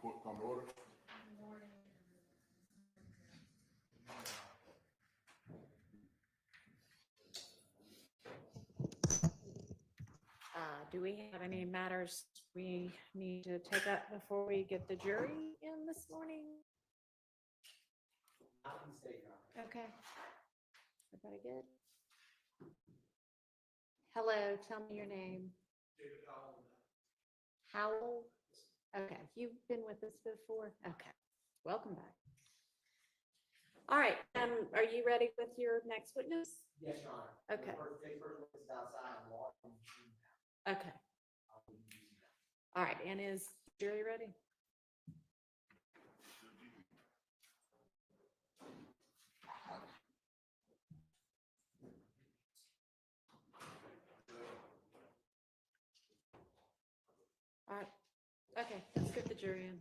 Court come to order. Do we have any matters we need to take up before we get the jury in this morning? Okay. Everybody good? Hello, tell me your name. Howell? Okay, you've been with us before? Okay, welcome back. All right, are you ready with your next witness? Yes, Your Honor. Okay. The first witness is outside. Okay. All right, and is the jury ready? All right, okay, let's get the jury in.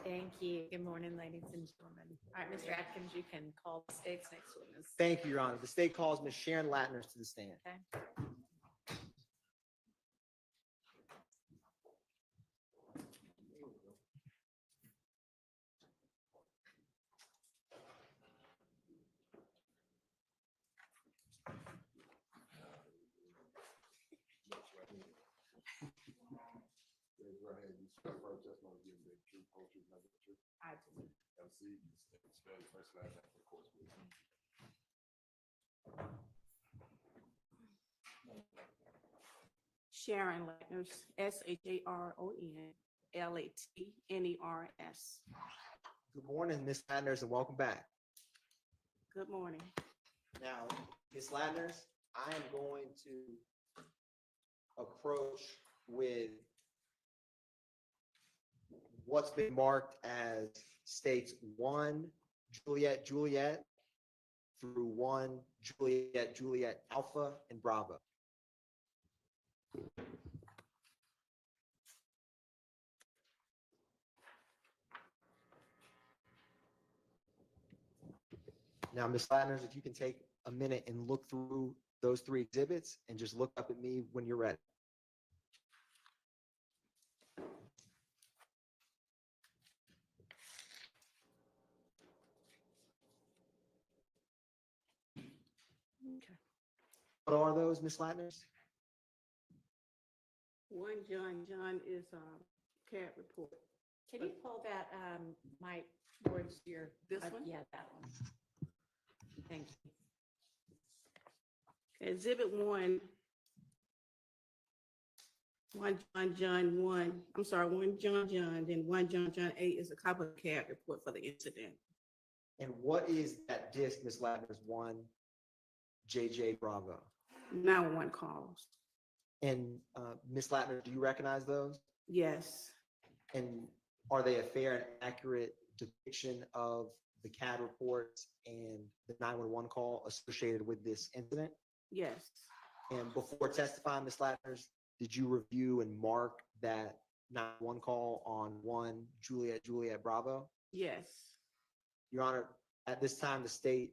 Thank you. Good morning, ladies and gentlemen. All right, Mr. Atkins, you can call the state's next witness. Thank you, Your Honor. The state calls Ms. Sharon Latner to the stand. Okay. I do. Sharon Latner, SHARON LATNERS. Good morning, Ms. Latner, and welcome back. Good morning. Now, Ms. Latner, I am going to approach with what's been marked as states 1 Juliet Juliet through 1 Juliet Juliet Alpha and Bravo. Now, Ms. Latner, if you can take a minute and look through those 3 exhibits and just look up at me when you're ready. Okay. What are those, Ms. Latner? One John is CAD report. Can you pull that, mic towards your? This one? Yeah, that one. Thank you. Exhibit one. One John, then one John 8 is a copy of the CAD report for the incident. And what is that disc, Ms. Ladner's one JJ Bravo? 911 calls. And Ms. Ladner, do you recognize those? Yes, And are they a fair and accurate depiction of the CAD reports and the 911 call associated with this incident? yes, And before testifying, Ms. Ladner, did you review and mark that 911 call on one Juliet Bravo? yes, Your Honor, at this time, the state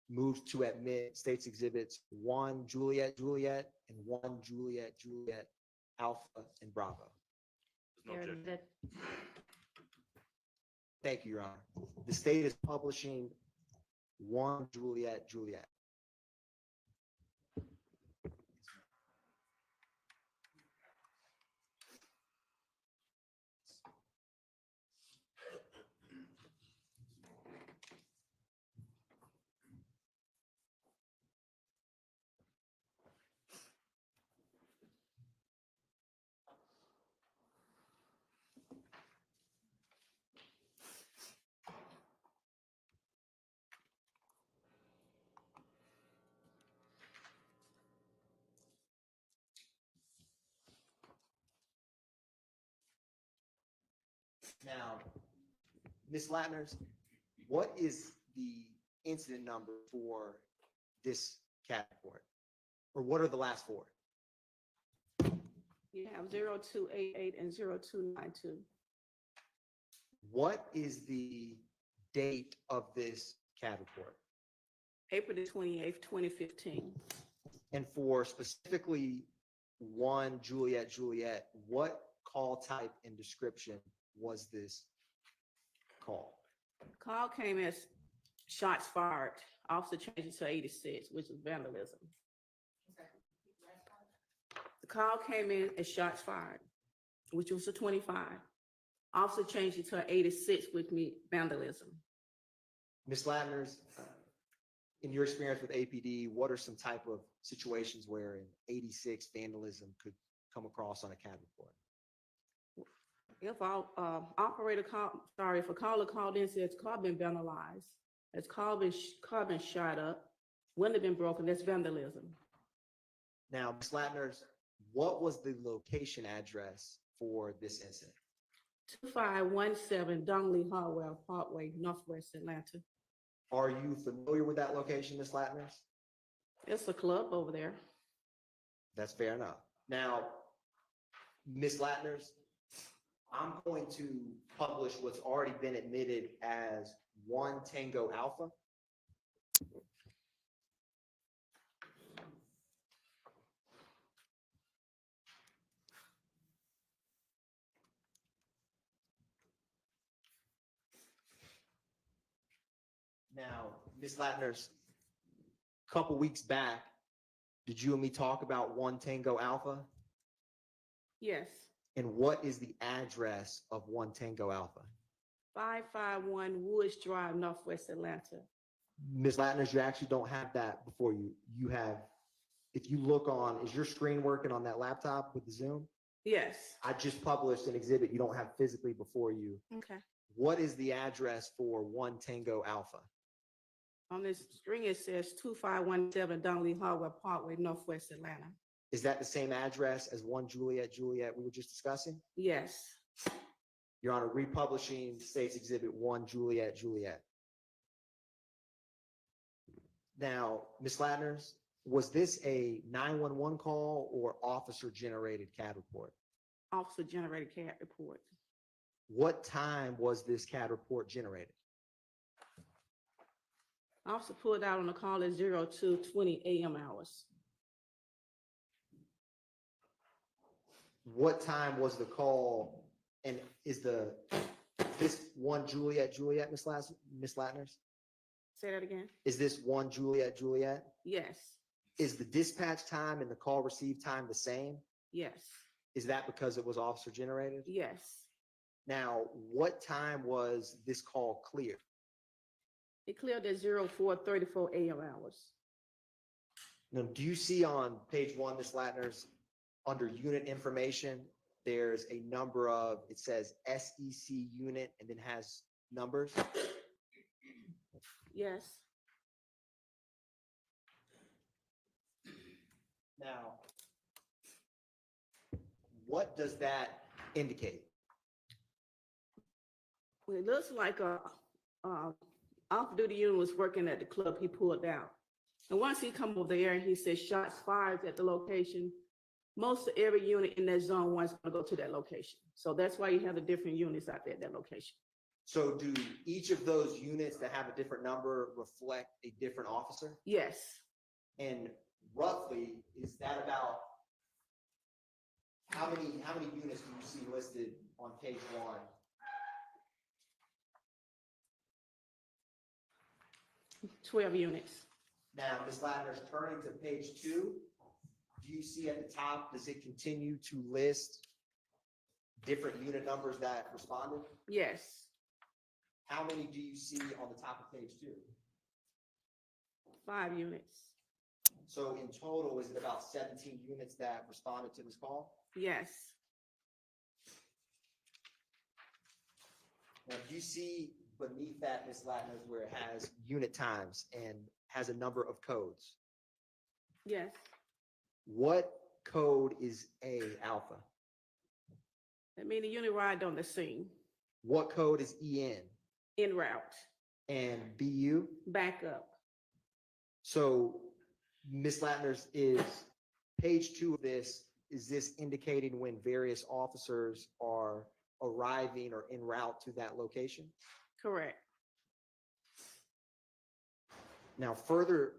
moves to admit states exhibits one Juliet and one Juliet Alpha and Bravo. There, that, Thank you, Your Honor. The state is publishing one Juliet. Now, Ms. Latners, what is the incident number for this CAD report? Or what are the last four? you have 0288 and 0292. What is the date of this CAD report? April the 28th, 2015. And for specifically one Juliet, what call type and description was this call? Call came as shots fired. Officer changed it to 86, which is vandalism. The call came in as shots fired, which was a 25. Officer changed it to 86, which means vandalism. Ms. Latners, in your experience with APD, what are some type of situations where an 86 vandalism could come across on a CAD report? If our if a caller called in, says car been vandalized, it's car been shot up, window been broken, that's vandalism. Now, Ms. Latners, what was the location address for this incident? 2517 Donley Harwell Parkway, Northwest Atlanta. Are you familiar with that location, Ms. Latners? It's a club over there. That's fair enough. Now, Ms. Latners, I'm going to publish what's already been admitted as one Tango Alpha. Now, Ms. Latners, a couple weeks back, did you and me talk about one Tango Alpha? Yes, And what is the address of one Tango Alpha? 551 Woods Drive, Northwest Atlanta. Ms. Latners, you actually don't have that before you. You have, if you look on, is your screen working on that laptop with the Zoom? Yes. I just published an exhibit you don't have physically before you. Okay. What is the address for one Tango Alpha? On this string, it says 2517 Donley Harwell Parkway, Northwest Atlanta. Is that the same address as one Juliet we were just discussing? Yes. Your Honor, republishing State's Exhibit 1 Juliet. Now, Ms. Latners, was this a 911 call or officer-generated CAD report? Officer generated CAD report. What time was this CAD report generated? Officer pulled out on the call at 02:20 a.m. hours. What time was the call? And is this one Juliet, Ms. Latners? Say that again? Is this one Juliet? Yes. Is the dispatch time and the call receive time the same? Yes. Is that because it was officer generated? Yes. Now, what time was this call cleared? It cleared at 04:34 a.m. hours. Now, do you see on page one, Ms. Latner's, under unit information, there's a number of, it says SEC unit and then has numbers? Yes. Now, what does that indicate? Well, it looks like a off-duty unit was working at the club. He pulled out. And once he come over there and he said shots fired at the location, most of every unit in that zone wants to go to that location. So that's why you have the different units out there at that location. So do each of those units that have a different number reflect a different officer? Yes. And roughly, is that about how many units do you see listed on page one? 12 units. Now, Ms. Latner's turning to page two. Do you see at the top, does it continue to list different unit numbers that responded? Yes. How many do you see on the top of page two? 5 units. So in total, is it about 17 units that responded to this call? Yes. Now, do you see beneath that, Ms. Latner's, where it has unit times and has a number of codes? Yes. What code is A alpha? That means the unit arrived on the scene, What code is EN en route, and BU? back up. So Ms. Latner's, is page two of this, is this indicating when various officers are arriving or en route to that location? Correct. Now, further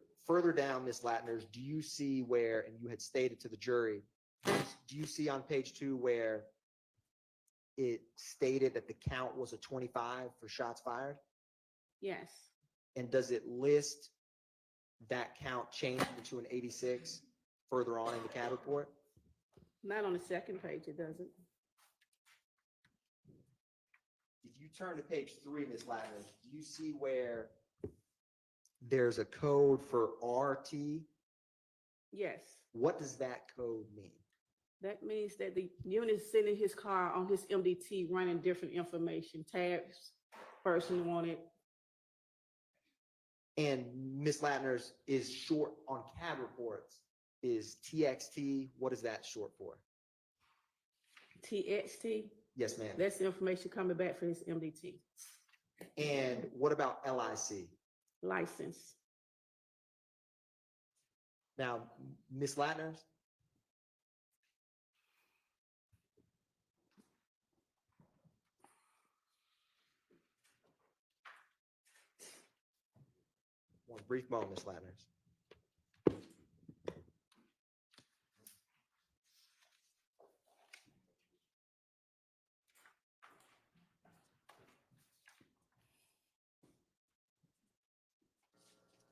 down, Ms. Latner's, do you see where, and you had stated to the jury, do you see on page two where it stated that the count was a 25 for shots fired? Yes. And does it list that count changing to an 86 further on in the CAD report? Not on the second page, it doesn't. If you turn to page three, Ms. Latner's, do you see where there's a code for RT? Yes. What does that code mean? That means that the unit is sitting in his car on his MDT running different information, tags, person wanted. And Ms. Latner's, is short on CAD reports is TXT. What is that short for? TXT, Yes, ma'am. that's the information coming back for his MDT And what about LIC? license. Now, Ms. Latner's, one brief moment, Ms. Latner's.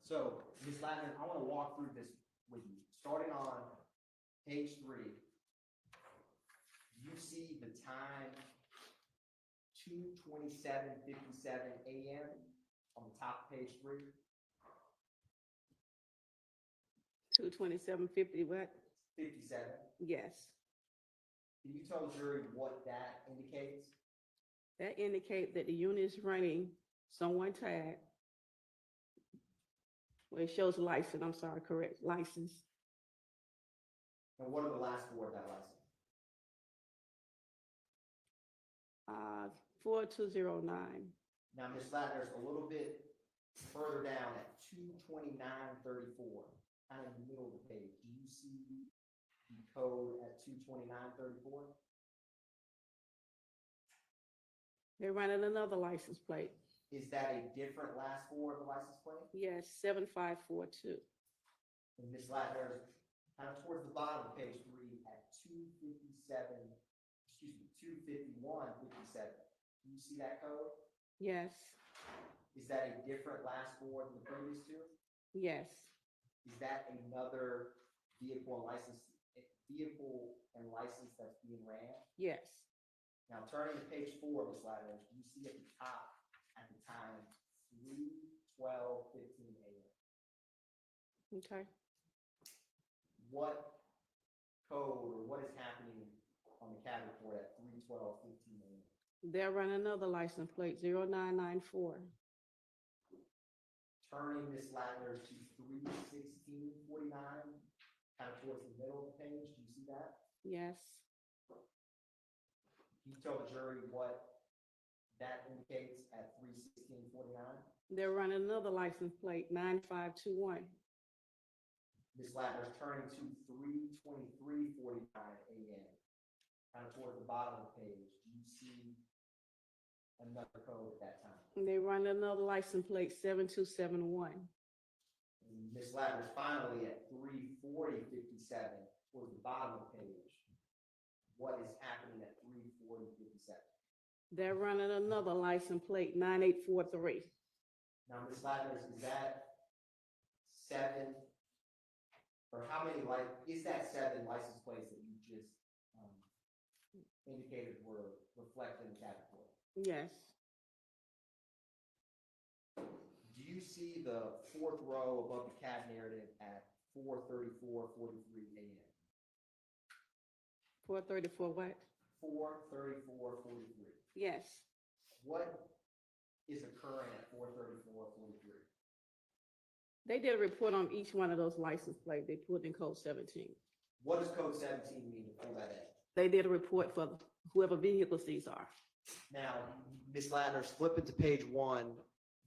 So, Ms. Latner, I want to walk through this with you. Starting on page three, you see the time 2:27:57 a.m. on the top of page three. 22750, what? 57. Yes. Can you tell the jury what that indicates? That indicates that the unit is running someone tag. Well, it shows license, I'm sorry, correct, license. And what are the last four of that license? 4209. Now, Ms. Latner's, a little bit further down at 229:34, kind of in the middle of the page. Do you see the code at 229:34? They're running another license plate. Is that a different last four of the license plate? Yes, 7542. And Ms. Latner's, kind of towards the bottom of page three at 251:57. Do you see that code? Yes, Is that a different last four than the previous two? yes, Is that another vehicle and license vehicle and license that's being ran. Yes, Now, turning to page 4, Ms. Ladner, you see at the top, at the time, 3:12:15 a.m. okay. What code or what is happening on the CAD report at 3:12:15 a.m.? They're running another license plate, 0994. Turning Ms. Ladner to 3:16:49, kind of towards the middle of the page. Do you see that? Yes, Can you tell the jury what that indicates at 3:16:49? they're running another license plate, 9521. Ms. Ladner's turning to 3:23:49 a.m., kind of towards the bottom of the page. Do you see another code at that time? And they run another license plate, 7271. And Ms. Ladner's finally at 3:40:57 towards the bottom of the page. What is happening at 3:40:57? They're running another license plate, 9843. Now, Ms. Ladner, is that 7, or how many is that 7 license plates that you just indicated were reflected in the CAD report? Yes, Do you see the 4th row above the CAD narrative at 4:34:43 a.m.? 434 what? 4:34:43. Yes, What is occurring at 4:34:43? they did a report on each one of those license plates. They put in code 17. What does code 17 mean? Pull that in. They did a report for whoever vehicles these are. Now, Ms. Ladner, flip it to page 1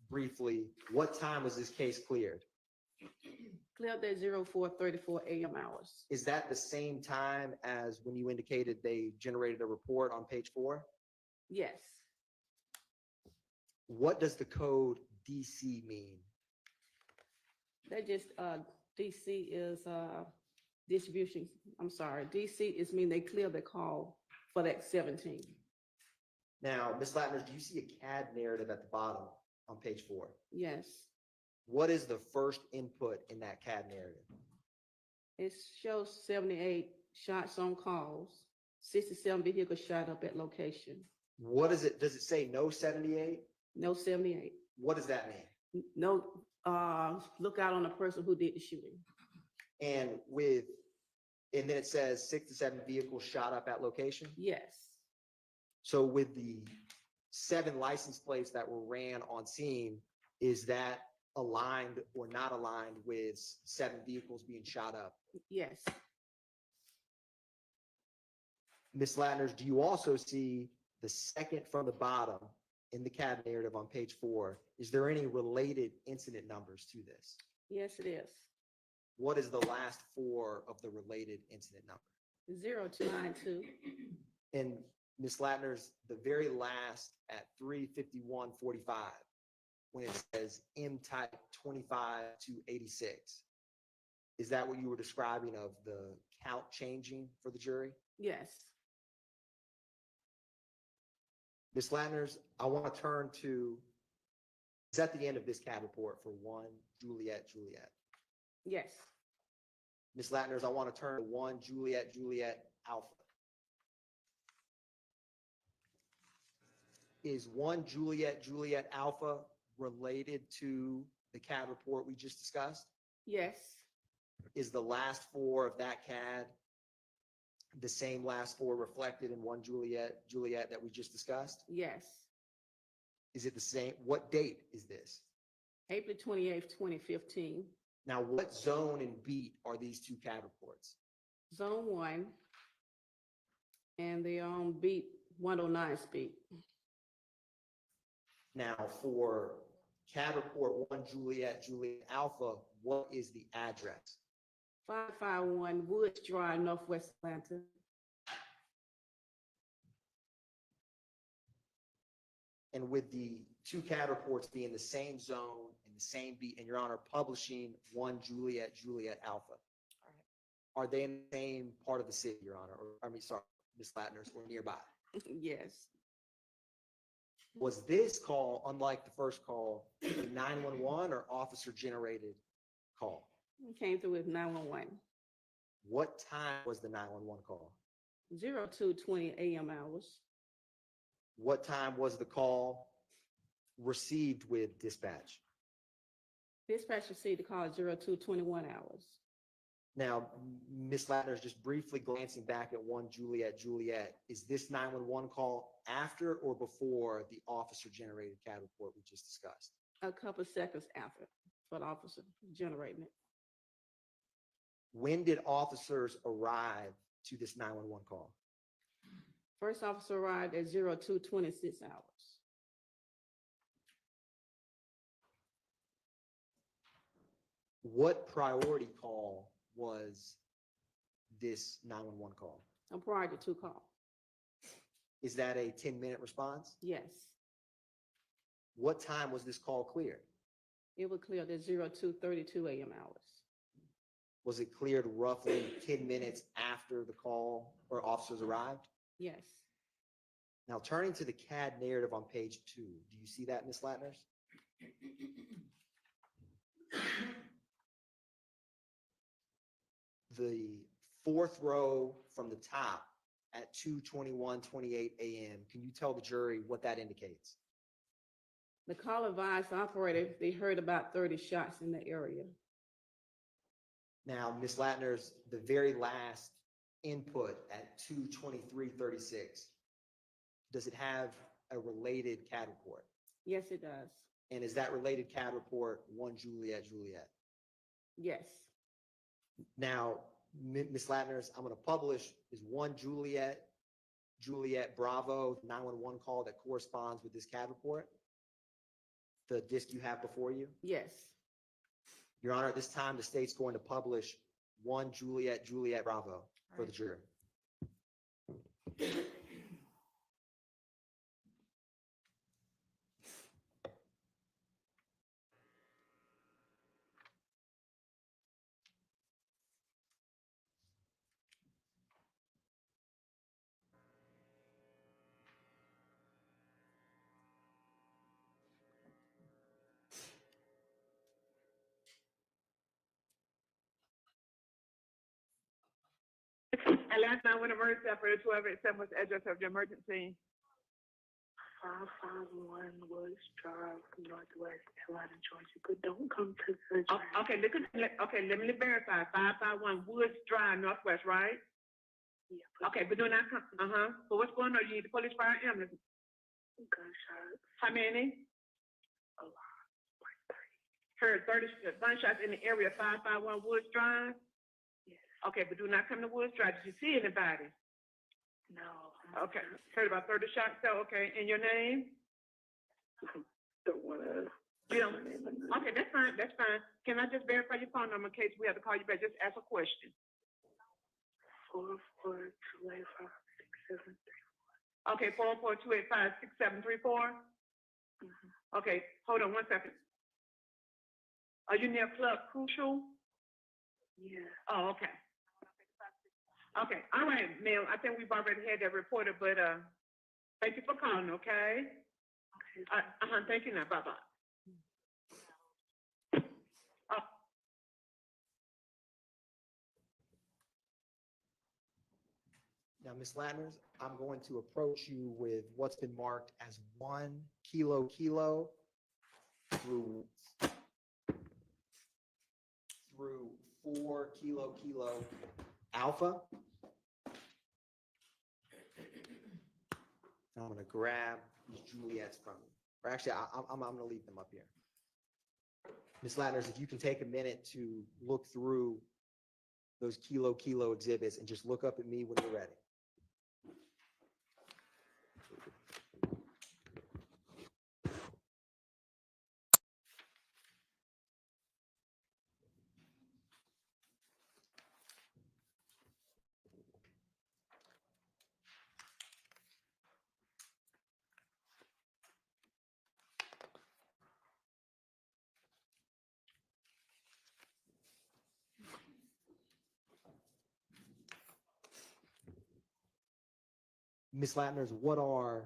briefly. What time was this case cleared? Cleared at 04:34 a.m. hours. Is that the same time as when you indicated they generated a report on page 4? Yes, What does the code DC mean? they just, DC is, distribution, I'm sorry, DC is mean they cleared the call for that 17. Now, Ms. Ladner, do you see a CAD narrative at the bottom on page 4? Yes, What is the first input in that CAD narrative? it shows 78 shots on calls, 67 vehicles shot up at location, What is it? Does it say no 78? no 78. What does that mean? No, look out on the person who did the shooting. And then it says 6 to 7 vehicles shot up at location. Yes, So with the 7 license plates that were ran on scene, is that aligned or not aligned with 7 vehicles being shot up? yes, Ms. Ladner, do you also see the second from the bottom in the CAD narrative on page 4? Is there any related incident numbers to this? yes, it is. What is the last 4 of the related incident number? 0292. And Ms. Ladner's, the very last at 3:51:45, when it says M type 25 to 86. Is that what you were describing of the count changing for the jury? Yes, Ms. Ladner's, I want to turn to, it's at the end of this CAD report for 1 Juliet Juliet. yes, Ms. Ladner's, I want to turn to 1 Juliet Juliet Alpha. Is 1 Juliet Juliet Alpha related to the CAD report we just discussed? yes, Is the last 4 of that CAD the same last 4 reflected in 1 Juliet Juliet that we just discussed? yes. Is it the same? What date is this? April 28th, 2015, Now, what zone and beat are these 2 CAD reports? Zone 1, and they're on beat 109 speed. Now, for CAD report 1 Juliet Juliet Alpha, what is the address? 551 Woods Drive, Northwest Atlanta. And with the 2 CAD reports being the same zone and the same beat, and Your Honor, publishing 1 Juliet Juliet Alpha, are they in the same part of the city, Your Honor? Or, sorry, Ms. Ladner's, or nearby? Yes, Was this call, unlike the first call, a 911 or officer generated call? it came through with 911. What time was the 911 call? 02:20 a.m. hours. What time was the call received with dispatch? Dispatch received the call at 02:21 hours. Now, Ms. Latner is just briefly glancing back at 1 Juliet Juliet. Is this 911 call after or before the officer-generated CAD report we just discussed? A couple seconds after, for the officer generating it. When did officers arrive to this 911 call? First officer arrived at 02:26 hours. What priority call was this 911 call? I'm prior to 2 calls. Is that a 10-minute response? Yes, What time was this call cleared? it was cleared at 02:32 a.m. hours. Was it cleared roughly 10 minutes after the call or officers arrived? Yes, Now, turning to the CAD narrative on page 2, do you see that, Ms. Latners? The 4th row from the top at 2:21:28 a.m. Can you tell the jury what that indicates? the call advised operator they heard about 30 shots in the area. Now, Ms. Latners, the very last input at 2:23:36, does it have a related CAD report? Yes, it does. And is that related CAD report 1 Juliet Juliet? Yes, Now, Ms. Latners, I'm going to publish is 1 Juliet Juliet Bravo 911 call that corresponds with this CAD report? The disc you have before you? yes. Your Honor, at this time, the state's going to publish 1 Juliet Juliet Bravo for the jury. And last night when emergency operator 1287 was the address of the emergency. 551 Woods Drive, Northwest Atlanta, Georgia. But don't come to the Oh, okay, let me verify. 551 Woods Drive, Northwest, right? Yeah, Okay, but do not come, but what's going on? You need the police, fire, ambulance. gunshots. How many? A lot. Like 3. Heard 30 gunshots in the area, 551 Woods Drive? Yes. Okay, but do not come to Woods Drive. Did you see anybody? No. Okay, heard about 30 shots, so, okay, and your name? Don't want to. You don't, okay, that's fine, that's fine. Can I just verify your phone number in case we have to call you back? Just ask a question. 4428567. Okay, 442856734. Okay, hold on one second. Are you near Club Crucial? Yeah. Oh, okay. Okay, all right, ma'am. I think we've already had that reported, but thank you for calling, okay? Okay. Thank you now. Bye-bye. Now, Ms. Latners, I'm going to approach you with what's been marked as 1 Kilo Kilo through 4 Kilo Kilo Alpha. I'm going to grab these Juliets from you. Or actually, I'm going to leave them up here. Ms. Latners, if you can take a minute to look through those Kilo Kilo exhibits and just look up at me when you're ready. Ms. Latners, what are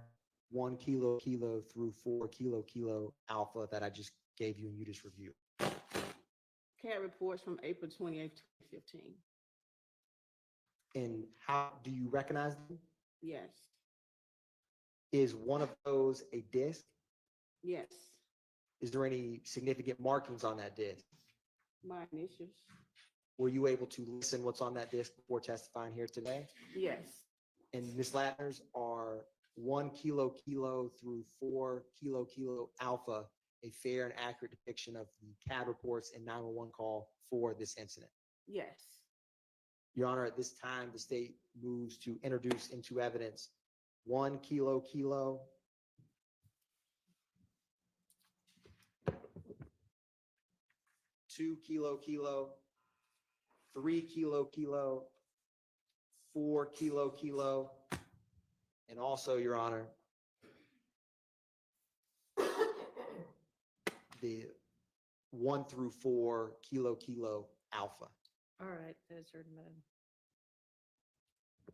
1 Kilo Kilo through 4 Kilo Kilo Alpha that I just gave you and you just reviewed? CAD reports from April 28th, 2015. And how do you recognize them? Yes, Is one of those a disc? yes, Is there any significant markings on that disc? my initials. Were you able to listen what's on that disc before testifying here today? Yes, And Ms. Latner's are 1 kilo kilo through 4 kilo kilo alpha, a fair and accurate depiction of the CAD reports and 911 call for this incident. yes. Your Honor, at this time, the state moves to introduce into evidence 1 kilo kilo, 2 kilo kilo, 3 kilo kilo, 4 kilo kilo, and also, Your Honor, the 1 through 4 kilo kilo alpha. All right, those are the.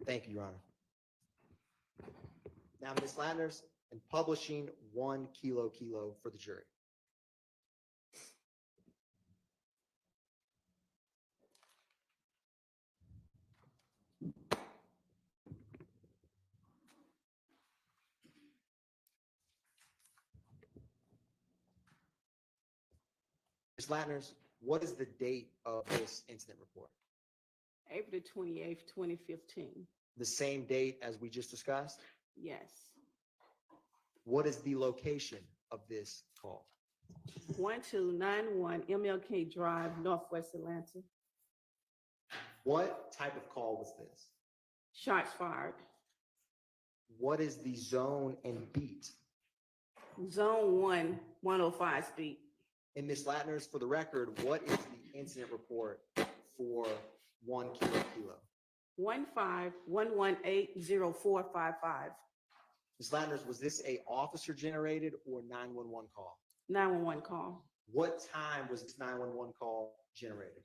Thank you, Your Honor. Now, Ms. Landers, in publishing 1 kilo kilo for the jury. Ms. Landers, what is the date of this incident report? April 28th, 2015. The same date as we just discussed? Yes. What is the location of this call? 1291 MLK Drive, Northwest Atlanta. What type of call was this? Shots fired. What is the zone and beat? Zone 1, 105 speed. And Ms. Latner's, for the record, what is the incident report for 1 kilo kilo? 151180455. Ms. Latner's, was this a officer generated or 911 call? 911 call. What time was this 911 call generated?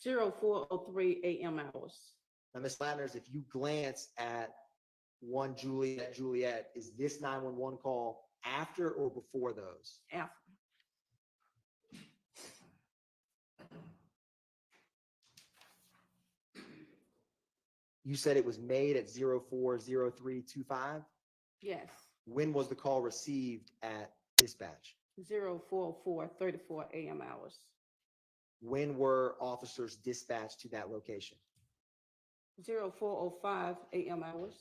0403 a.m. hours. Now, Ms. Latner's, if you glance at 1 Juliet Juliet, is this 911 call after or before those? After. You said it was made at 040325. Yes. When was the call received at dispatch? 0434 a.m. hours. When were officers dispatched to that location? 0405 a.m. hours.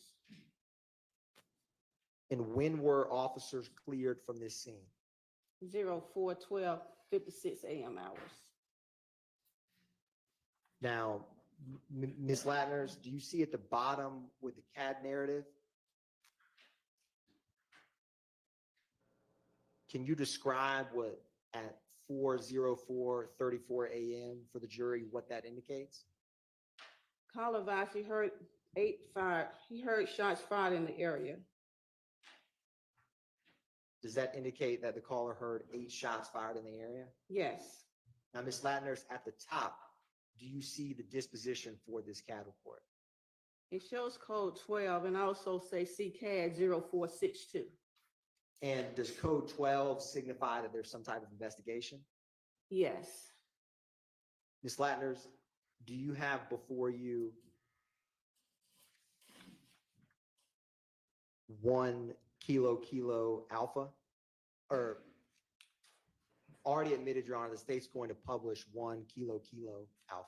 And when were officers cleared from this scene? 0412 56 a.m. hours. Now, Ms. Latner's, do you see at the bottom with the CAD narrative? Can you describe what at 4:04:34 a.m. for the jury, what that indicates? Caller advised he heard he heard shots fired in the area. Does that indicate that the caller heard 8 shots fired in the area? Yes. Now, Ms. Latner's, at the top, do you see the disposition for this CAD report? It shows code 12 and also say CCAD 0462. And does code 12 signify that there's some type of investigation? Yes. Ms. Latner's, do you have before you 1 kilo kilo alpha? Or already admitted, Your Honor, the state's going to publish 1 kilo kilo alpha.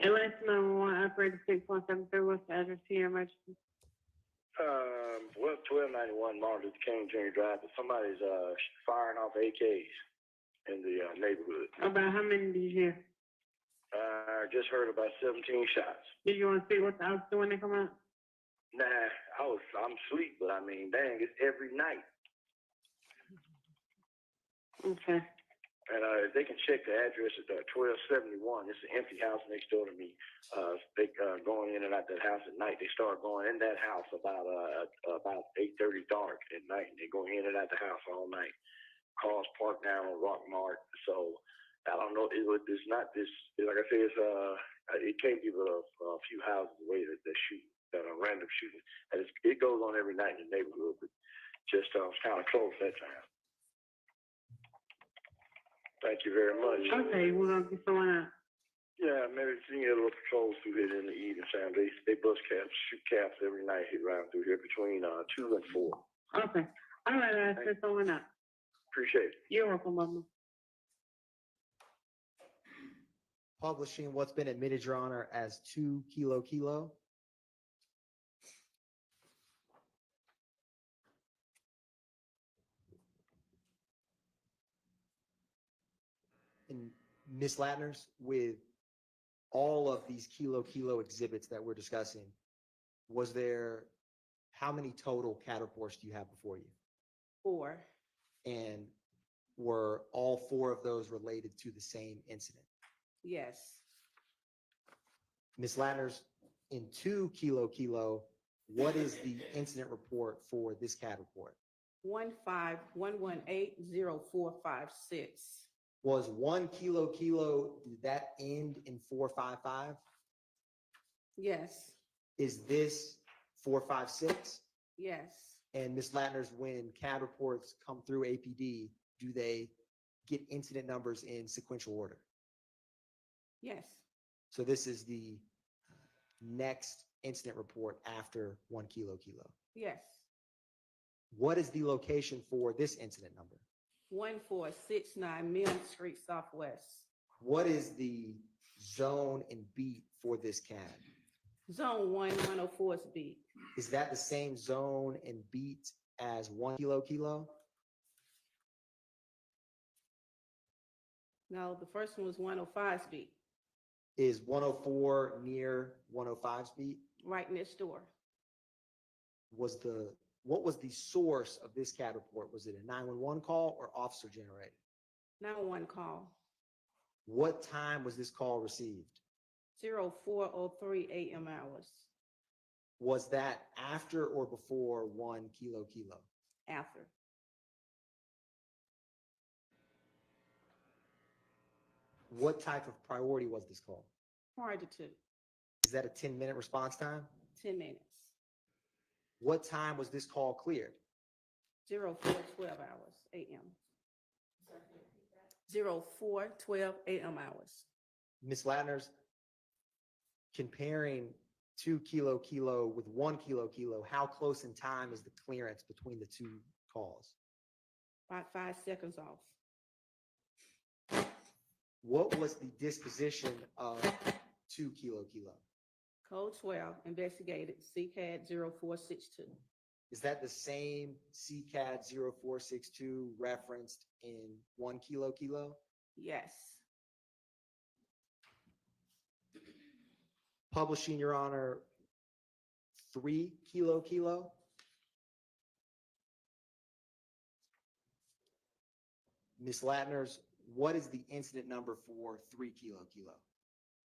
Atlanta 911 operator 6173, what's the address to your emergency? Well, 1291 Martin Luther King Jr. Drive, but somebody's firing off AKs in the neighborhood. About how many did you hear? Just heard about 17 shots. Did you want to see what the officer when they come out? Nah, I'm asleep, but I mean, dang, it's every night. Okay. And if they can check the address at 1271, it's an empty house next door to me. They going in and out that house at night. They start going in that house about 8:30 dark at night. And they go in and out the house all night. Cars parked down on Rockmart. So I don't know. It's not this. Like I said, it can't be but a few houses away that shoot, that are random shooting. And it goes on every night in the neighborhood, but just kind of close that time. Thank you very much. Okay, we're gonna be throwing out. Yeah, maybe see a little patrols through here in the evening time. They bust caps, shoot caps every night here around through here between 2 and 4. Okay, all right, that's throwing out. Appreciate it. You're welcome, Mama. Publishing what's been admitted, Your Honor, as 2 kilo. And Ms. Latners, with all of these kilo exhibits that we're discussing, was there, how many total CAD reports do you have before you? 4. And were all 4 of those related to the same incident? Yes. Ms. Latners, in 2 kilo, what is the incident report for this CAD report? 151180456. Was 1 kilo, did that end in 455? Yes. Is this 456? Yes. And Ms. Latners, when CAD reports come through APD, do they get incident numbers in sequential order? Yes. So this is the next incident report after 1 kilo. Yes. What is the location for this incident number? 1469 Mill Street Southwest. What is the zone and beat for this CAD? Zone 104 is beat. Is that the same zone and beat as 1 kilo? No, the first one was 105's beat, Is 104 near 105's beat? right next door. What was the source of this CAD report? Was it a 911 call or officer generated? 911 call, What time was this call received? 0403 AM hours. Was that after or before 1 kilo? After. What type of priority was this call? Prior to 2, Is that a 10-minute response time? 10 minutes. What time was this call cleared? 0412 hours AM. 0412 AM hours. Ms. Latners, comparing 2 kilo with 1 kilo, how close in time is the clearance between the 2 calls? About 5 seconds off. What was the disposition of 2 kilo? Code 12 investigated CCAD 0462. Is that the same CCAD 0462 referenced in 1 kilo? Yes. Publishing, Your Honor, 3 kilo. Ms. Latners, what is the incident number for 3 kilo?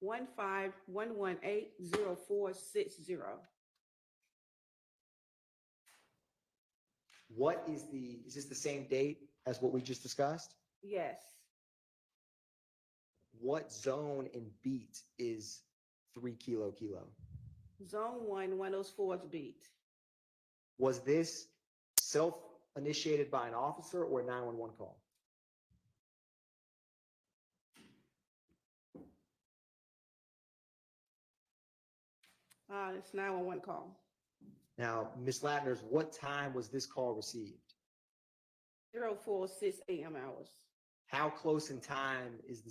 151180460. Is this the same date as what we just discussed? Yes. What zone and beat is 3 kilo? Zone 104's beat. Was this self-initiated by an officer or a 911 call? It's 911 call. Now, Ms. Latners, what time was this call received? 0406 AM hours. How close in time is the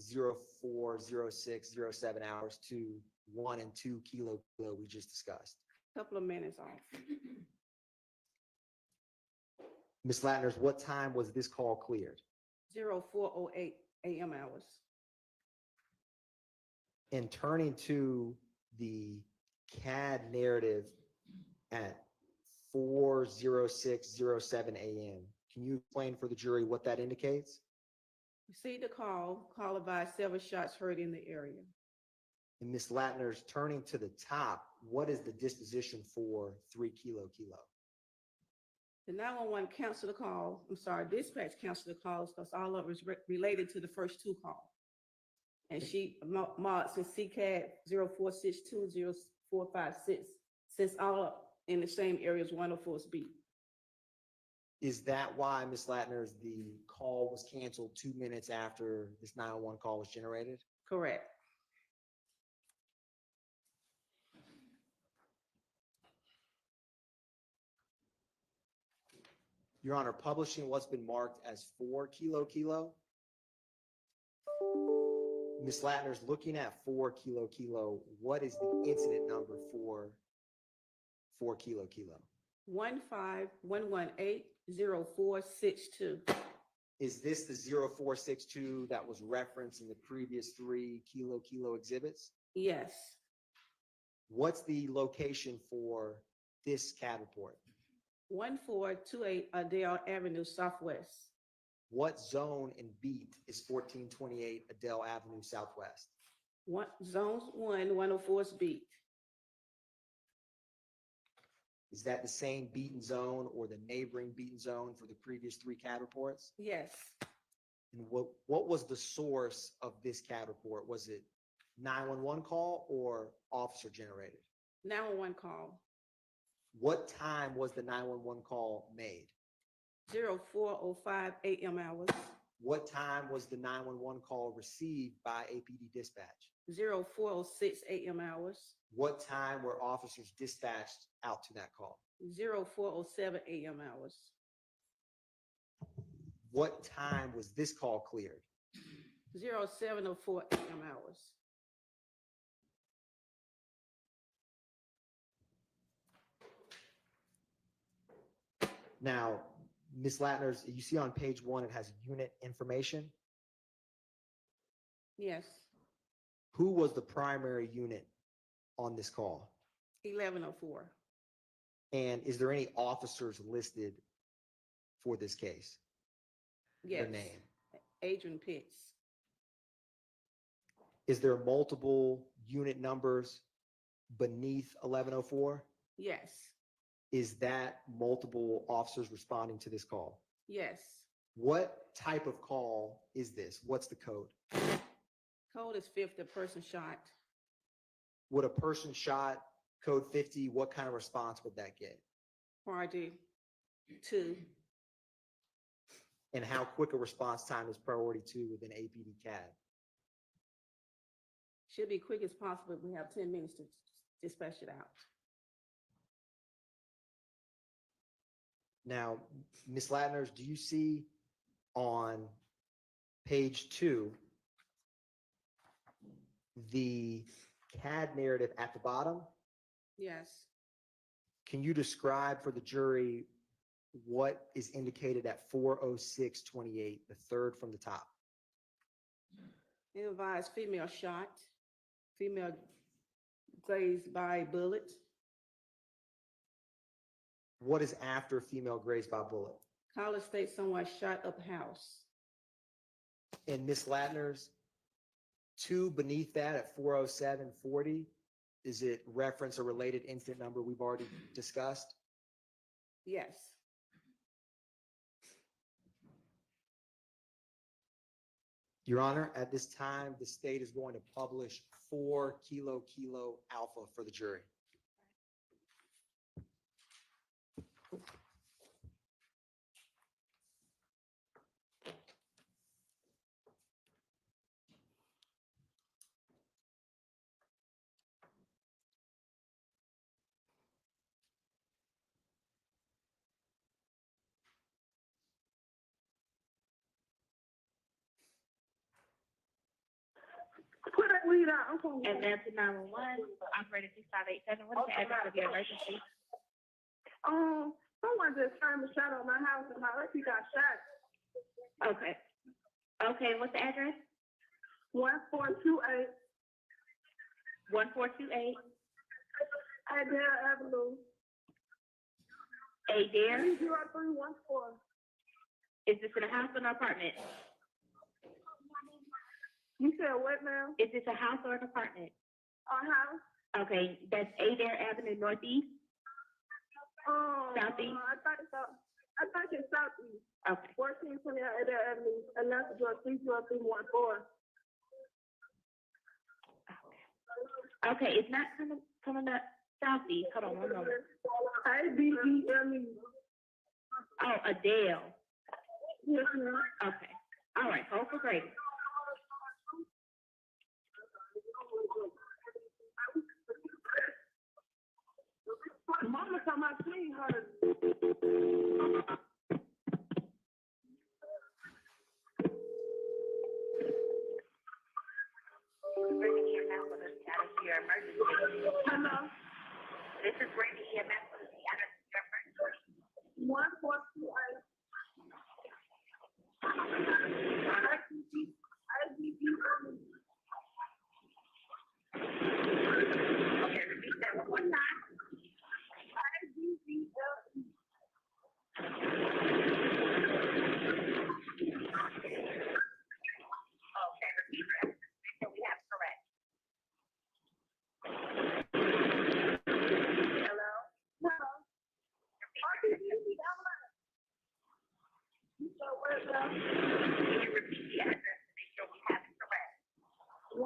04, 06, 07 hours to 1 and 2 kilo we just discussed? Couple of minutes off. Ms. Latners, what time was this call cleared? 0408 AM hours. And turning to the CAD narrative at 4:06:07 AM, can you explain for the jury what that indicates? Received a call, call advised several shots heard in the area. And Ms. Latner's turning to the top, what is the disposition for 3 kilo kilo? The 911 canceled the call, dispatch canceled the calls because all of it was related to the first 2 calls. And she marked as CCAD 04620456, since all in the same area as 104's beat. Is that why, Ms. Latner, the call was canceled 2 minutes after this 911 call was generated? Correct. Your Honor, publishing what's been marked as 4 kilo kilo. Ms. Latner's looking at 4 kilo kilo. What is the incident number for 4 kilo kilo? 151180462. Is this the 0462 that was referenced in the previous 3 kilo kilo exhibits? Yes. What's the location for this CAD report? 1428 Adele Avenue Southwest. What zone and beat is 1428 Adele Avenue Southwest? Zones 104's beat. Is that the same beaten zone or the neighboring beaten zone for the previous 3 CAD reports? Yes. And what was the source of this CAD report? Was it 911 call or officer generated? 911 call. What time was the 911 call made? 04:05 a.m. hours. What time was the 911 call received by APD dispatch? 04:06 a.m. hours. What time were officers dispatched out to that call? 04:07 a.m. hours. What time was this call cleared? 07:04 a.m. hours. Now, Ms. Latner, you see on page 1, it has unit information. Yes. Who was the primary unit on this call? 11:04. And is there any officers listed for this case? Yes. Their name. Adrian Pitts. Is there multiple unit numbers beneath 1104? Yes. Is that multiple officers responding to this call? Yes. What type of call is this? What's the code? Code is 50, person shot. Would a person shot code 50, what kind of response would that get? Priority 2. And how quick a response time is priority 2 within APD CAD? Should be quick as possible. We have 10 minutes to dispatch it out. Now, Ms. Latner, do you see on page 2 the CAD narrative at the bottom? Yes. Can you describe for the jury what is indicated at 40628, the third from the top? Advised female shot, female grazed by bullet. What is after female grazed by bullet? College State, someone shot up house. And Ms. Latner's 2 beneath that at 40740, is it reference a related incident number we've already discussed? Yes. Your Honor, at this time, the state is going to publish 4 kilo kilo alpha for the jury. Put that weed out. I'm going Atlanta 911, operator 6587, what is the address of your emergency? Someone just turned a shot on my house and my auntie got shot. Okay. Okay, what's the address? 1428 1428 Adele Avenue. Adair. 30314. Is this in a house or an apartment? You said what now? Is this a house or an apartment? Our house? Okay, that's Adair Avenue Northeast? Southeast? I thought it's southeast. Okay. 1420 Adair Avenue, Atlanta, Georgia, 30314. Okay, it's not coming up southeast. Hold on one moment. ADELE. Oh, Adele. Yes, ma'am. Okay. All right, hold for Grady. Mama told my clean her. Hello. This is Randy EMS with the emergency. 1428. Okay, repeat that one more time. Okay, repeat that. Make sure we have it correct. Hello? Hello. Can you repeat the address to make sure we have it correct? 1428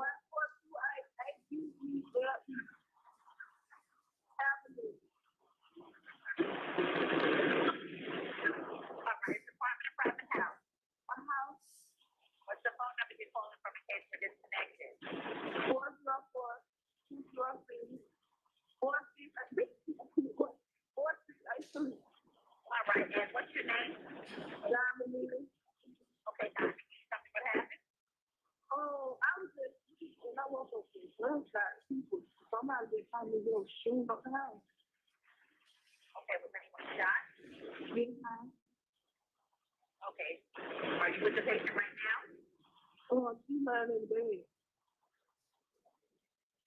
Avenue. All right, apartment or private house? A house. What's the phone number you're calling from in case we're disconnected? 404-203-4683. All right, and what's your name? Diamond. Okay, Dr. Can you tell me what happened? Oh, I was just, when I woke up with gunshot, people, somebody just told me they were shooting up the house. Okay, was anyone shot? Yes, ma'am. Okay. Are you with the patient right now? Oh, she's lying in bed.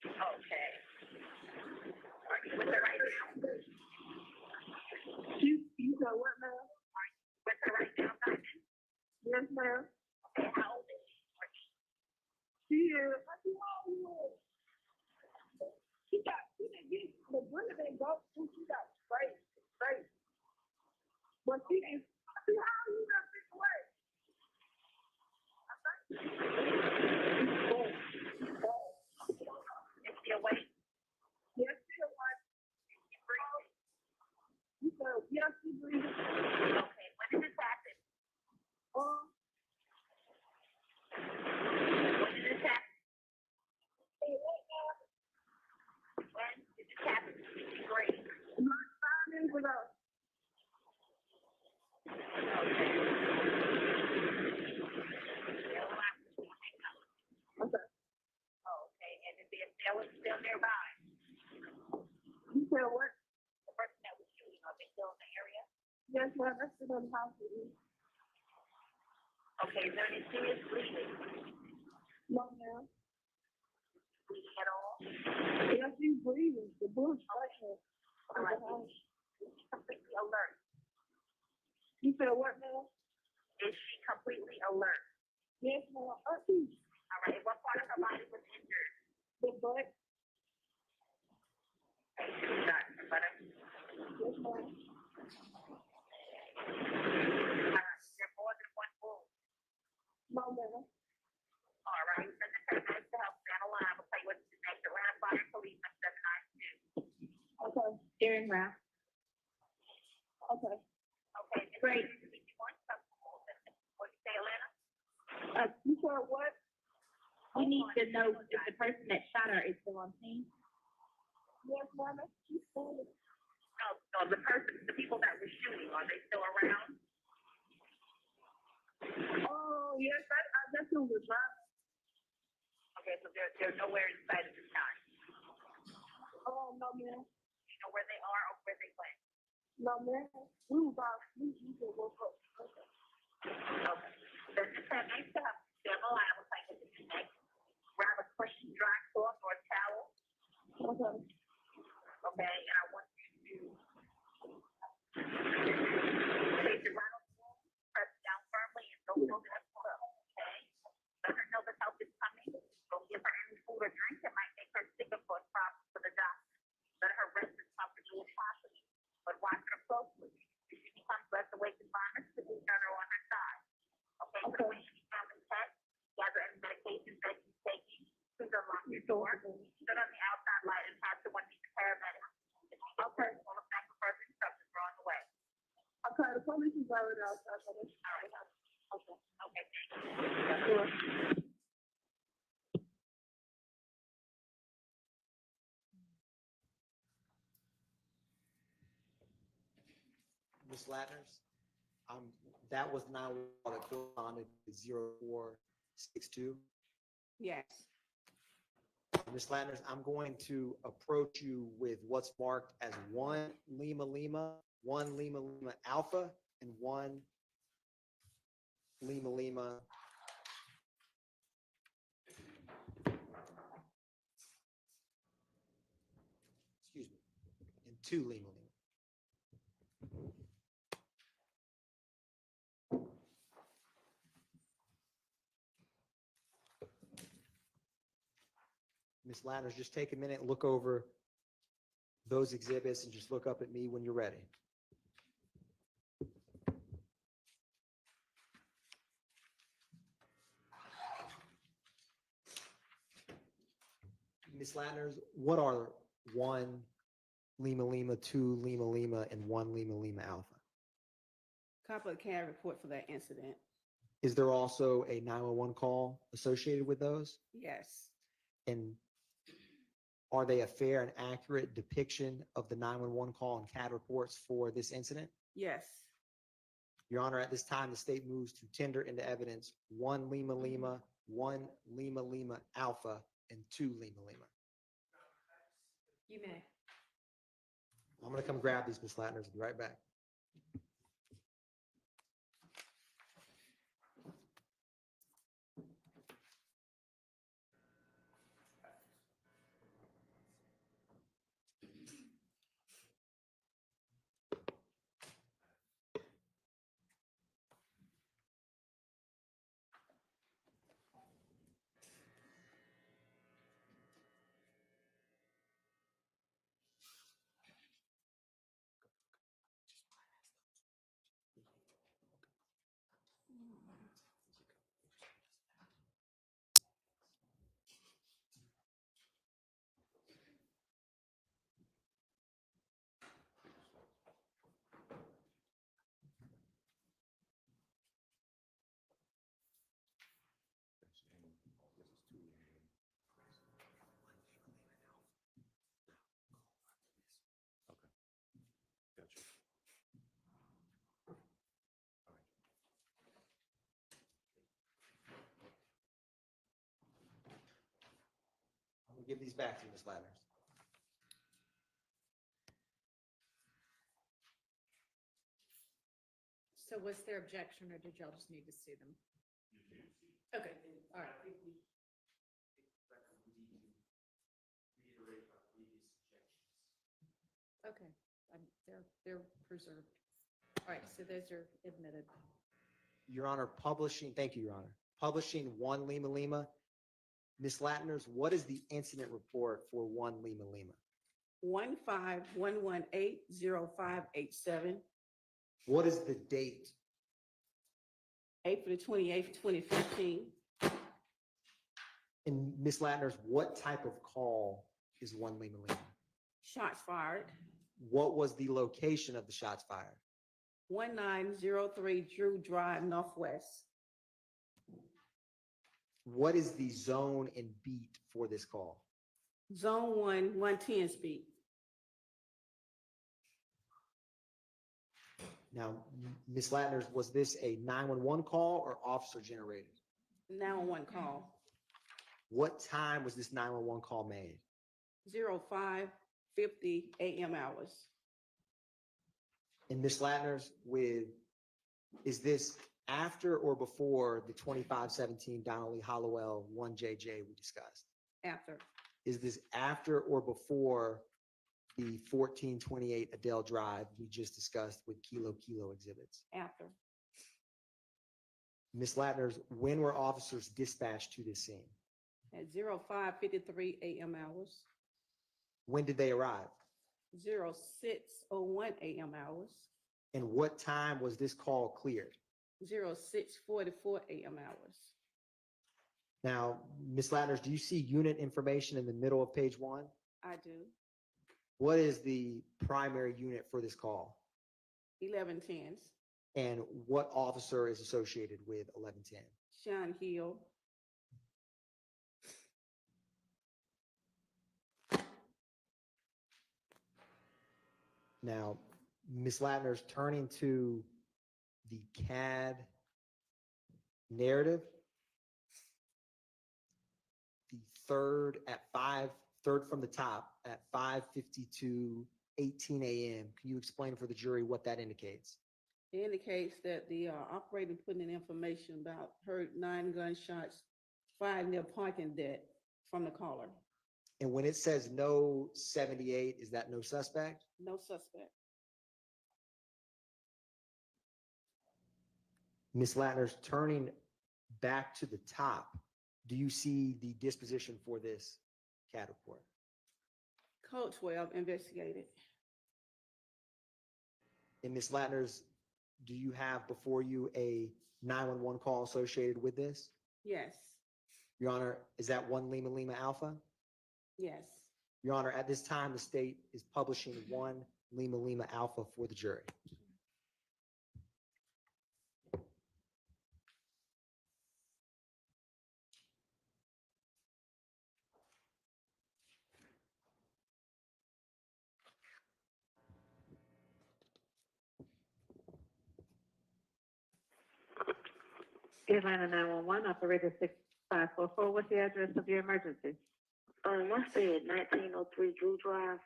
Okay. Are you with her right now? You said what, ma'am? With her right now, Doctor? Yes, ma'am. Okay, how old is she? She is. She didn't get the bullet didn't go through. She got straight. But she didn't. See how you got this away? Is she awake? Yes, she awake. She breathing? You said yes, she breathing. Okay, when did this happen? When did this happen? When did this happen? Great. 5 minutes ago. Okay. Okay. Okay, and is the assailant still nearby? You said what? The person that was shooting, are they still in the area? Yes, ma'am. That's still in the house with me. Okay, is there any serious bleeding? No, ma'am. Bleeding at all? Yes, she's breathing. The bullet's right here. All right. Is she completely alert? You said what, ma'am? Is she completely alert? Yes, ma'am. All right, what part of her body was injured? The butt. Okay, she was shot in the butt. Yes, ma'am. Is there more than one wound? No, ma'am. All right, send the technician to help stand alive. We'll tell you what's next. Atlanta Fire Police on 792. Okay. Steering route. Okay. Okay, great. What you say, Atlanta? You said what? We need to know if the person that shot her is still on scene. Yes, ma'am. She's standing. No, the people that were shooting, are they still around? Oh, yes. I guess it was right. Okay, so they're nowhere in sight at this time. Oh, no, ma'am. You know where they are or where they went? No, ma'am. We just woke up. Okay. Then just have nice to have them alive. We'll take it to the next. Grab a cushion, dry cloth, or a towel. Okay. Okay, and I want you to place it right on the wall, press down firmly, and don't hold it up. Okay? Let her know that help is coming. store. Stood on the outside light and talked to one of the paramedics. Okay. All of that for further instructions were on the way. Okay, the police is already outside. So that's all right. Okay. Okay. Sure. Ms. Latners, that was now that corresponded to 0462. Yes. Ms. Latners, I'm going to approach you with what's marked as 1 Lima Lima, 1 Lima Lima Alpha, and 1 Lima Lima. Excuse me, and 2 Lima Lima. Ms. Latners, just take a minute, and look over those exhibits, and just look up at me when you're ready. Ms. Latners, what are 1 Lima Lima, 2 Lima Lima, and 1 Lima Lima Alpha? Copy of the CAD report for that incident. Is there also a 911 call associated with those? Yes. And are they a fair and accurate depiction of the 911 call and CAD reports for this incident? Yes. Your Honor, at this time, the state moves to tender into evidence 1 Lima Lima, 1 Lima Lima Alpha, and 2 Lima Lima. You may. I'm going to come grab these, Ms. Latners. I'll be right back. I'm going to give these back to you, Ms. Latners. So was there objection or did y'all just need to see them? Okay, all right. Okay, they're preserved. All right, so those are admitted. Your Honor, thank you, Your Honor. Publishing 1 Lima Lima. Ms. Latners, what is the incident report for 1 Lima Lima? 151180587, What is the date? April 28th, 2015. And Ms. Latners, what type of call is 1 Lima Lima? Shots fired. What was the location of the shots fired? 1903 Drew Drive, Northwest. What is the zone and beat for this call? Zone 1, 110 speed. Now, Ms. Latners, was this a 911 call or officer generated? 911 call. What time was this 911 call made? 05:50 a.m. hours. And Ms. Latners, is this after or before the 2517 Donnelly Hollowell 1JJ we discussed? After. Is this after or before the 1428 Adele Drive we just discussed with Kilo exhibits? After. Ms. Latners, when were officers dispatched to this scene? At 05:53 a.m. hours. When did they arrive? 06:01 a.m. hours. And what time was this call cleared? 06:44 a.m. hours. Now, Ms. Lattners, do you see unit information in the middle of page 1? I do. What is the primary unit for this call? 1110s, And what officer is associated with 1110? Sean Hill. Now, Ms. Lattners, turning to the CAD narrative, the third from the top at 5:52:18 a.m. Can you explain for the jury what that indicates? It indicates that the operator put in information about heard 9 gunshots fired near parking deck from the caller. And when it says no 78, is that no suspect? No suspect. Ms. Lattners, turning back to the top, do you see the disposition for this CAD report? Code 12 investigated. And Ms. Lattners, do you have before you a 911 call associated with this? Yes. Your Honor, is that 1 Lima Lima Alpha? Yes. Your Honor, at this time, the state is publishing 1 Lima Lima Alpha for the jury. Atlanta 911, operator 6544, what's the address of your emergency? I said 1903 Drew Drive.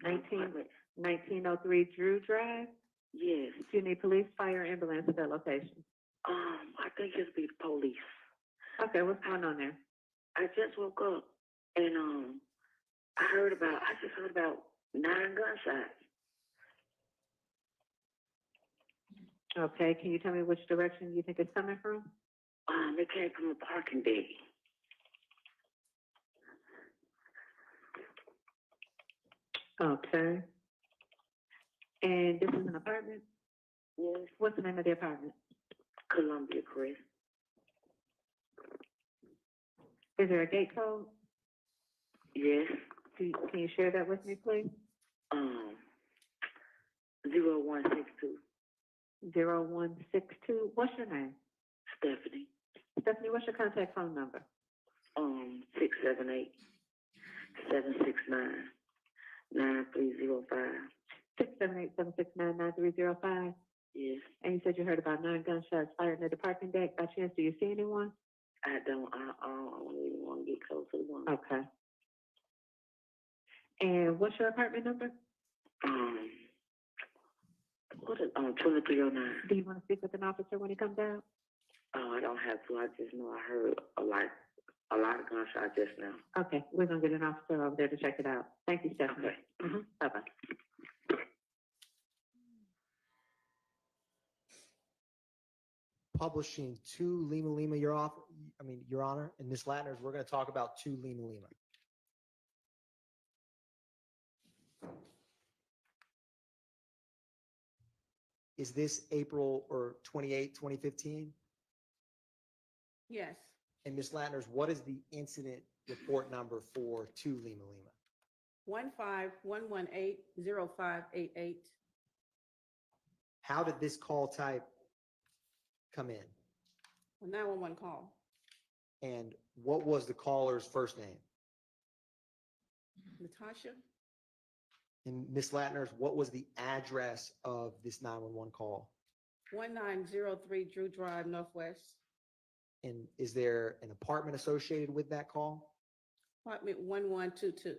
1903 Drew Drive? Yes. Do you need police, fire, ambulance at that location? I think it'll be the police. Okay, what's going on there? I just woke up and I just heard about 9 gunshots. Okay, can you tell me which direction you think it's coming from? It came from a parking deck. Okay. And this is an apartment? Yes. What's the name of the apartment? Columbia Crest. Is there a gate code? Yes. Can you share that with me, please? 0162. 0162. What's your name? Stephanie. Stephanie, what's your contact phone number? 678 769 9305. 678-769-9305. Yes. And you said you heard about 9 gunshots fired near the parking deck. By chance, do you see anyone? I don't even want to get close to the one. Okay. And what's your apartment number? What is 2309? Do you want to speak with an officer when he comes out? Oh, I don't have to. I just know I heard a lot of gunshots just now. Okay, we're gonna get an officer over there to check it out. Thank you, Stephanie. Okay. Bye-bye. Publishing 2 Lima Lima, Your Honor, and Ms. Lattners, we're going to talk about 2 Lima Lima. Is this April 28, 2015? Yes. And Ms. Lattners, what is the incident report number for 2 Lima Lima? 151180588. How did this call type come in? 911 call. And what was the caller's first name? Natasha. And Ms. Lattners, what was the address of this 911 call? 1903 Drew Drive Northwest. And is there an apartment associated with that call? Apartment 1122.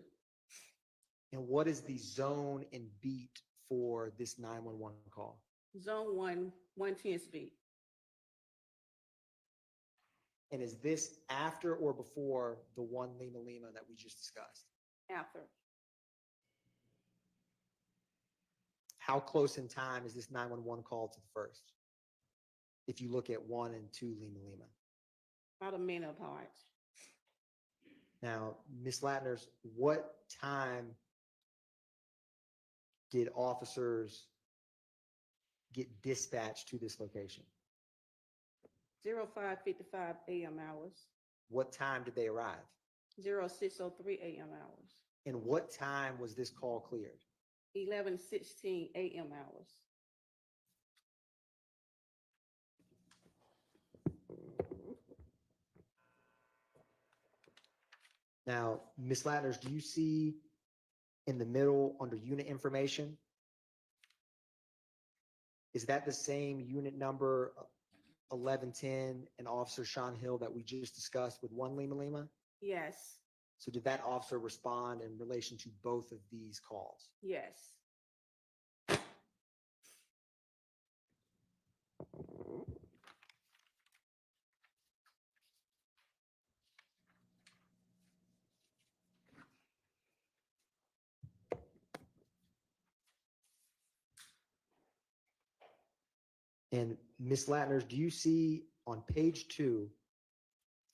And what is the zone and beat for this 911 call? Zone 1, 110 speed. And is this after or before the 1 Lima Lima that we just discussed? After. How close in time is this 911 call to the first? If you look at 1 and 2 Lima Lima. About a minute apart. Now, Ms. Lattners, what time did officers get dispatched to this location? 05:55 a.m. hours. What time did they arrive? 06:03 a.m. hours, And what time was this call cleared? 11:16 a.m. hours. Now, Ms. Ladders, do you see in the middle under unit information? Is that the same unit number 1110 and Officer Sean Hill that we just discussed with 1 Lima Lima? Yes, So did that officer respond in relation to both of these calls? yes. And Ms. Latner, do you see on page 2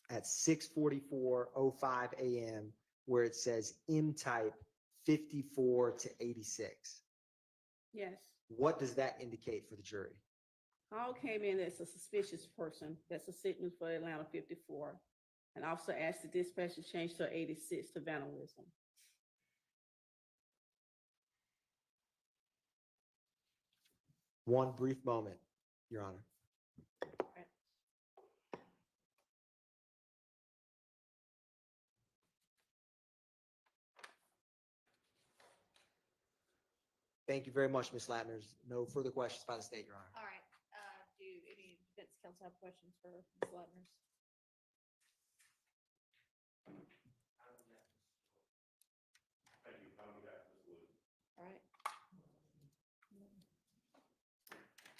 at 6:44:05 a.m. where it says M type 54 to 86? Yes. What does that indicate for the jury? Call came in as a suspicious person that's a sitting for Atlanta 54. An officer asked the dispatcher to change to 86 to vandalism. One brief moment, Your Honor. Thank you very much, Ms. Latner. No further questions by the state, Your Honor. All right, do any defense counsel have questions for Ms. Latner? All right.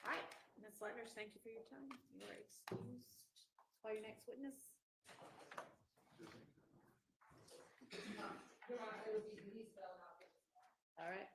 All right, Ms. Latner, thank you for your time. You are excused. Call your next witness. All right.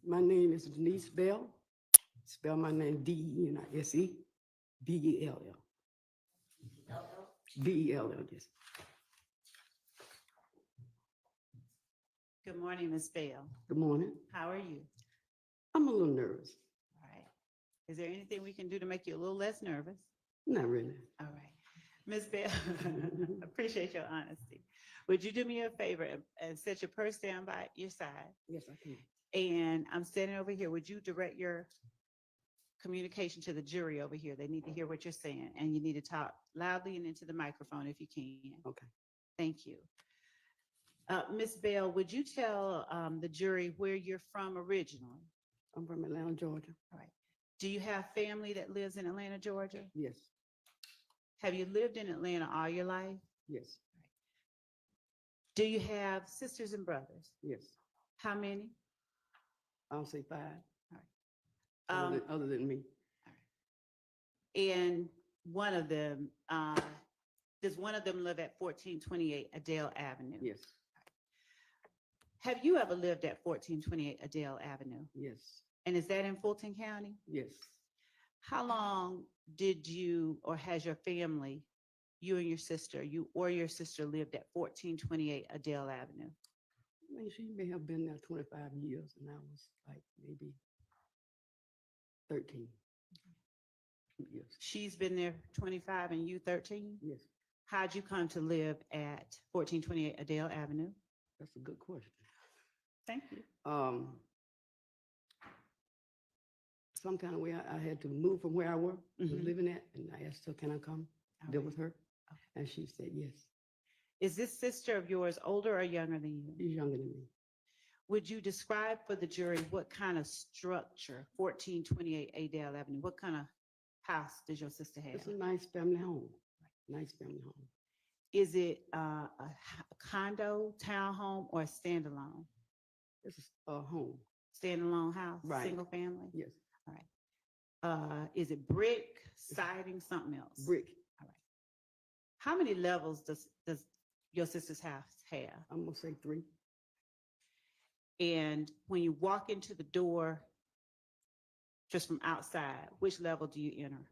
My name is Denise Bell. Spell my name D-E-N-I-S-E, B-E-L-L. B-E-L-L, yes. Good morning, Ms. Bell. Good morning. How are you? I'm a little nervous. All right. Is there anything we can do to make you a little less nervous? Not really. All right. Ms. Bell, appreciate your honesty. Would you do me a favor and set your purse down by your side? Yes, I can. And I'm standing over here. Would you direct your communication to the jury over here? They need to hear what you're saying, and you need to talk loudly and into the microphone if you can. Okay. Thank you. Ms. Bell, would you tell the jury where you're from originally? I'm from Atlanta, Georgia. All right. Do you have family that lives in Atlanta, Georgia? Yes, Have you lived in Atlanta all your life? yes, Do you have sisters and brothers? yes. How many? I'll say 5. Um, Other than me. and one of them, does one of them live at 1428 Adele Avenue? Yes, Have you ever lived at 1428 Adele Avenue? Yes, And is that in Fulton County? yes. How long did you or has your family, you and your sister, you or your sister lived at 1428 Adele Avenue? I mean, she may have been there 25 years and I was like maybe 13 years. She's been there 25 and you 13? Yes, How'd you come to live at 1428 Adele Avenue? that's a good question. Thank you. Some kind of way I had to move from where I was Mhm. living at, and I asked her, can I come live with her? And she said, yes. Is this sister of yours older or younger than you? She's younger than me. Would you describe for the jury what kind of structure 1428 Adele Avenue, what kind of house does your sister have? It's a nice family home, nice family home. Is it a condo, townhome, or a standalone? It's a home, Standalone house, Right. single family? yes, Is it brick, siding, something else? brick. How many levels does your sister's house have? I'm gonna say 3. And when you walk into the door, just from outside, which level do you enter?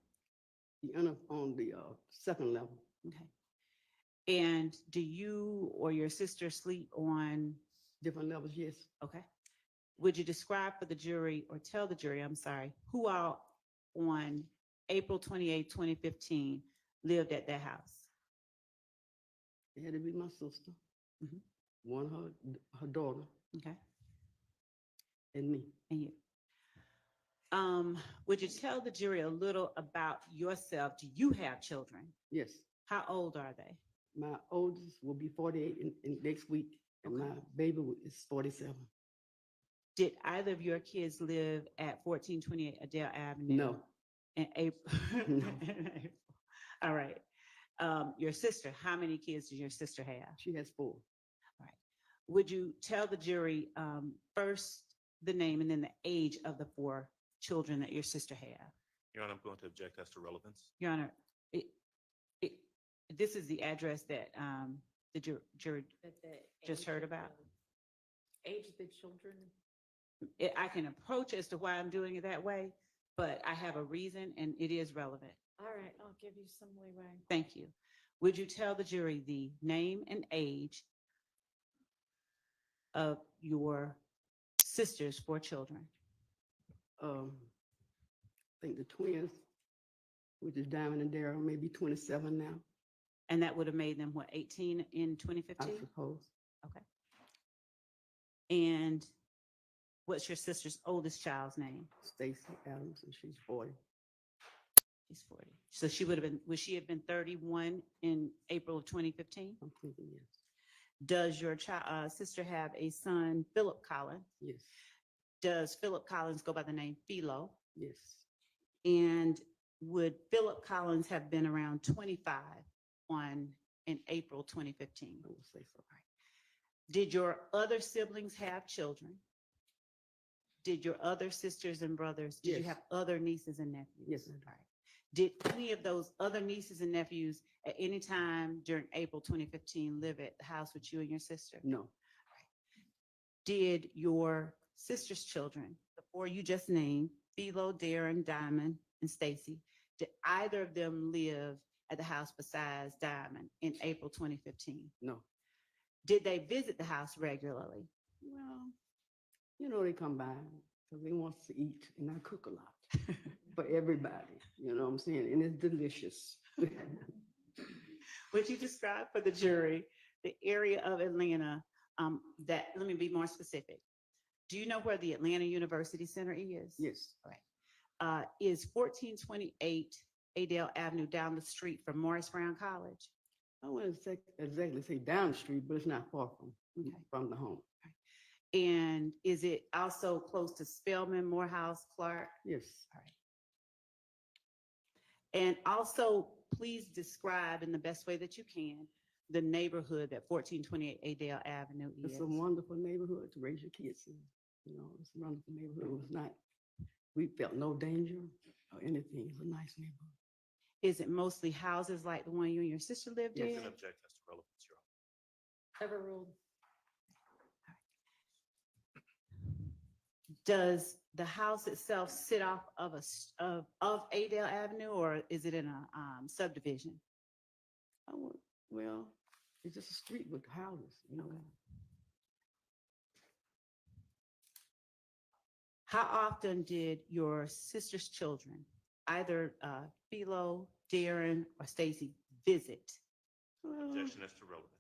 You enter on the 2nd level. Okay. And do you or your sister sleep on, Different levels, yes. okay. Would you describe for the jury or tell the jury, I'm sorry, who all on April 28, 2015 lived at that house? It had to be my sister, Mhm. one her daughter, Okay. and me. And you. Would you tell the jury a little about yourself? Do you have children? Yes, How old are they? my oldest will be 48 in next week, and my baby is 47. Did either of your kids live at 1428 Adele Avenue? No. In April? No. All right. Your sister, how many kids does your sister have? She has 4. Would you tell the jury first the name and then the age of the 4 children that your sister have? Your Honor, I'm going to object as to relevance. Your Honor, this is the address that the jury just heard about. Age of the children. I can approach as to why I'm doing it that way, but I have a reason and it is relevant. All right, I'll give you some leeway. Thank you. Would you tell the jury the name and age of your sister's 4 children? I think the twins, which is Diamond and Daryl, maybe 27 now, And that would have made them, what, 18 in I 2015? suppose. Okay. And what's your sister's oldest child's name? Stacy Adams, and she's 40. She's 40. So she would have been, would she have been 31 in April of 2015? I'm thinking yes. Does your sister have a son, Philip Collins? Yes, Does Philip Collins go by the name Philo? yes, And would Philip Collins have been around 25 in April 2015? I will say so. Did your other siblings have children? Did your other sisters and brothers, did you Yes. have other nieces and nephews? Yes, ma'am. All right. Did any of those other nieces and nephews at any time during April 2015 live at the house with you and your sister? No, Did your sister's children, the 4 you just named, Philo, Darren, Diamond, and Stacy, did either of them live at the house besides Diamond in April 2015? no. Did they visit the house regularly? Well, you know, they come by because they want to eat, and I cook a lot for everybody. You know what I'm saying? And it's delicious. Would you describe for the jury the area of Atlanta that, let me be more specific. Do you know where the Atlanta University Center is? Yes, Is 1428 Adele Avenue down the street from Morris Brown College? I wouldn't exactly say down the street, but it's not far Okay. from the home. And is it also close to Spelman, Morehouse, Clark? Yes, And also, please describe in the best way that you can the neighborhood that 1428 Adele Avenue is. it's a wonderful neighborhood to raise your kids in. You know, it's a wonderful neighborhood. It was not, we felt no danger or anything. It's a nice neighborhood. Is it mostly houses like the one you and your sister lived Yes. in? I can object as to relevance, Your Honor. Overruled. Does the house itself sit off of of Adele Avenue, or is it in a subdivision? Well, it's just a street with houses, you know. How often did your sister's children, either Philo, Darren, or Stacy, visit? Objection as to relevance.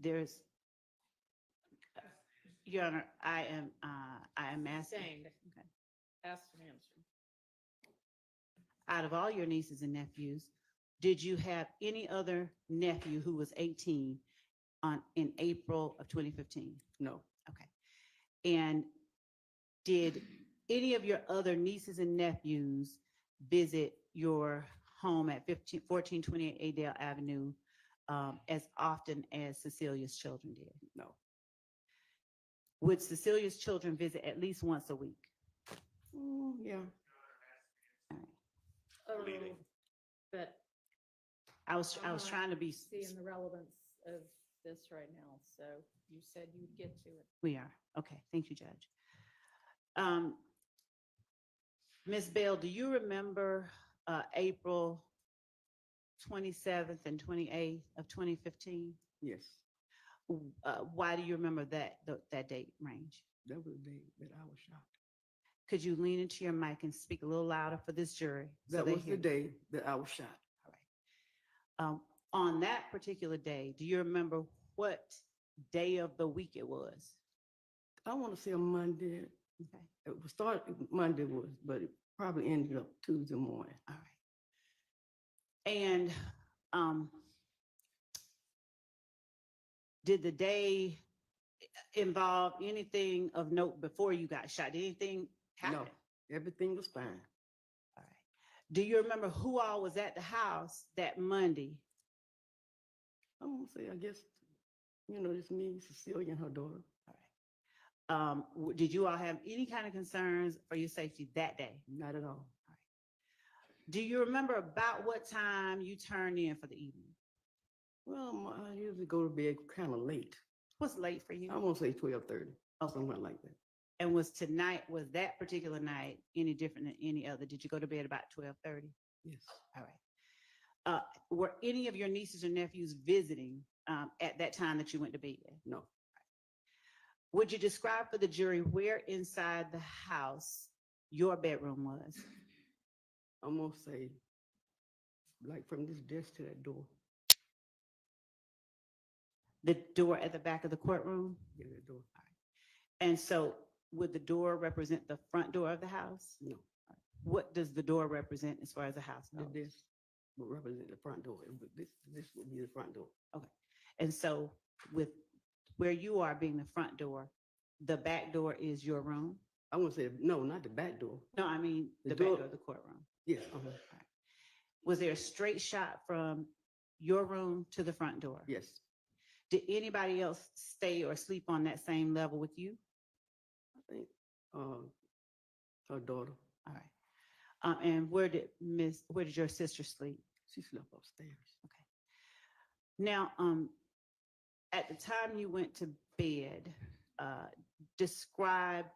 There's, Your Honor, I am asking. Sustained. Okay. Asked and answered. Out of all your nieces and nephews, did you have any other nephew who was 18 in April of 2015? No, Okay. And did any of your other nieces and nephews visit your home at 1428 Adele Avenue as often as Cecilia's children did? no. Would Cecilia's children visit at least once a week? Yeah. Leading. But I was trying to be. seeing the relevance of this right now, so you said you'd get to it. We are. Okay, thank you, Judge. Ms. Bell, do you remember April 27th and 28th of 2015? Yes. Why do you remember that date range? That was the day that I was shot. Could you lean into your mic and speak a little louder for this jury? That they was hear the you? day that I was shot. All right. On that particular day, do you remember what day of the week it was? I want to say a Monday. Okay. It was started Monday but it probably ended up Tuesday morning. All right. And did the day involve anything of note before you got shot? Did anything happen? No, everything was fine. All right. Do you remember who all was at the house that Monday? I want to say, I guess, it's me, Cecilia, and her daughter. All right. Did you all have any kind of concerns for your safety that day? Not at all. Do you remember about what time you turned in for the evening? Well, I usually go to bed kind of late. What's late for you? I want to say 12:30, Okay. something like that. And was that particular night any different than any other? Did you go to bed about 12:30? Yes. All right. Were any of your nieces or nephews visiting at that time that you went to bed? No. Would you describe for the jury where inside the house your bedroom was? I'm going to say, like from this desk to that door. The door at the back of the courtroom? Yeah, that door. And so would the door represent the front door of the house? No. What does the door represent as far as the house The goes? desk would represent the front door. This would be the front door. And so with where you are being the front door, the back door is your room? I want to say, no, not the back door. No, I mean The the back door- door of the courtroom. Yes. Was there a straight shot from your room to the front door? Yes. Did anybody else stay or sleep on that same level with you? I think her daughter, All right. And where did your sister sleep? she slept upstairs. Okay. Now, at the time you went to bed, describe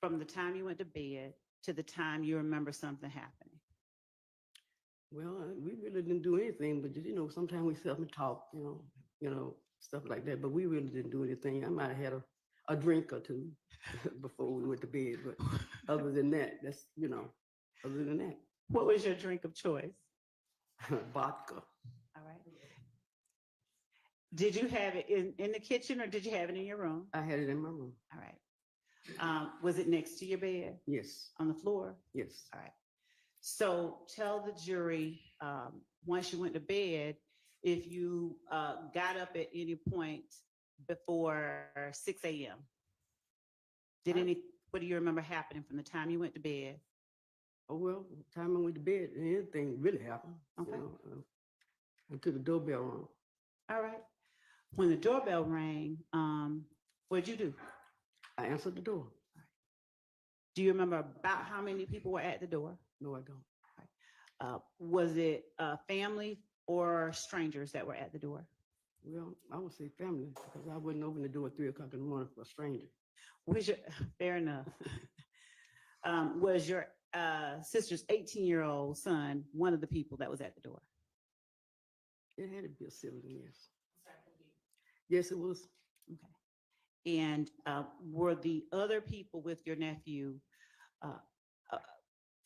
from the time you went to bed to the time you remember something happening. Well, we really didn't do anything, but sometimes we sit up and talk, stuff like that. But we really didn't do anything. I might have had a drink or two before we went to bed, but other than that, other than that, What was your drink of choice? vodka. All right. Did you have it in the kitchen or did you have it in your room? I had it in my room. All right. Was it next to your bed Yes, on the floor? yes. All right. So tell the jury, once you went to bed, if you got up at any point before 6 a.m. What do you remember happening from the time you went to bed? Oh, well, the time I went to bed, anything really happened. Okay. Until the doorbell rang. All right. When the doorbell rang, what'd you do? I answered the door. Do you remember about how many people were at the door? No, I don't. Was it family or strangers that were at the door? Well, I would say family because I wouldn't open the door at 3 o'clock in the morning for a stranger. Was your, fair enough. Was your sister's 18-year-old son one of the people that was at the door? It had to be a sibling, yes. Yes, it was. Okay. And were the other people with your nephew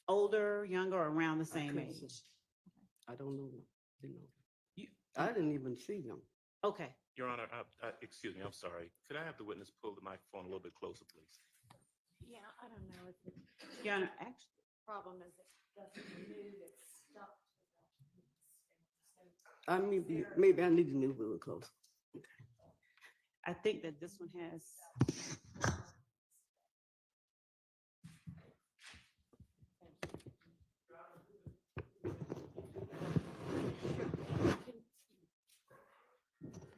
older, younger, or around the same couldn't age? say. I don't know. Didn't know. You- I didn't even see them. Okay. Your Honor, excuse me, I'm sorry. Could I have the witness pull the microphone a little bit closer, please? Yeah, I don't know if the Your Honor, actually, problem is it doesn't move, it's stuck. I maybe I need to move a little closer. I think that this one has.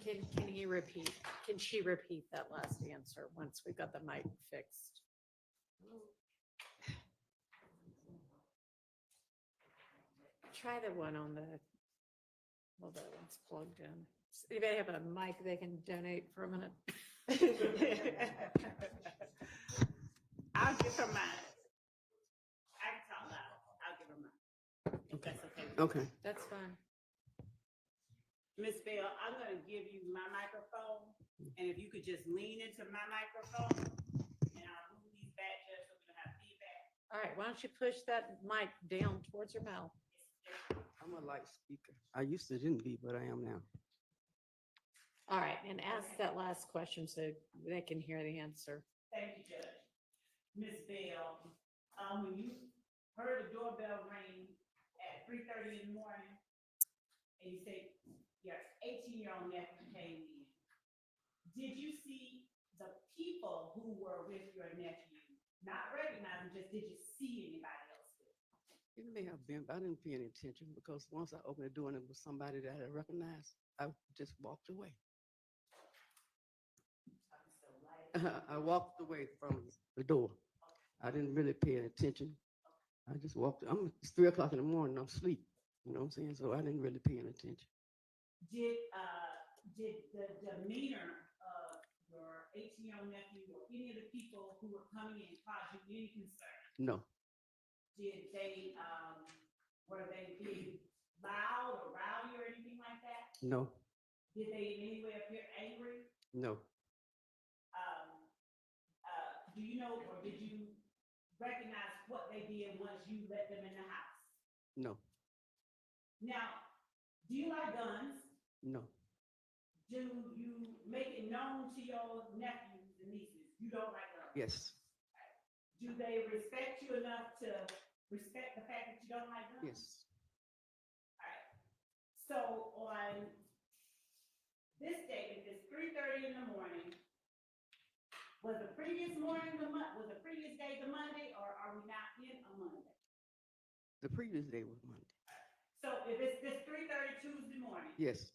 Can he repeat, can she repeat that last answer once we got the mic fixed? Try the one on the, well, that one's plugged in. Does anybody have a mic they can donate for a minute? I'll give her mine. I can talk loud. I'll give her mine. If that's okay. Okay. That's fine. Miss Bell, I'm gonna give you my microphone, and if you could just lean into my microphone, and I'll move these back just so we don't have feedback. All right, why don't you push that mic down towards your mouth? I'm a light speaker. I used to didn't be, but I am now. All right, and ask that last question so they can hear the answer. Thank you, Judge. Miss Bell, when you heard the doorbell ring at 3:30 in the morning, and you said your 18-year-old nephew came in, did you see the people who were with your nephew? Not recognize them, just did you see anybody else with him? It may have been, but I didn't pay any attention because once I opened the door and it was somebody that I recognized, I just walked away. I walked away from the door. I didn't really pay any attention. I just walked. It's 3 o'clock in the morning. I'm asleep. You know what I'm saying? So I didn't really pay any attention. Did the demeanor of your 18-year-old nephew or any of the people who were coming in cause you any concern? No, Did they, were they being loud or rowdy or anything like that? no, Did they in any way appear angry? no. Do you know, or did you recognize what they did once you let them in the house? No, Now, do you like guns? no, Do you make it known to your nephews and nieces you don't like guns? yes, Do they respect you enough to respect the fact that you don't like guns? yes. All right. So on this date, if it's 3:30 in the morning, was the previous morning was the previous day the Monday, or are we not in a Monday? The previous day was Monday. So if it's this 3:30 Tuesday morning, Yes,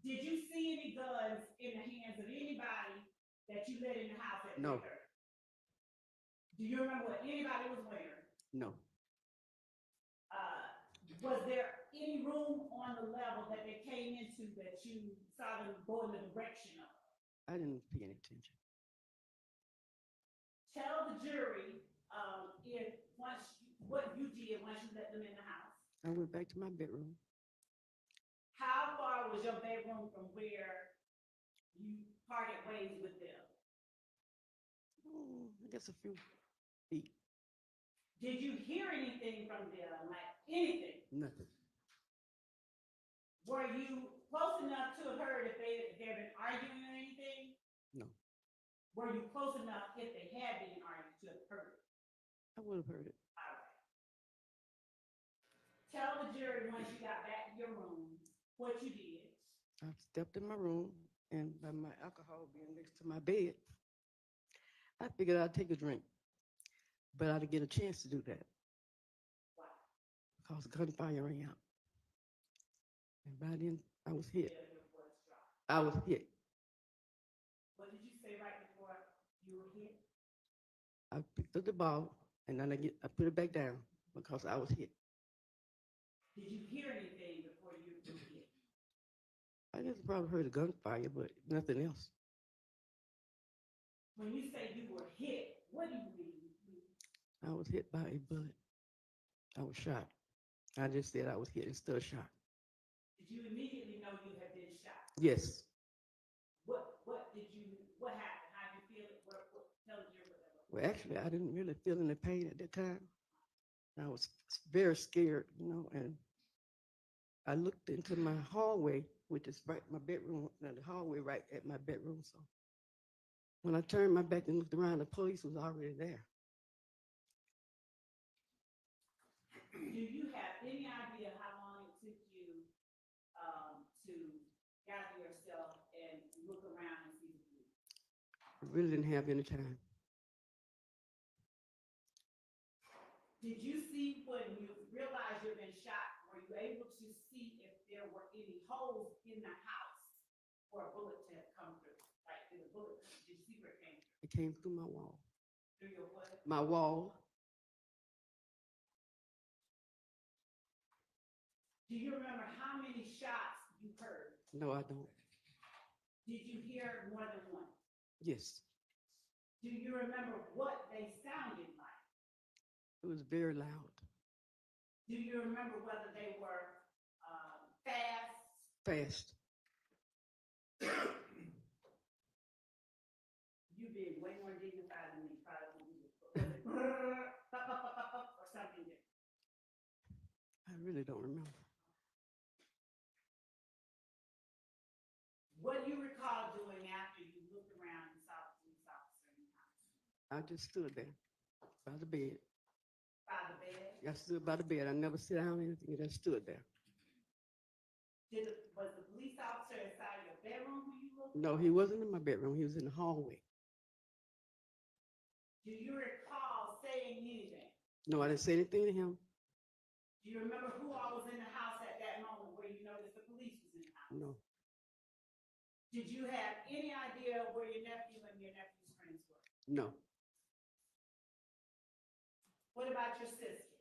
did you see any guns in the hands of anybody that you let in the house at 3:30? No. Do you remember what anybody was wearing? no, Was there any room on the level that they came into that you saw them go in the direction of? I didn't pay any attention. Tell the jury what you did once you let them in the house. I went back to my bedroom. How far was your bedroom from where you parted ways with them? I guess a few feet. Did you hear anything from them, like anything? Nothing. Were you close enough to have heard if they've been arguing or anything? No, Were you close enough if they had been arguing to have heard it? I would have heard it. All right. Tell the jury once you got back to your room what you did. I stepped in my room, and by my alcohol being next to my bed, I figured I'd take a drink, but I didn't get a chance to do that Wow. because gunfire rang out. And by then, I was hit. Yeah, your voice dropped. I was hit. What did you say right before you were hit? I picked up the ball, and then I put it back down because I was hit. Did you hear anything before you were hit? I just probably heard a gunfire, but nothing else. When you say you were hit, what do you mean? I was hit by a bullet. I was shot. I just said I was hit and still shot. Did you immediately know you had been shot? Yes. What happened? How did you feel it? Tell the jury what that was. Well, actually, I didn't really feel any pain at that time. I was very scared, and I looked into my hallway, which is right my bedroom, the hallway right at my bedroom. So when I turned my back and looked around, the police was already there. Do you have any idea how long it took you to gather yourself and look around and see the police? I really didn't have any time. Did you see when you realized you've been shot, were you able to see if there were any holes in the house for a bullet to have come through? Like, did a bullet, did you see where it came through? It came through my wall. Through your what? My wall. Do you remember how many shots you heard? No, I don't. Did you hear more than one? Yes. Do you remember what they sounded like? It was very loud. Do you remember whether they were fast? Fast. You being way more dignified than me, probably. Or something different. I really don't remember. What do you recall doing after you looked around and saw the police officer in the house? I just stood there by the bed. By the bed? I stood by the bed. I never sit down or anything. I just stood there. Was the police officer inside your bedroom when you looked? No, he wasn't in my bedroom. He was in the hallway. Do you recall saying anything? No, I didn't say anything to him. Do you remember who all was in the house at that moment where you noticed the police was in the house? No. Did you have any idea where your nephew and your nephew's friends were? No. What about your sister?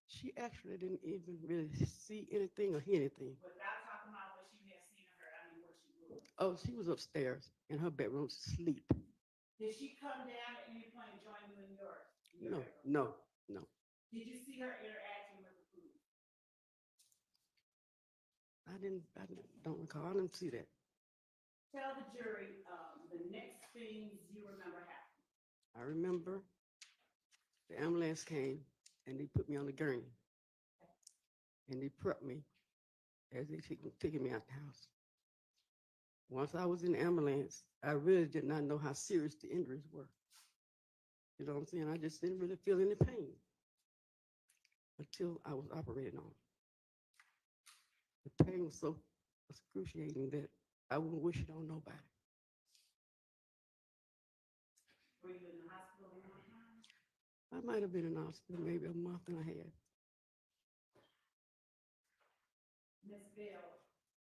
She actually didn't even really see anything or hear anything. Without talking about what she may have seen or heard, I mean, what she was. Oh, she was upstairs in her bedroom asleep. Did she come down at any point and join you in your No, bedroom? no. Did you see her interacting with the police? I don't recall. I didn't see that. Tell the jury the next things you remember happening. I remember the ambulance came and they put me on the gurney. And they prepped me as they taking me out the house. Once I was in the ambulance, I really did not know how serious the injuries were. You know what I'm saying? I just didn't really feel any pain until I was operated on. The pain was so excruciating that I wouldn't wish it on nobody. Were you in the hospital at one time? I might have been in the hospital maybe a month and a half. Ms. Bell,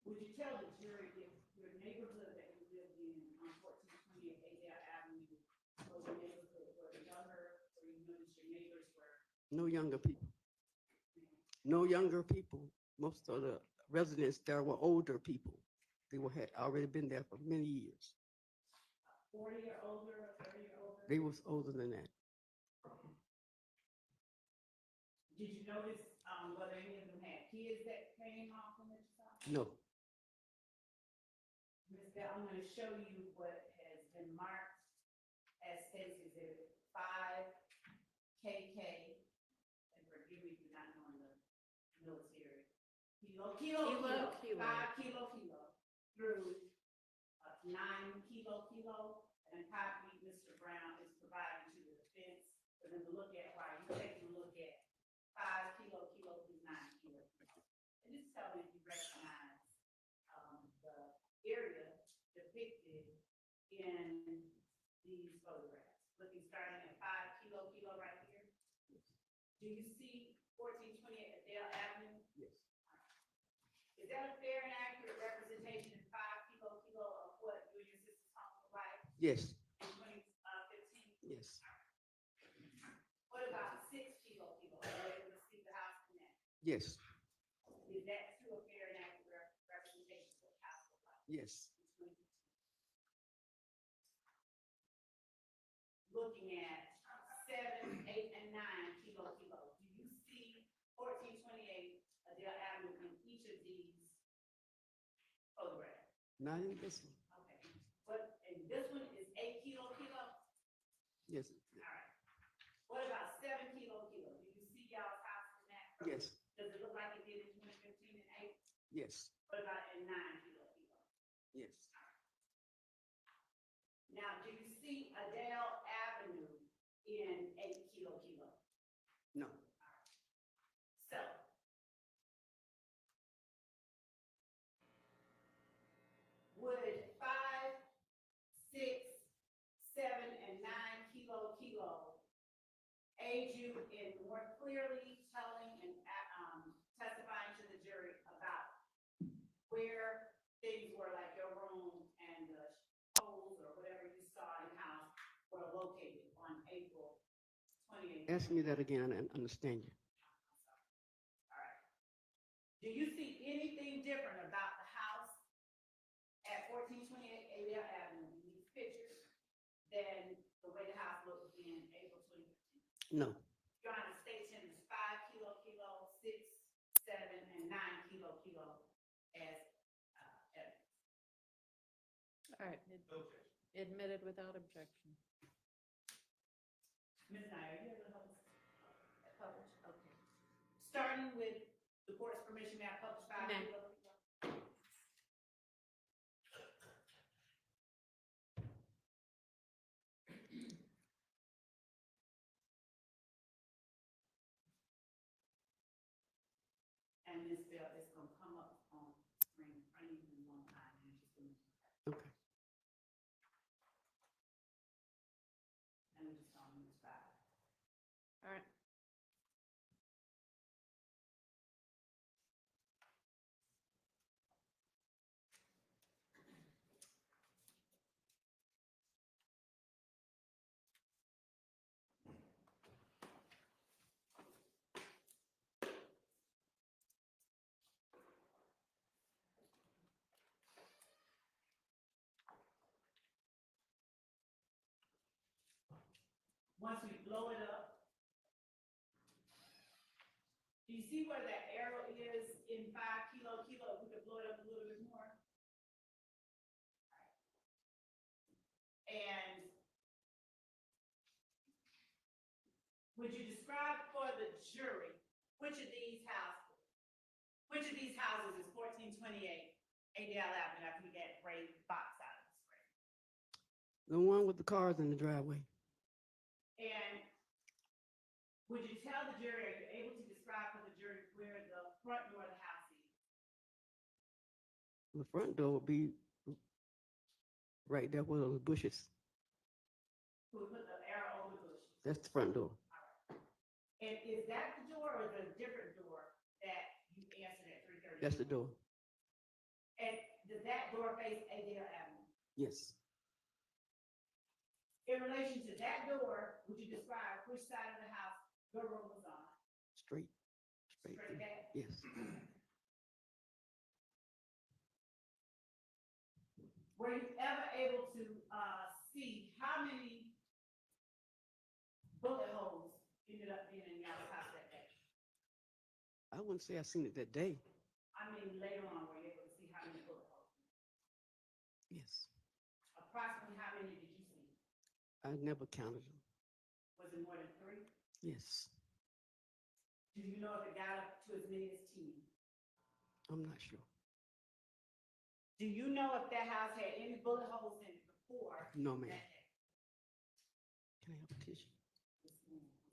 would you tell the jury if your neighborhood that you lived in on 1420 Adele Avenue was a neighborhood where the younger, or you noticed your neighbors were? No younger people. No younger people. Most of the residents there were older people. They had already been there for many years. 40 or older, 30 or older? They was older than that. Did you notice whether any of them had kids that came off from the side? No. Ms. Bell, I'm going to show you what has been marked as State's Exhibit 5KK, and forgive me for not knowing the military. Kilo, 5 kilo, through 9 kilo, and a copy Mr. Brown is providing to the defense for them to look at while you're taking a look at 5 kilo through 9 kilo. And just tell me if you recognize the area depicted in these photographs. Looking starting at 5 kilo right here. Do you see 1420 Adele Avenue? Yes. Is that a fair and accurate representation in 5 kilo of what you and your sister's home look like Yes. in 2015? Yes. What about 6 kilo? Are you able to see the house from that? Yes. Is that too a fair and accurate representation of what the house looks like? Yes. Not in this one. Okay. But, and this one is 8 kilo? Yes, All right. What about 7 kilo? Do you see y'all's house in that? yes, Does it look like it did in 2015 and 8? yes, What about in 9 kilo? yes. Now, do you see Adele Avenue in 8 kilo? No, So. Would 5, 6, 7, and 9 kilo aid you in more clearly telling and testifying to the jury about where things were, like your room and the holes or whatever you saw in the house were located on April 28th? ask me that again, I understand you. All right. Do you see anything different about the house at 1428 Adele Avenue in these pictures than the way the house looked in April 2015? No, Your Honor, state sentence 5 kilo, 6, 7, and 9 kilo as evidence. All right, admitted without objection. Ms. Nye, are you able to help us publish? Okay. Starting with the court's permission, may I publish 5 May. kilo? And Ms. Bell, it's gonna come up on screen, I need you one time, and just gonna. okay. And we just on use 5. All right. Once we blow it up, do you see where that arrow is in 5 kilo? If we could blow it up a little bit more. And would you describe for the jury which of these houses is 1428 Adele Avenue after we get gray box out of the screen? The one with the cars in the driveway. And would you tell the jury, are you able to describe for the jury where the front door of the house is? The front door would be right there where those bushes. Who put the arrow over the bushes? That's the front door. And is that the door or is it a different door that you answered at 3:30? That's the door. And does that door face Adele Avenue? Yes. In relation to that door, would you describe which side of the house your room was on? Straight. Straight through. back? Yes. Were you ever able to see how many bullet holes ended up being in y'all's house that day? I wouldn't say I seen it that day. I mean, later on, were you able to see how many bullet holes? Yes. Approximately how many did you see? I never counted them. Was it more than 3? Yes. Do you know if it got up to as many as 10? I'm not sure. Do you know if that house had any bullet holes in it before? No, ma'am. that day? Can I have a tissue? Yes, ma'am. I'm sorry.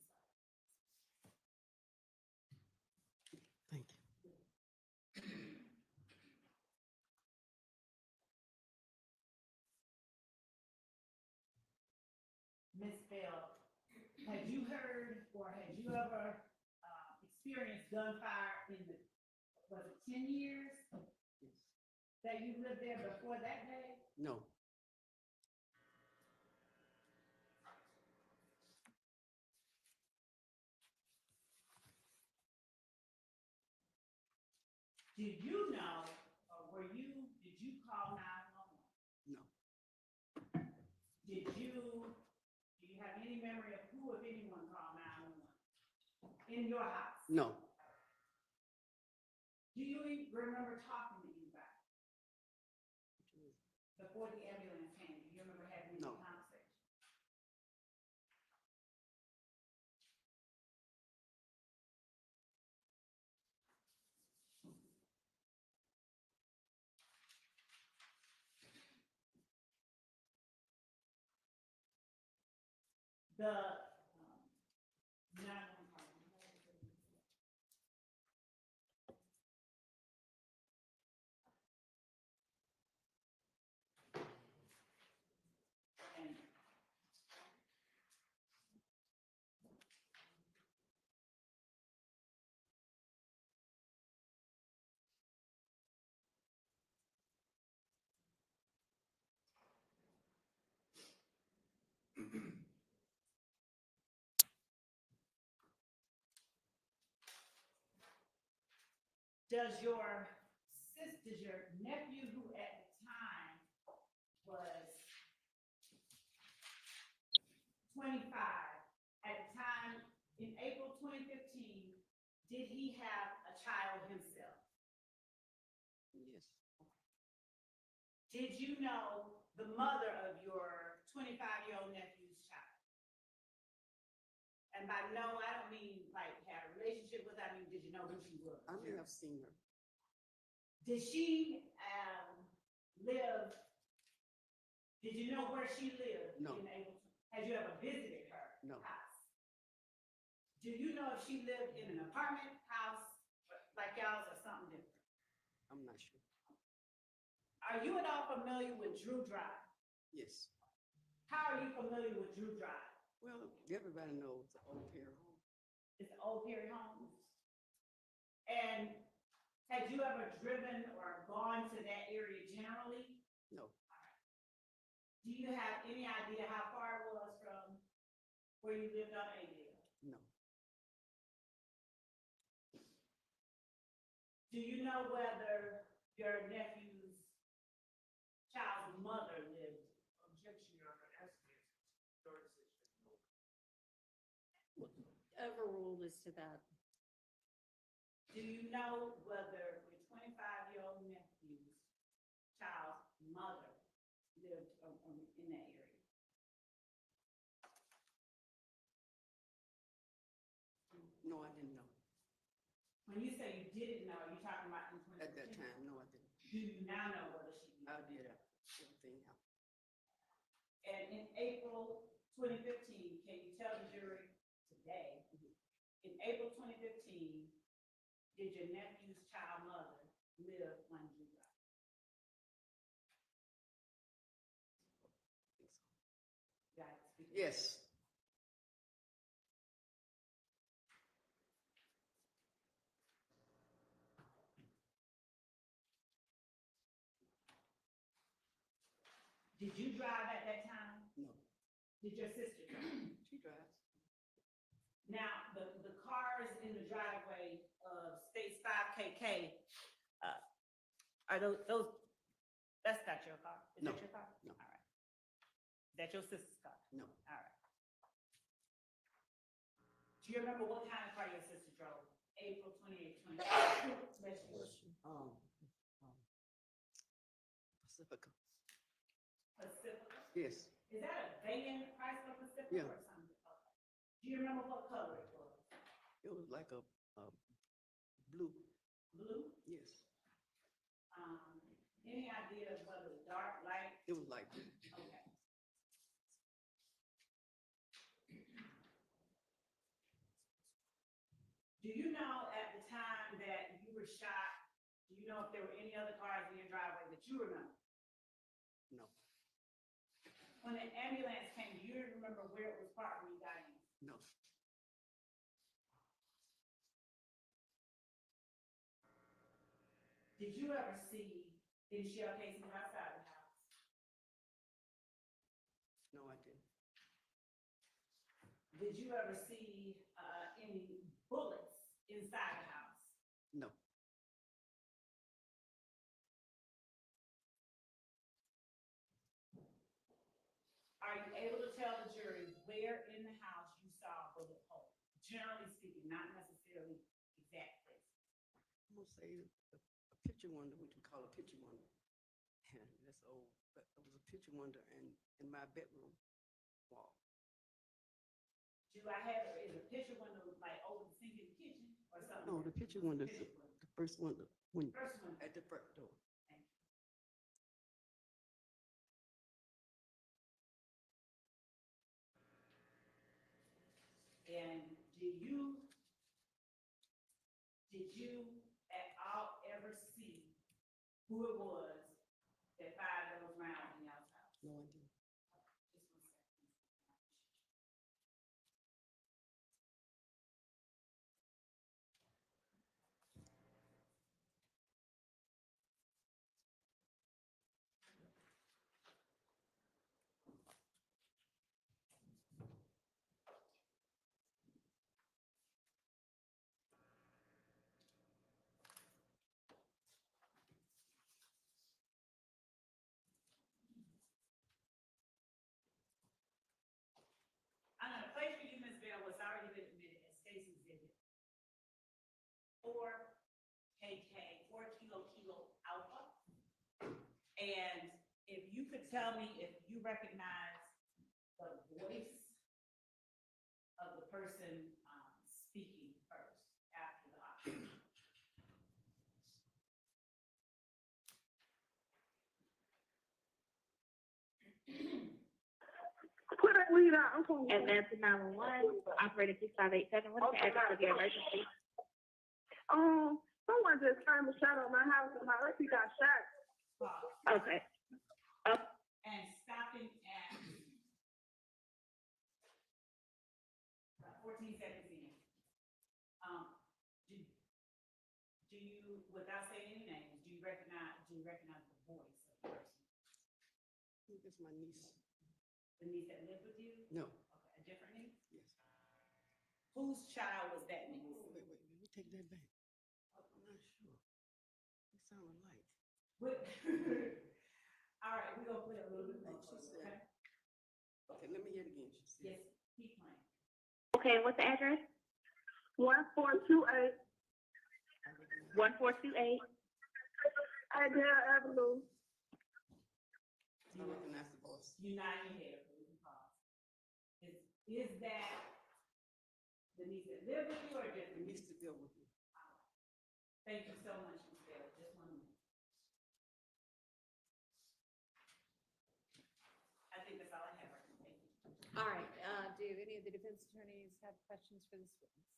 Thank you. Ms. Bell, had you heard or had you ever experienced gunfire in the, was it 10 years that you lived there before that day? No. Did you know, or did you call 911? No. Do you have any memory of who, if anyone, called 911 in your house? No. Do you remember talking to anybody? The, 911 call. And does your sister, your nephew, who at the time was 25, at the time in April 2015, did he have a child himself? Yes. Did you know the mother of your 25-year-old nephew's child? And by no, I don't mean like had a relationship with her, I mean, did you know who she was? I may have seen her. Did she live, did you know where she lived? No. Had you ever visited her No. house? Do you know if she lived in an apartment house like y'all's or something different? I'm not sure. Are you at all familiar with Drew Drive? Yes. How are you familiar with Drew Drive? Well, everybody knows the old pair home. It's the old Perry Homes. And had you ever driven or gone to that area generally? No. Do you have any idea how far it was from where you lived on Adel? No. Do you know whether your nephew's child's mother lived? Objection, Your Honor, as to your decision. Overruled as to that. Do you know whether your 25-year-old nephew's child's mother lived in that area? No, I didn't know. When you say you didn't know, you're talking about in 2015? At that time, no, I didn't. Do you now know whether she I lived? did everything else. And in April 2015, can you tell the jury today, in April 2015, did your nephew's child mother live on Drew Drive? Guys, speak. Yes. Did you drive at that time? No. Did your sister drive? She drives. Now, the cars in the driveway of States 5KK, are those, that's not your car? Is No. that your car? No. All right. Is that your sister's car? No. All right. Do you remember what kind of car your sister drove? April 28, 20. Pacifica. Pacifica? Yes. Is that a van, Chrysler Pacifica Yeah. or something? Okay. Do you remember what color it was? It was like a blue. Blue? Yes. Any idea of whether it was dark, light? It was like blue. Okay. Do you know at the time that you were shot, do you know if there were any other cars in your driveway that you remember? No. When the ambulance came, do you remember where it was parked when you got in? No. Did you ever see any shell casings outside the house? No, I didn't. Did you ever see any bullets inside the house? No. Are you able to tell the jury where in the house you saw a bullet hole? Generally speaking, not necessarily exact places. I'm gonna say a picture window, which we call a picture window. And that's old, but it was a picture window in my bedroom wall. Do I have, is a picture window like over the sink in the kitchen or something? No, the picture window, is the first window, when, First one. at the front door. Thank you. did you at all ever see who it was that fired those rounds in y'all's house? No, I didn't. Just 1 second. I'm gonna place for you, Ms. Bell, what's already been admitted as Stacy's exhibit. 4 KK, 4 kilo alpha. And if you could tell me if you recognize the voice of the person speaking first after the option. Put that weed out. I'm going. Atlanta 911, operator 6587, what is the address of the emergency? Someone just turned a shot on my house and my auntie got shot. Okay. And stopping at 14 seconds in. Do you, without saying any names, do you recognize the voice of the person? I think that's my niece. The niece that lived with you? No. Okay, a different niece? Yes. Whose child was that niece? Wait, let me take that back. I'm not sure. They sound alike. All right, we're gonna play a little bit more. She said- Okay? Okay, let me hear it again. She said. Yes, keep playing. Okay, what's the address? 1428 1428. Adele Avenue. I recognize the voice. You're nodding your head, so we can pause. Is that the niece that lived with you or just the It niece? needs to deal with me. Thank you so much, Ms. Bell. Just 1 minute. I think that's all I have right now. Thank you. All right, do any of the defense attorneys have questions for this witness?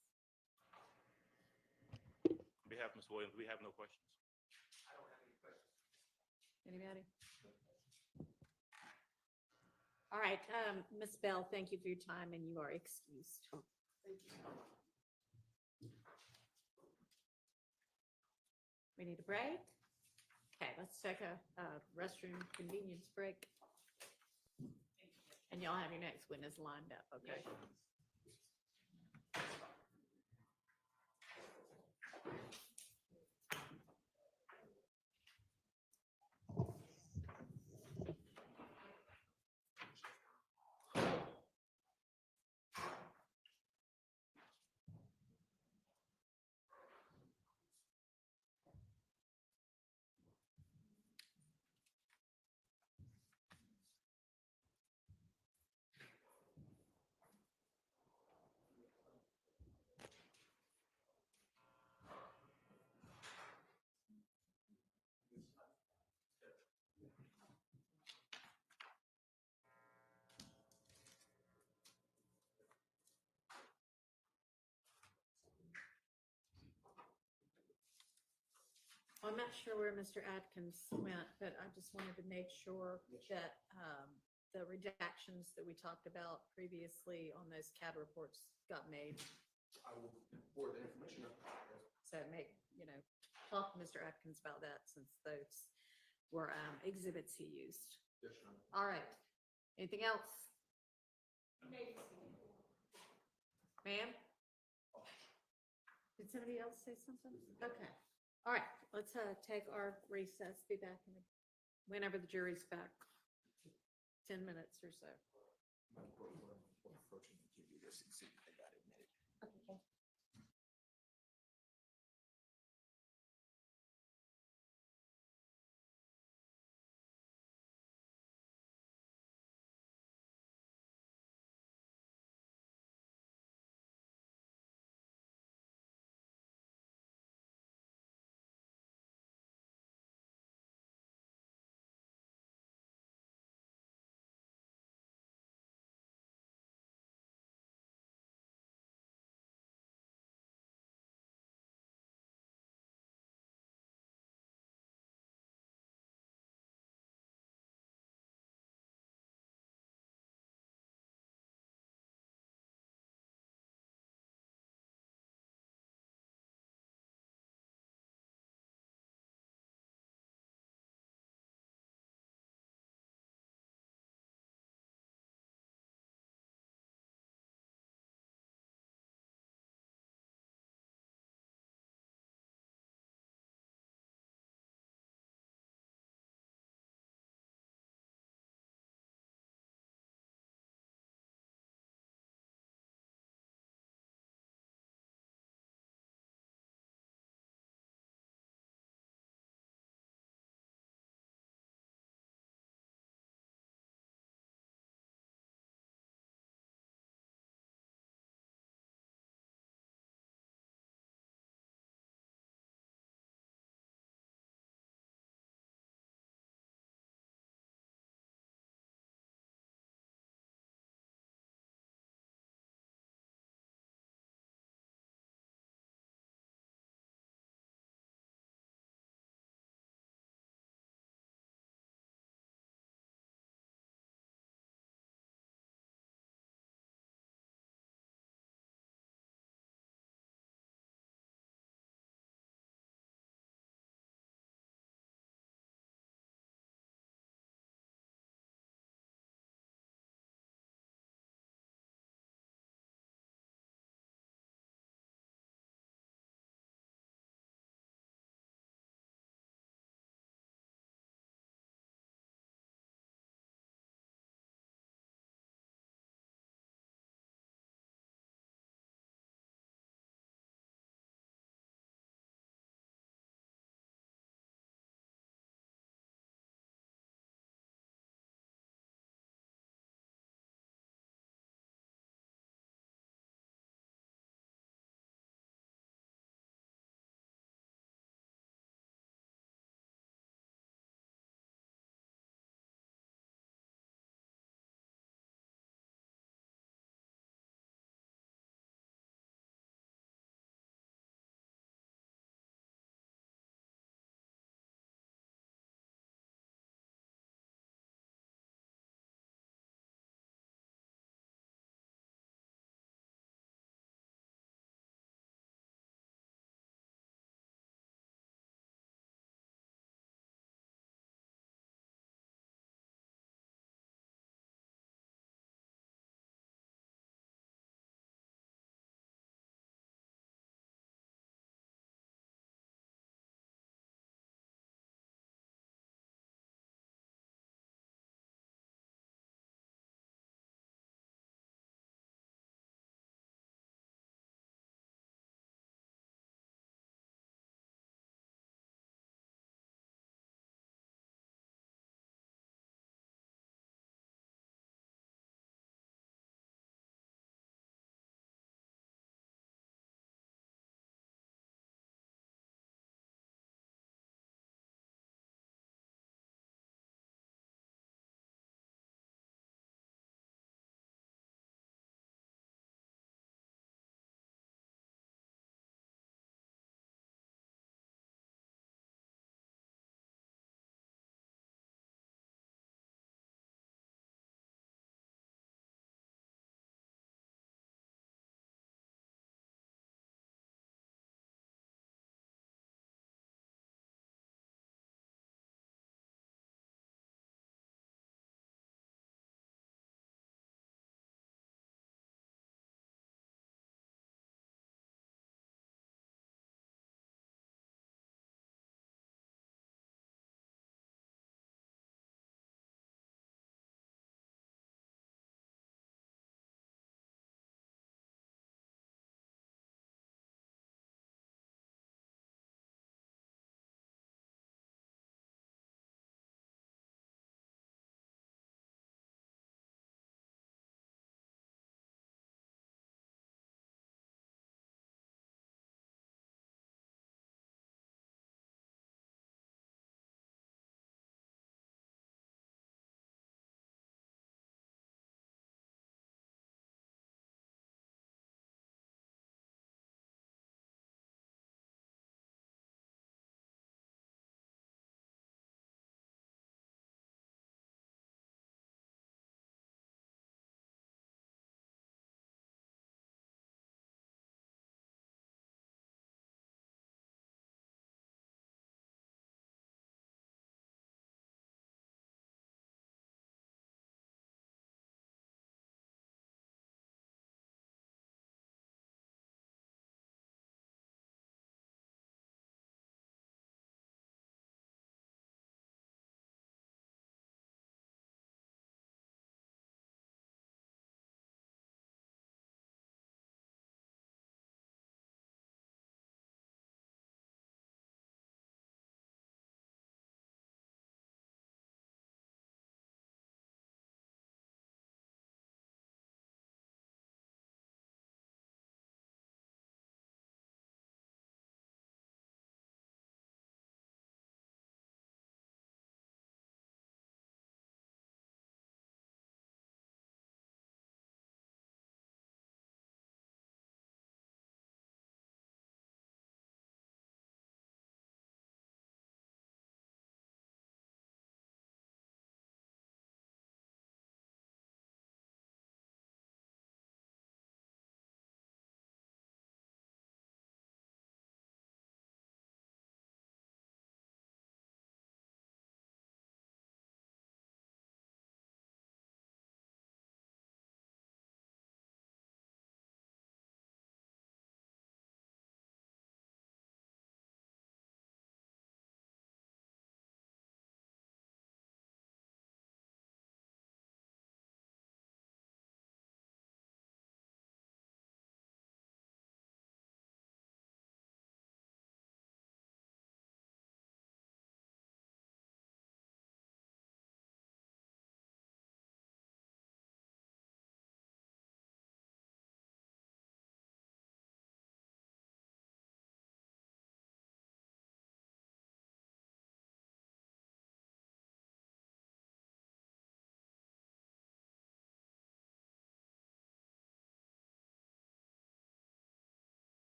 On behalf of Ms. Williams, we have no questions. Anybody? All right, Ms. Bell, thank you for your time and you are excused. Thank you. We need a break. Okay, let's take a restroom convenience break. And y'all have your next witness lined up, okay? I'm not sure where Mr. Atkins went, but I just wanted to make sure that the redactions that we talked about previously on those CAD reports got made. I will forward the information up. So talk to Mr. Atkins about that since those were exhibits he used. Yes, Your Honor. All right. Anything else? Ma'am? Did somebody else say something? Okay. All right, let's take our recess, be back whenever the jury's back. 10 minutes or so. Madam Court, we're approaching to give you this exhibit that got admitted. Okay.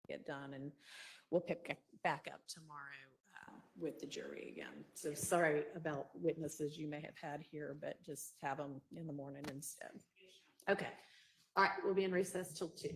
get done, and we'll pick back up tomorrow with the jury again. So sorry about witnesses you may have had here, but just have them in the morning instead. Okay. All right, we'll be in recess till 2.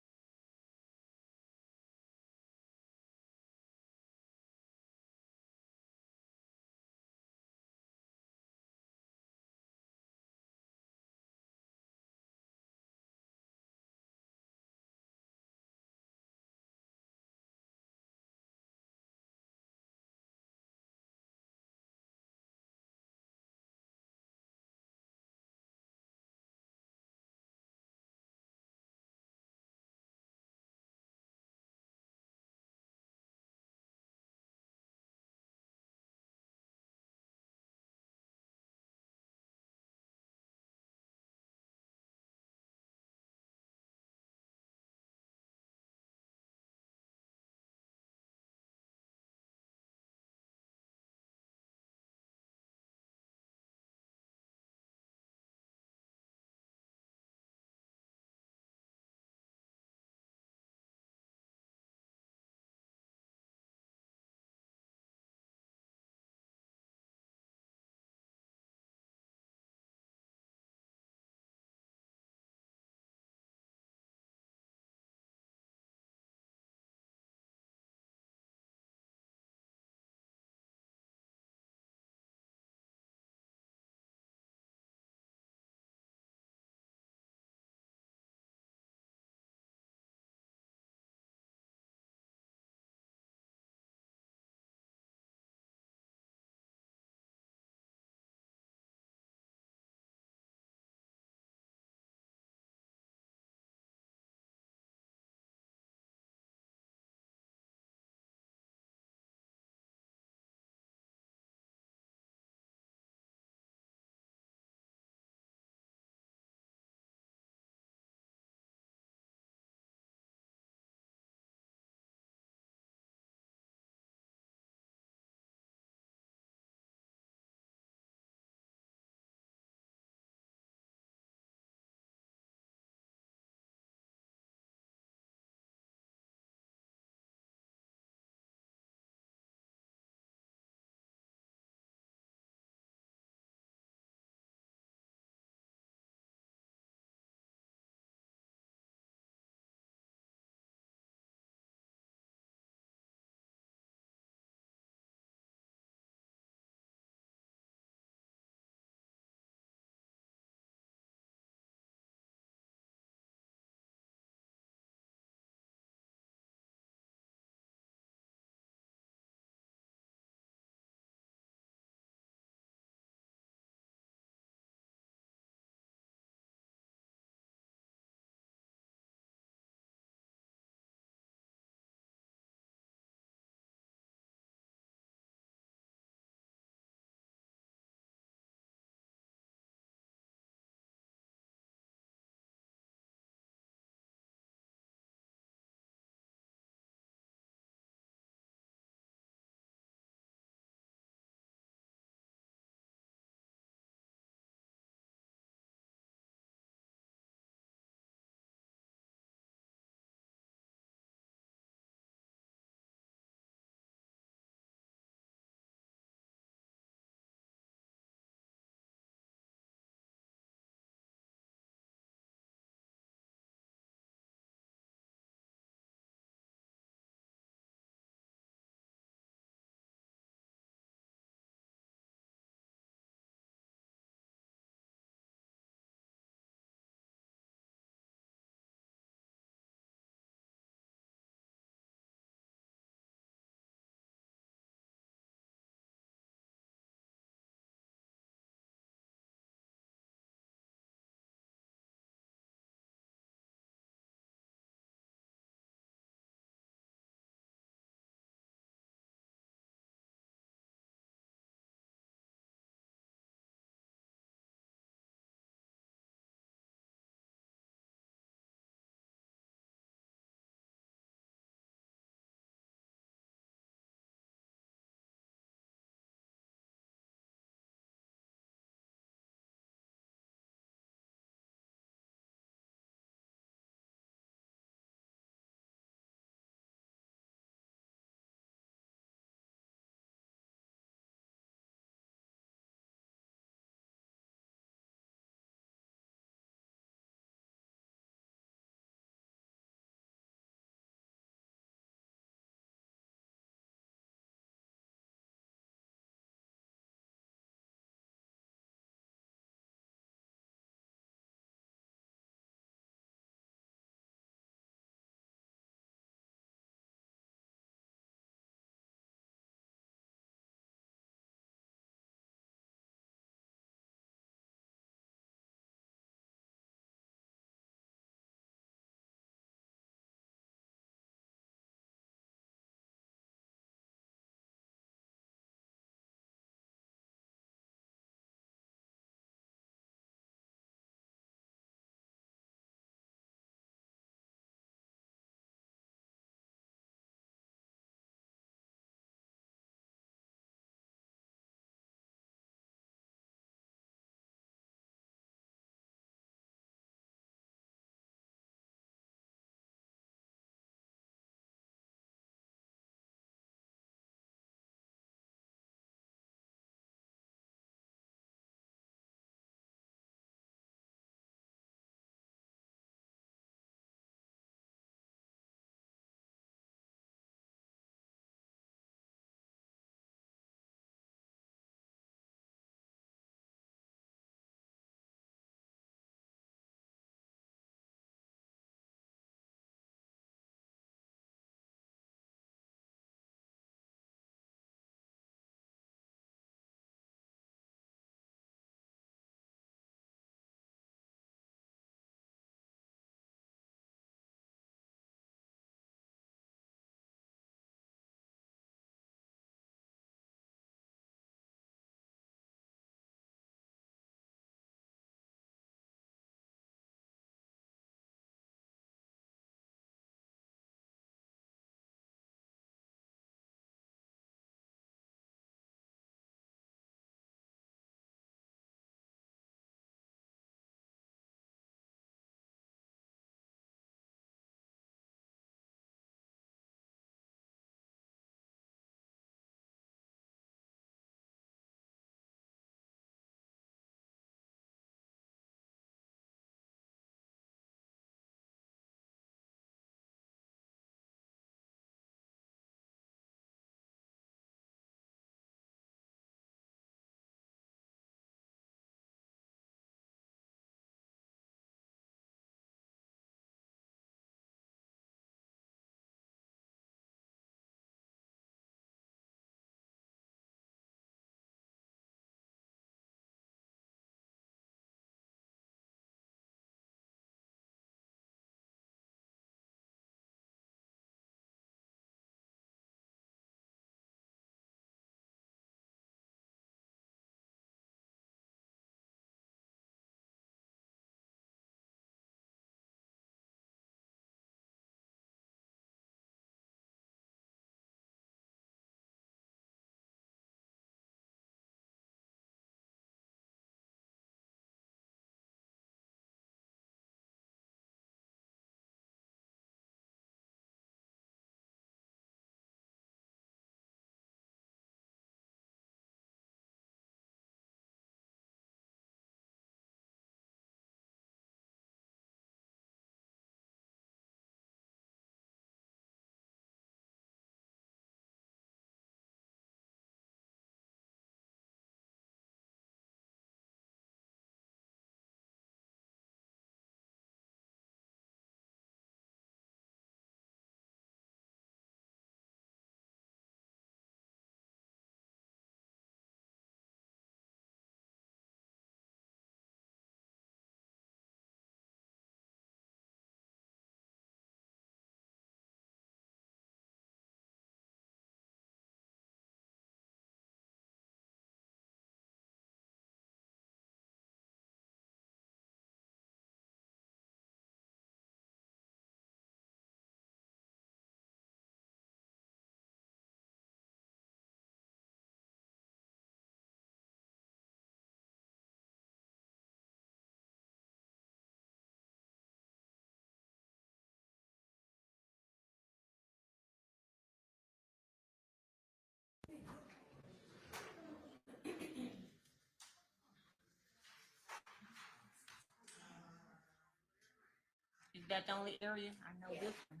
that the only area? I know this one.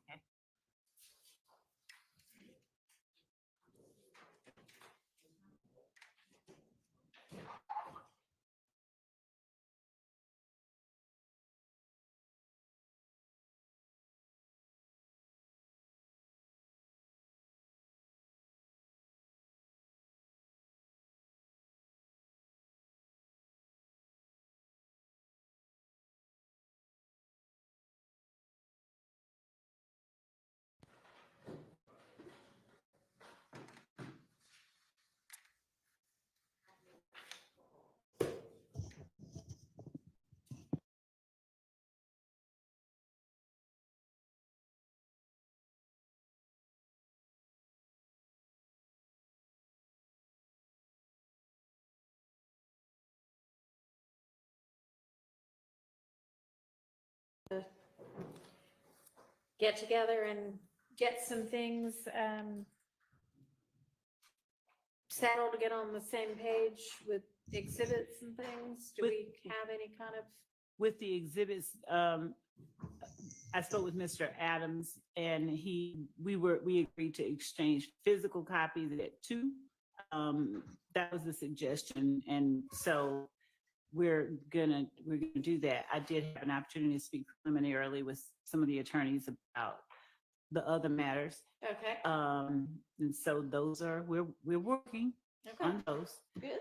Okay. Get together and get some things settled to get on the same page with exhibits and things? Do With- we have any kind of? With the exhibits, I spoke with Mr. Adams and we agreed to exchange physical copies at 2. That was the suggestion. And so we're gonna do that. I did have an opportunity to speak preliminarily with some of the attorneys about the other matters. Okay, And so those are, we're working okay, on those. good.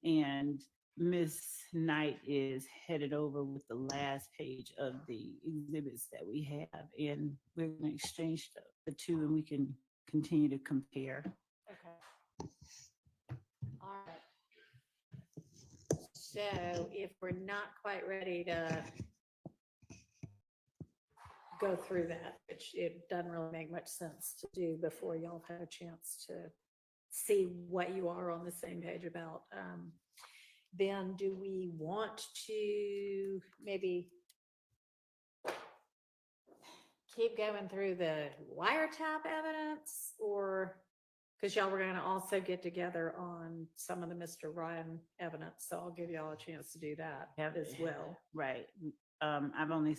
And Miss Knight is headed over with the last page of the exhibits that we have, and we're gonna exchange the 2 and we can continue to compare. Okay. All right. So if we're not quite ready to go through that, which it doesn't really make much sense to do before y'all have a chance to see what you are on the same page about, then do we want to maybe keep going through the wiretap evidence, or, because y'all were gonna also get together on some of the Mr. Ryan evidence, so I'll give y'all a chance to do that as well. Right. I've only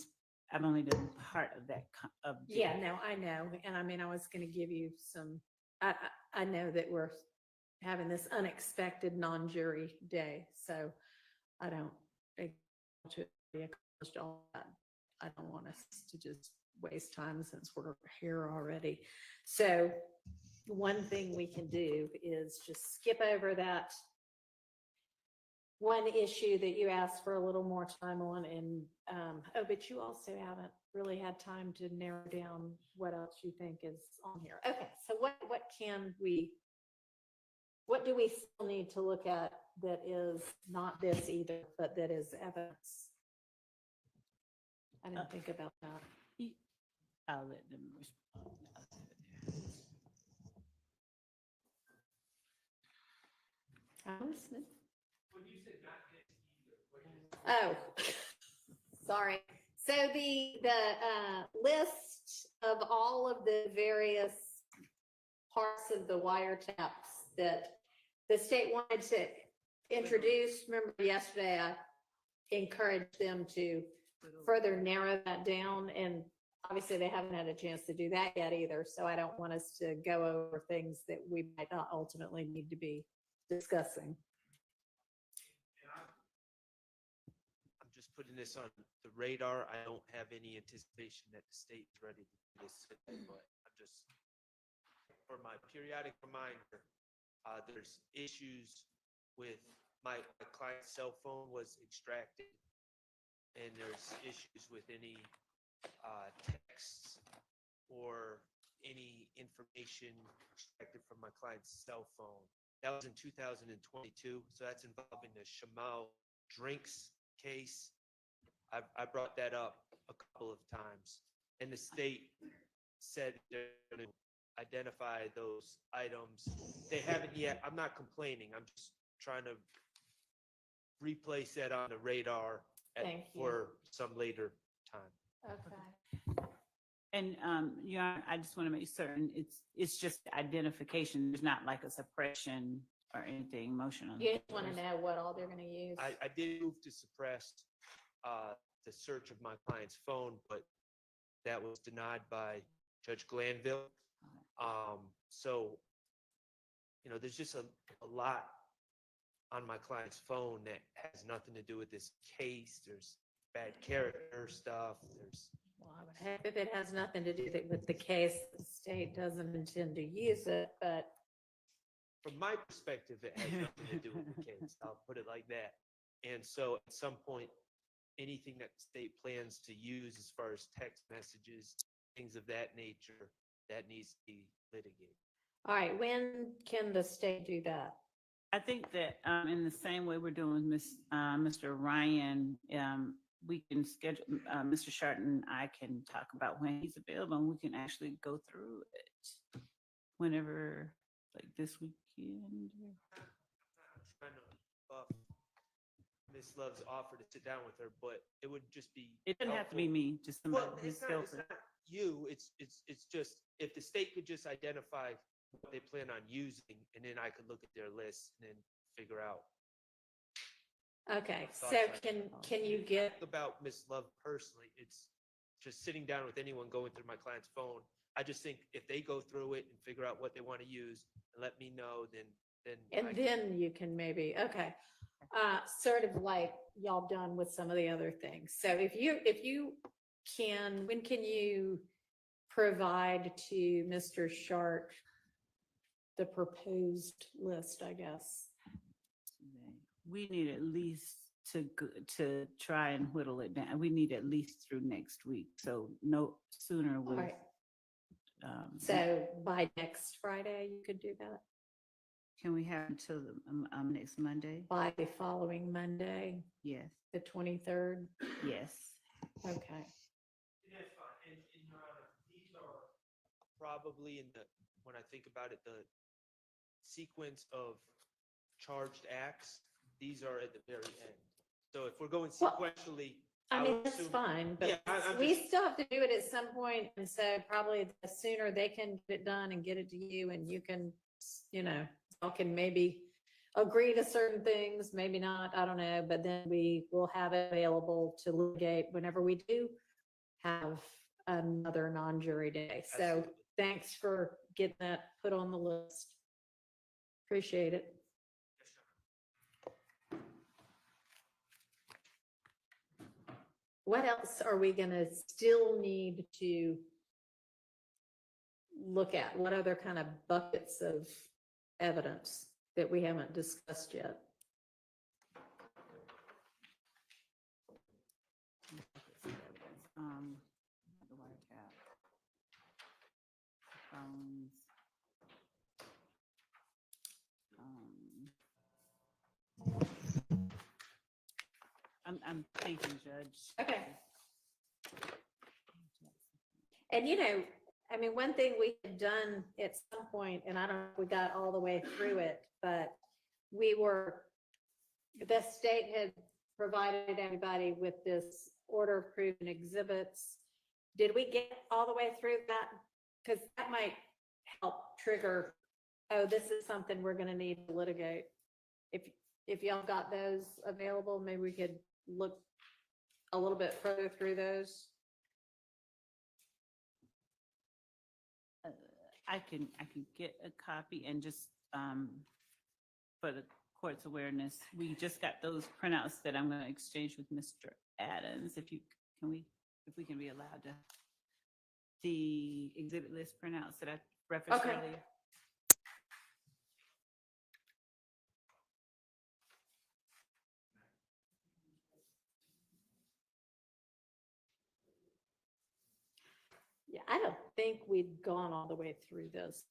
done part of that. Yeah, no, I know, and I mean, I was gonna give you some, I know that we're having this unexpected non-jury day, so I don't, to be accomplished all that. I don't want us to just waste time since we're here already. So one thing we can do is just skip over that one issue that you asked for a little more time on, and, oh, but you also haven't really had time to narrow down what else you think is on here. Okay, so what do we still need to look at that is not this either, but that is evidence? I didn't think about that. I'll let them respond. I'm listening. Oh, sorry. So the list of all of the various parts of the wiretaps that the state wanted to introduce, remember yesterday I encouraged them to further narrow that down, and obviously they haven't had a chance to do that yet either, so I don't want us to go over things that we might not ultimately need to be discussing. I'm just putting this on the radar. I don't have any anticipation that the state is ready to do this today, but I'm just, for my periodic reminder, there's issues with my client's cell phone was extracted, and there's issues with any texts or any information extracted from my client's cell phone. That was in 2022, so that's involving the Shamal drinks case. I brought that up a couple of times, and the state said they're going to identify those items. They haven't yet. I'm not complaining. I'm just trying to replace that on the radar for some later time. Okay. And, I just want to make certain it's just identification. There's not like a suppression or anything motion on You it. just want to know what all they're going to use. I did move to suppress the search of my client's phone, but that was denied by Judge Glanville. So, you know, there's just a lot on my client's phone that has nothing to do with this case. There's bad character stuff. There's, Well, I would hope if it has nothing to do with the case, the state doesn't intend to use it, but from my perspective, it has nothing to do with the case. I'll put it like that. And so at some point, anything that the state plans to use as far as text messages, things of that nature, that needs to be litigated. all right, when can the state do that? I think that in the same way we're doing with Mr. Ryan, we can schedule, Mr. Sharton and I can talk about when he's available and we can actually go through it whenever, like this weekend. I'm trying to buff Ms. Love's offer to sit down with her, but it would just be. It doesn't have to be helpful. me, just somebody Well, who's it's not, still. it's not you, it's just, if the state could just identify what they plan on using, and then I could look at their list and then figure out. Okay, Thoughts so on can you get, About Ms. Love personally, it's just sitting down with anyone going through my client's phone. I just think if they go through it and figure out what they want to use and let me know, then. I and can- then you can maybe, okay. Sort of like y'all done with some of the other things. So if you can, when can you provide to Mr. Sharp the proposed list, I guess? We need at least to try and whittle it down. We need at least through next week. So no sooner All with. right, so by next Friday, you could do that? Can we have until the next Monday? By the following Monday, Yes, the 23rd? yes. Okay. And that's fine. And Your Honor, these are probably when I think about it, the sequence of charged acts, these are at the very end. So if we're going Well, sequentially. I would mean, that's assume- fine, Yeah, but I'm we just- still have to do it at some point, and so probably the sooner they can get it done and get it to you, and you can, y'all can maybe agree to certain things, maybe not, I don't know, but then we will have it available to litigate whenever we do have another non-jury day. So Absolutely. thanks for getting that put on the list. Appreciate it. What else are we gonna still need to look at? What other kind of buckets of evidence that we haven't discussed yet? The wiretap. Phones. I'm thinking, Judge. Okay. And I mean, one thing we had done at some point, and I don't know if we got all the way through it, but the state had provided everybody with this order of proof and exhibits. Did we get all the way through that? Because that might help trigger, oh, this is something we're gonna need to litigate. If y'all got those available, maybe we could look a little bit further through those. I can get a copy and just, for the court's awareness, we just got those printouts that I'm gonna exchange with Mr. Adams, if we can be allowed to. The exhibit list printouts that I referenced Okay. earlier. Yeah, I don't think we'd gone all the way through this.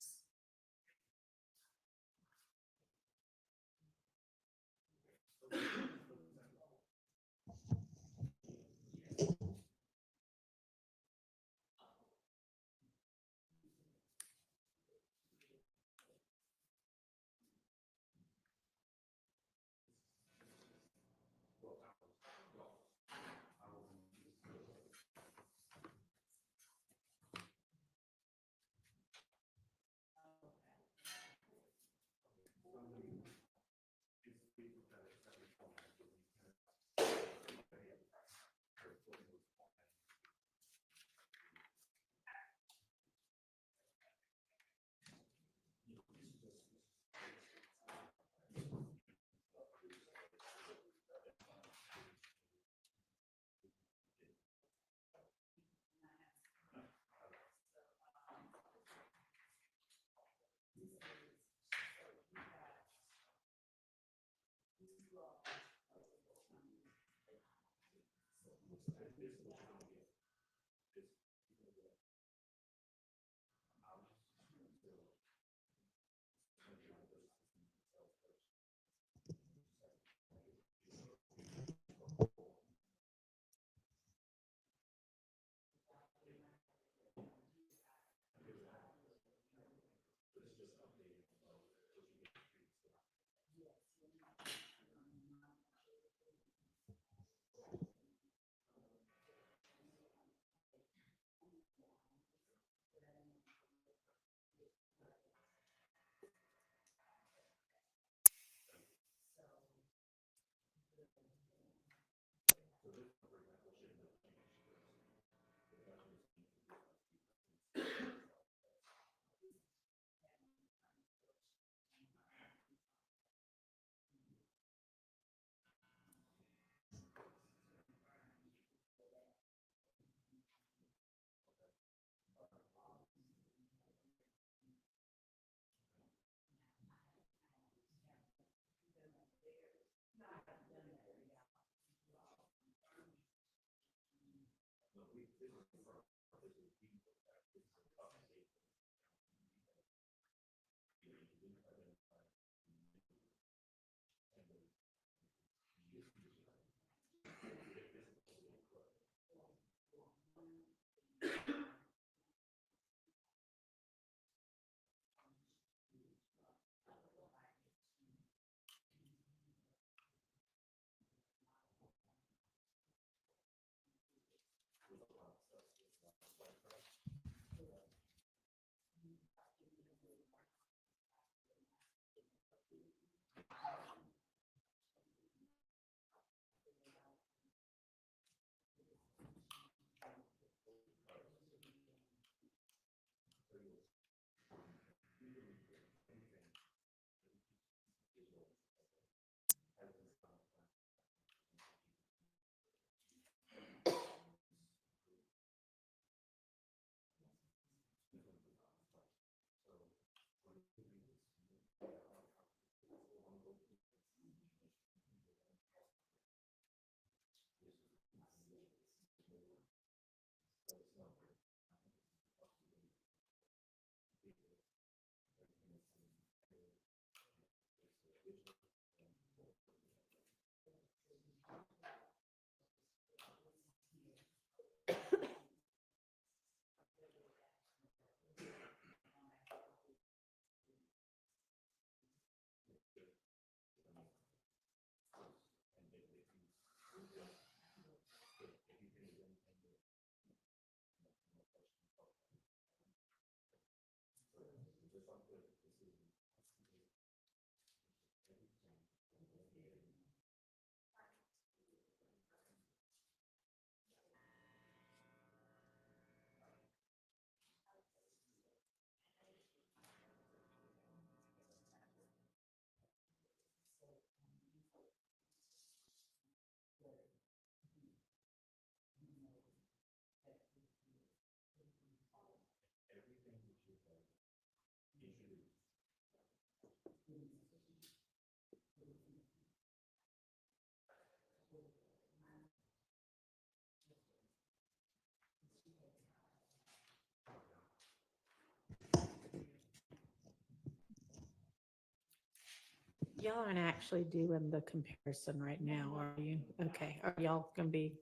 Y'all aren't actually doing the comparison right now, are you? Okay, are y'all gonna be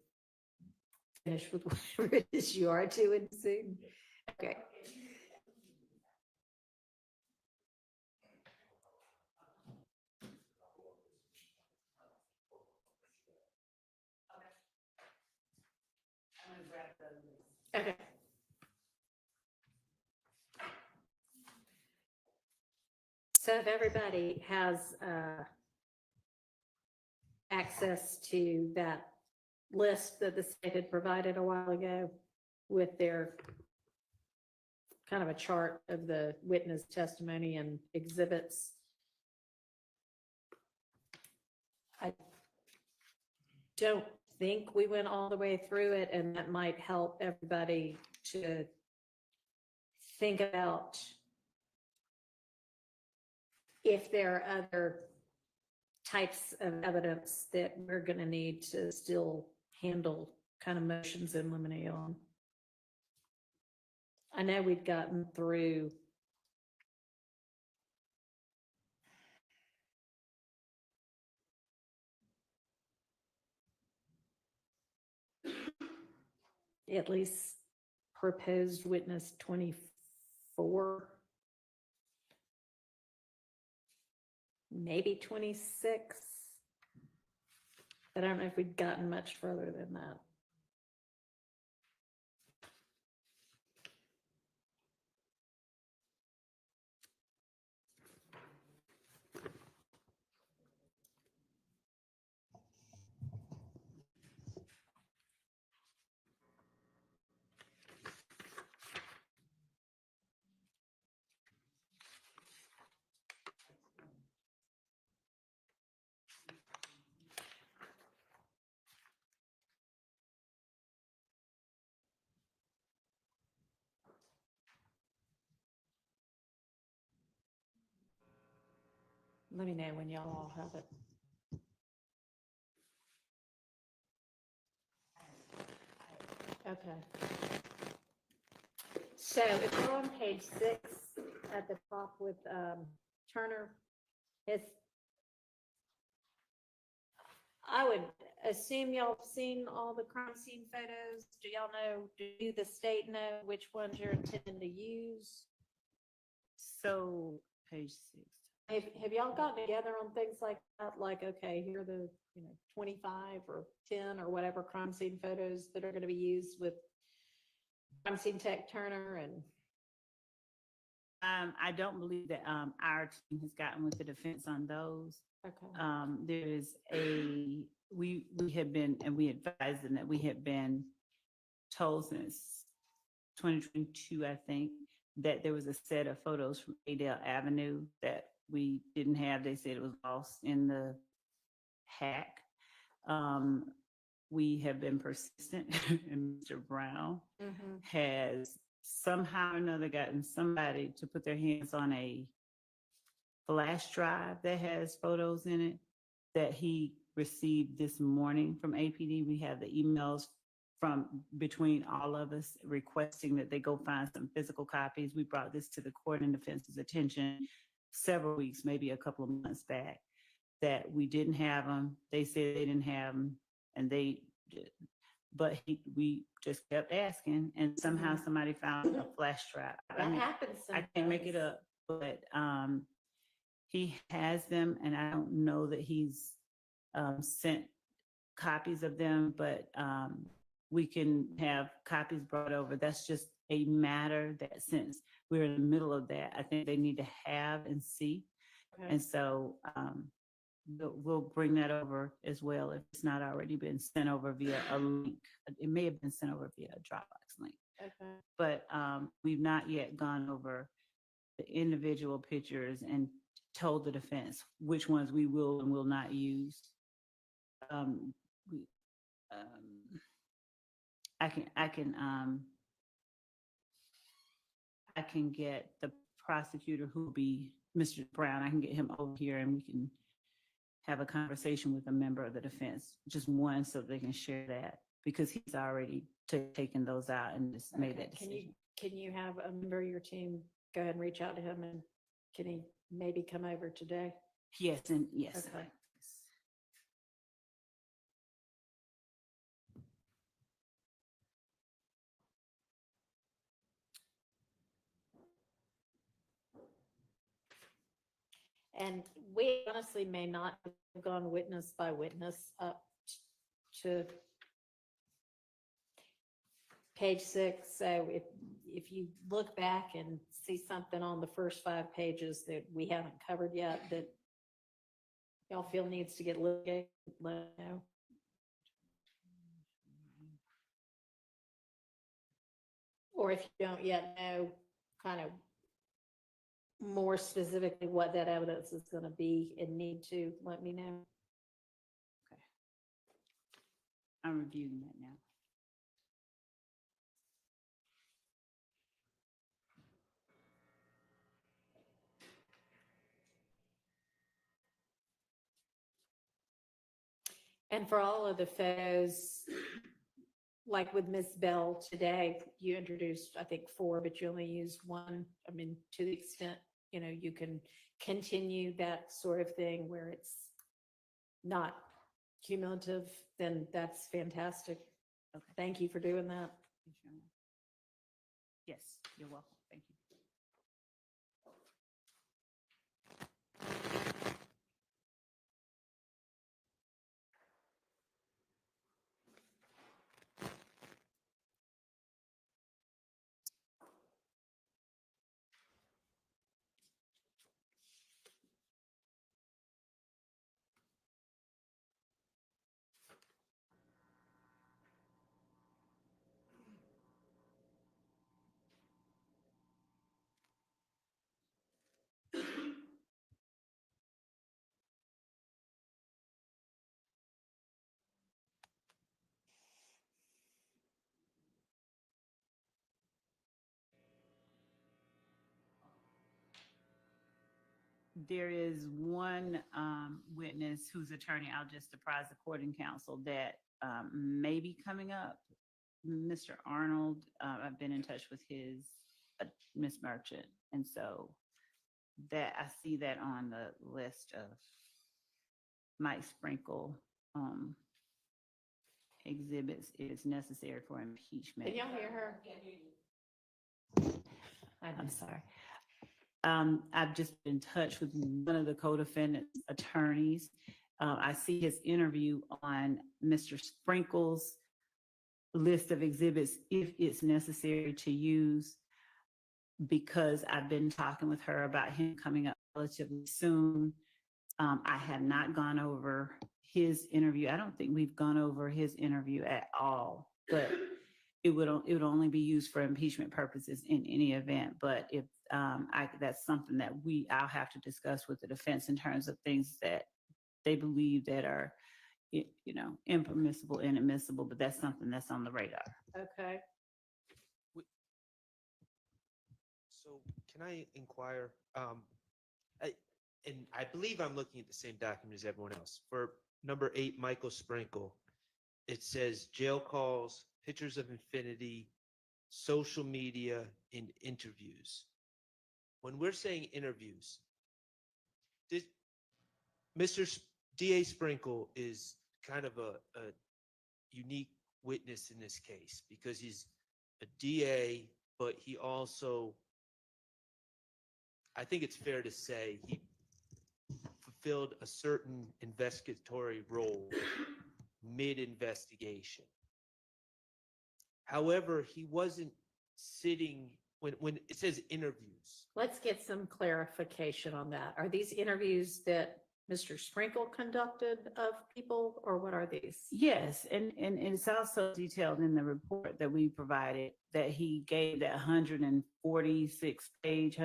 finished with whatever it is you are doing soon? Okay. Okay. So if everybody has access to that list that the state had provided a while ago with their kind of a chart of the witness testimony and exhibits. I don't think we went all the way through it, and that might help everybody to think about if there are other types of evidence that we're going to need to still handle kind of motions in limine on. I know we've gotten through at least proposed witness 24, maybe 26. I don't know if we've gotten much further than that. Let me know when y'all all have it. Okay. So if we're on page 6 at the top with Turner, I would assume y'all have seen all the crime scene photos. Do y'all know, do the state know which ones you're intending to use? So, page 6. Have y'all gotten together on things like that? Like, okay, here are the, 25 or 10 or whatever crime scene photos that are going to be used with crime scene tech Turner and. I don't believe that our team has gotten with the defense on those. Okay. There is we have been, and we advised them that we have been told since 2022, I think, that there was a set of photos from Adele Avenue that we didn't have. They said it was lost in the hack. We have been persistent, and Mr. Brown has somehow or another gotten somebody to put their hands on a flash drive that has photos in it that he received this morning from APD. We have the emails from between all of us requesting that they go find some physical copies. We brought this to the court and defense's attention several weeks, maybe a couple of months back, that we didn't have them. They said they didn't have them, and they did. But we just kept asking, and somehow somebody found a flash drive. That happens I can't make it up, but he has them, and I don't know that he's sent copies of them, but we can have copies brought over. That's just a matter that, since we're in the middle of that, I think they need to have and see. Okay. And so we'll bring that over as well if it's not already been sent over via a link. It may have been sent over via a Dropbox link. Okay. But we've not yet gone over the individual pictures and told the defense which ones we will and will not use. I can get the prosecutor who will be Mr. Brown. I can get him over here and we can have a conversation with a member of the defense, just one, so they can share that, because he's already taken those out and just made that decision. Can you have a member of your team go ahead and reach out to him, and can he maybe come over today? Yes, and yes. Okay. And we honestly may not have gone witness by witness up to page 6. So if you look back and see something on the first 5 pages that we haven't covered yet that y'all feel needs to get litigated, let us know. Or if you don't yet know kind of more specifically what that evidence is going to be and need to, let me know. Okay. I'm reviewing that now. And for all of the photos, like with Miss Bell today, you introduced, I think, 4, but you only used 1. I mean, to the extent, you can continue that sort of thing where it's not cumulative, then that's fantastic. Okay. Thank you for doing that. Yes, you're welcome. Thank you. There is one witness whose attorney I'll just apprise the court and counsel that may be coming up Mr. Arnold, I've been in touch with his Miss Merchant, and so that I see that on the list of Mike Sprinkle exhibits is necessary for impeachment. Can y'all hear her? I'm sorry. I've just been in touch with one of the co-defendants attorneys. I see his interview on Mr. Sprinkle's list of exhibits if it's necessary to use, because I've been talking with her about him coming up relatively soon. I have not gone over his interview. I don't think we've gone over his interview at all, but it would only be used for impeachment purposes in any event. But if that's something that I'll have to discuss with the defense in terms of things that they believe that are, impermissible, inadmissible, but that's something that's on the radar. Okay. So can I inquire? And I believe I'm looking at the same document as everyone else. For number 8, Michael Sprinkle, it says jail calls, pictures of infinity, social media, and interviews. When we're saying interviews, Mr. DA Sprinkle is kind of a unique witness in this case because he's a DA, but he also, I think it's fair to say, he fulfilled a certain investigatory role mid-investigation. However, he wasn't sitting, when it says interviews. Let's get some clarification on that. Are these interviews that Mr. Sprinkle conducted of people, or what are these? Yes, and it's also detailed in the report that we provided that he gave that 146 page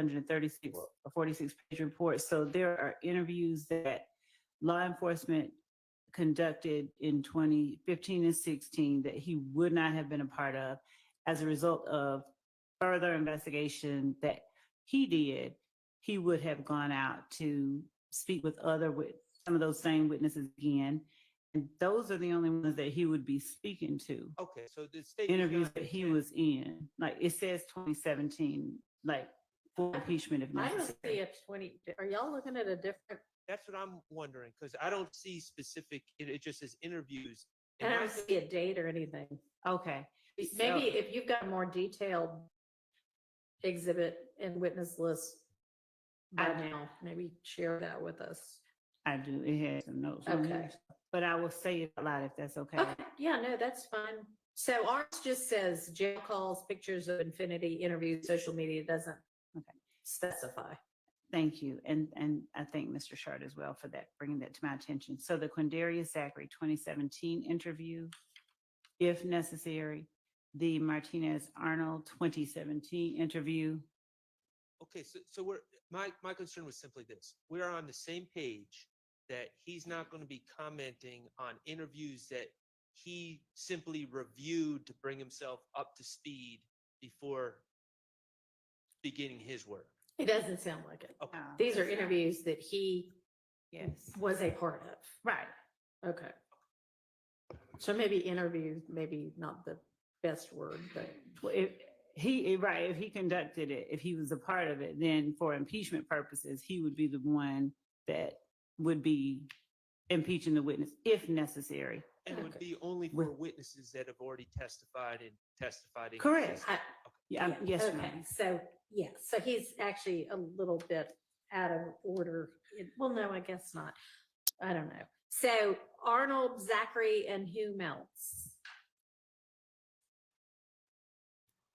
report. So there are interviews that law enforcement conducted in 2015 and 16 that he would not have been a part of as a result of further investigation that he did. He would have gone out to speak with some of those same witnesses again. And those are the only ones that he would be speaking to. Okay, so the state Interviews that he was in, like it says 2017, like for impeachment if I don't necessary. see a 20, are y'all looking at a different? That's what I'm wondering, because I don't see specific, it just says interviews. I don't see a date or anything. Okay. Maybe if you've got a more detailed exhibit and witness list by now, maybe share that with us. I do. It has some notes. on Okay. here, but I will say it out loud if that's okay. Okay, yeah, no, that's fine. So ours just says jail calls, pictures of infinity, interviews, social media, doesn't specify. Thank you. And I thank Mr. Shard as well for that, bringing that to my attention. So the Quamarvious Zachary 2017 interview, if necessary, the Martinez Arnold 2017 interview. Okay, so my concern was simply this. We're on the same page that he's not going to be commenting on interviews that he simply reviewed to bring himself up to speed before beginning his work. It doesn't sound like it. Okay. These are interviews that he was a part of. Right. Okay. So maybe interview, maybe not the best word, but If he conducted it, if he was a part of it, then for impeachment purposes, he would be the one that would be impeaching the witness if necessary. And would be only for witnesses that have already testified in Correct. cases. Yes, okay. ma'am. So he's actually a little bit out of order. Well, no, I guess not. I don't know. So Arnold, Zachary, and whom else?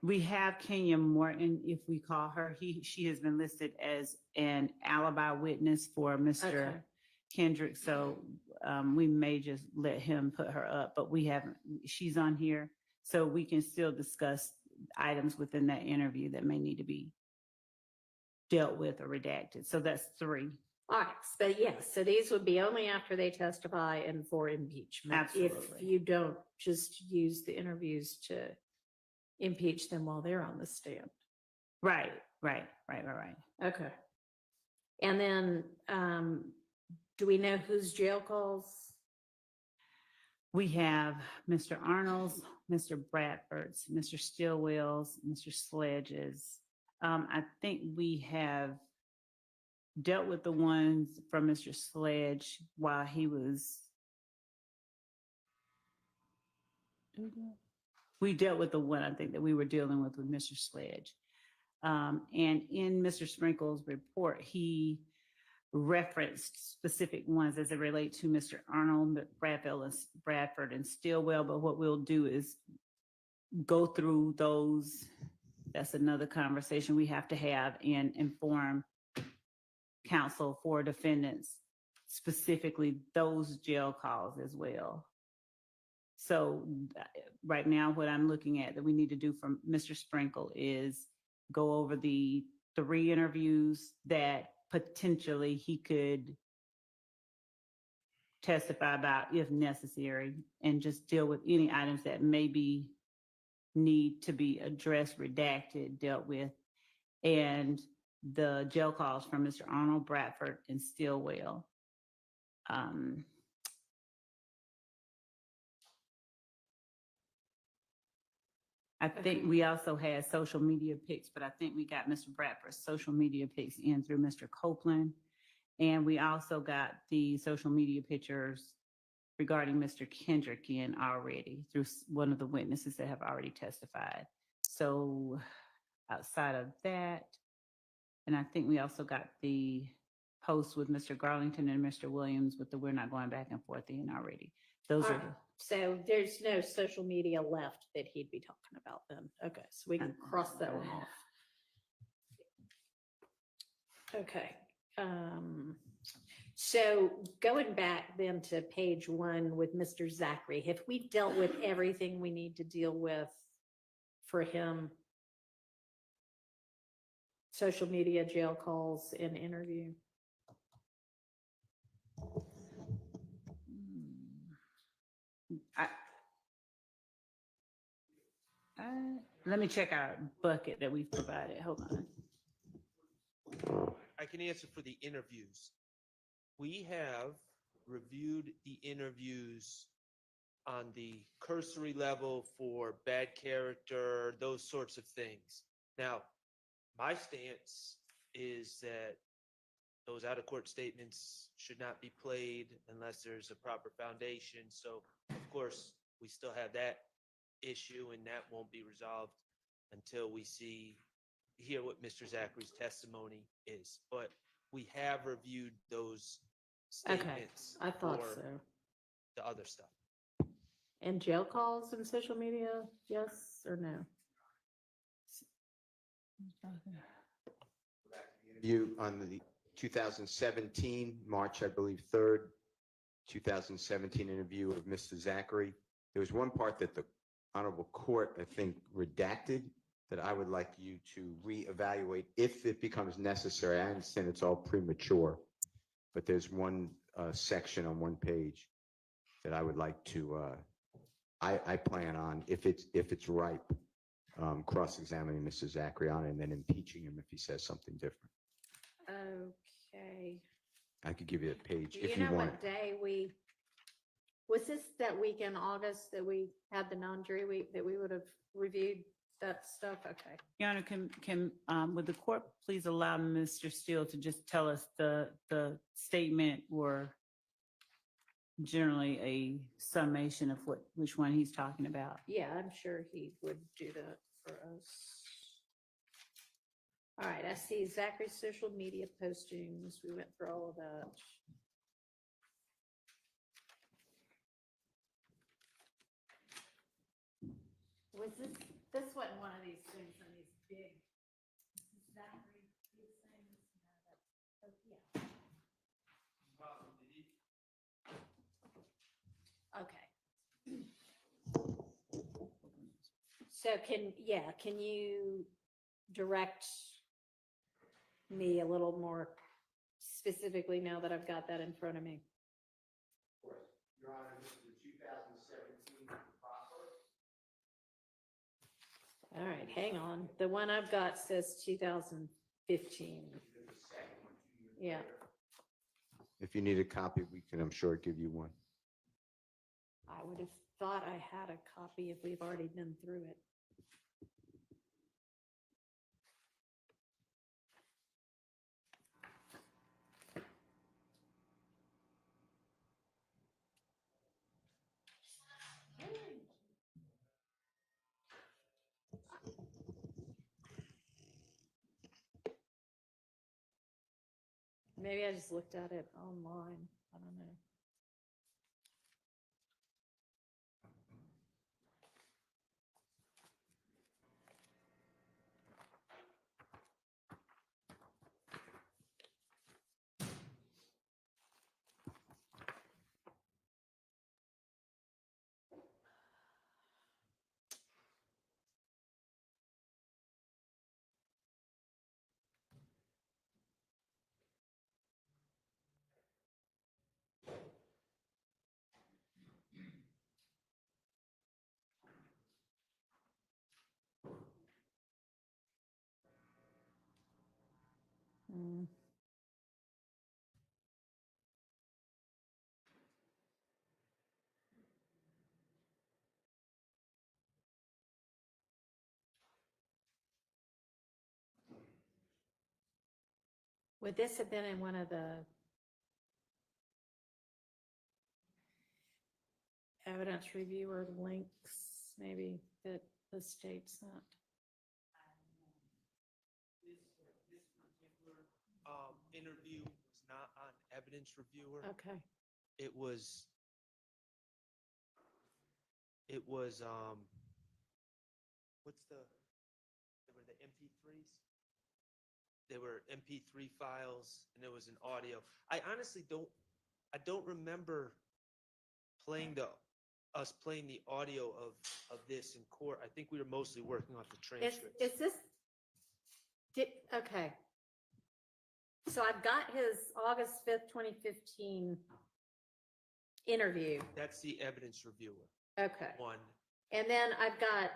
We have Kenya Morton, if we call her. She has been listed as an alibi witness for Mr. Okay. Kendrick. So we may just let him put her up, but we haven't. She's on here, so we can still discuss items within that interview that may need to be dealt with or redacted. So that's 3. All right, but yes, so these would be only after they testify and for impeachment. Absolutely. If you don't just use the interviews to impeach them while they're on the stand. Right. Okay. And then, do we know whose jail calls? We have Mr. Arnold's, Mr. Bradford's, Mr. Stillwell's, Mr. Sledge's. I think we have dealt with the ones from Mr. Sledge while he was. We dealt with the one, I think, that we were dealing with Mr. Sledge. And in Mr. Sprinkle's report, he referenced specific ones as it relate to Mr. Arnold, Bradford, and Stillwell. But what we'll do is go through those. That's another conversation we have to have and inform counsel for defendants, specifically those jail calls as well. So right now, what I'm looking at that we need to do from Mr. Sprinkle is go over the 3 interviews that potentially he could testify about if necessary, and just deal with any items that maybe need to be addressed, redacted, dealt with, and the jail calls from Mr. Arnold, Bradford, and Stillwell. I think we also had social media pics, but I think we got Mr. Bradford's social media pics in through Mr. Copeland. And we also got the social media pictures regarding Mr. Kendrick in already through one of the witnesses that have already testified. So outside of that, and I think we also got the post with Mr. Garlington and Mr. Williams with the "we're not going back and forth" in already. Those are the. So there's no social media left that he'd be talking about then. Okay, so we can cross that one off. Okay. So going back then to page 1 with Mr. Zachary, have we dealt with everything we need to deal with for him? Social media, jail calls, and interview? Let me check our bucket that we've provided. Hold on. I can answer for the interviews. We have reviewed the interviews on the cursory level for bad character, those sorts of things. Now, my stance is that those out-of-court statements should not be played unless there's a proper foundation. So, of course, we still have that issue, and that won't be resolved until we hear what Mr. Zachary's testimony is. But we have reviewed those statements. I thought for so. The other stuff. And jail calls and social media, yes or no? You on the 2017, March, I believe, 3rd, 2017 interview of Mr. Zachary. There was one part that the Honorable Court, I think, redacted that I would like you to reevaluate if it becomes necessary. I understand it's all premature, but there's one section on one page that I would like to, I plan on, if it's ripe, cross-examining Mr. Zachary on it and then impeaching him if he says something different. Okay. I could give you a page Do if you you know want. what day was this that week in August that we had the non-jury week that we would have reviewed that stuff? Okay. Your Honor, would the court please allow Mr. Steele to just tell us the statement or generally a summation of which one he's talking about? Yeah, I'm sure he would do that for us. All right, I see Zachary's social media postings. We went through all of that. Was this wasn't one of these things on these big Zachary big things? No, that's, yeah. Okay. So can you direct me a little more specifically now that I've got that in front of me? Of course. Your Honor, this is the 2017 process. All right, hang on. The one I've got says 2015. Yeah. If you need a copy, we can, I'm sure, give you one. I would have thought I had a copy if we've already been through it. Maybe I just looked at it online. I don't know. Mm. Would this have been in one of the evidence reviewer links, maybe, that the state sent? Interview was not on evidence reviewer. Okay. It was, what's they were the MP3s? They were MP3 files and there was an audio. I honestly don't remember us playing the audio of this in court. I think we were mostly working off the transcripts. Is this, okay. So I've got his August 5th, 2015 interview. That's the evidence reviewer Okay. one. And then I've got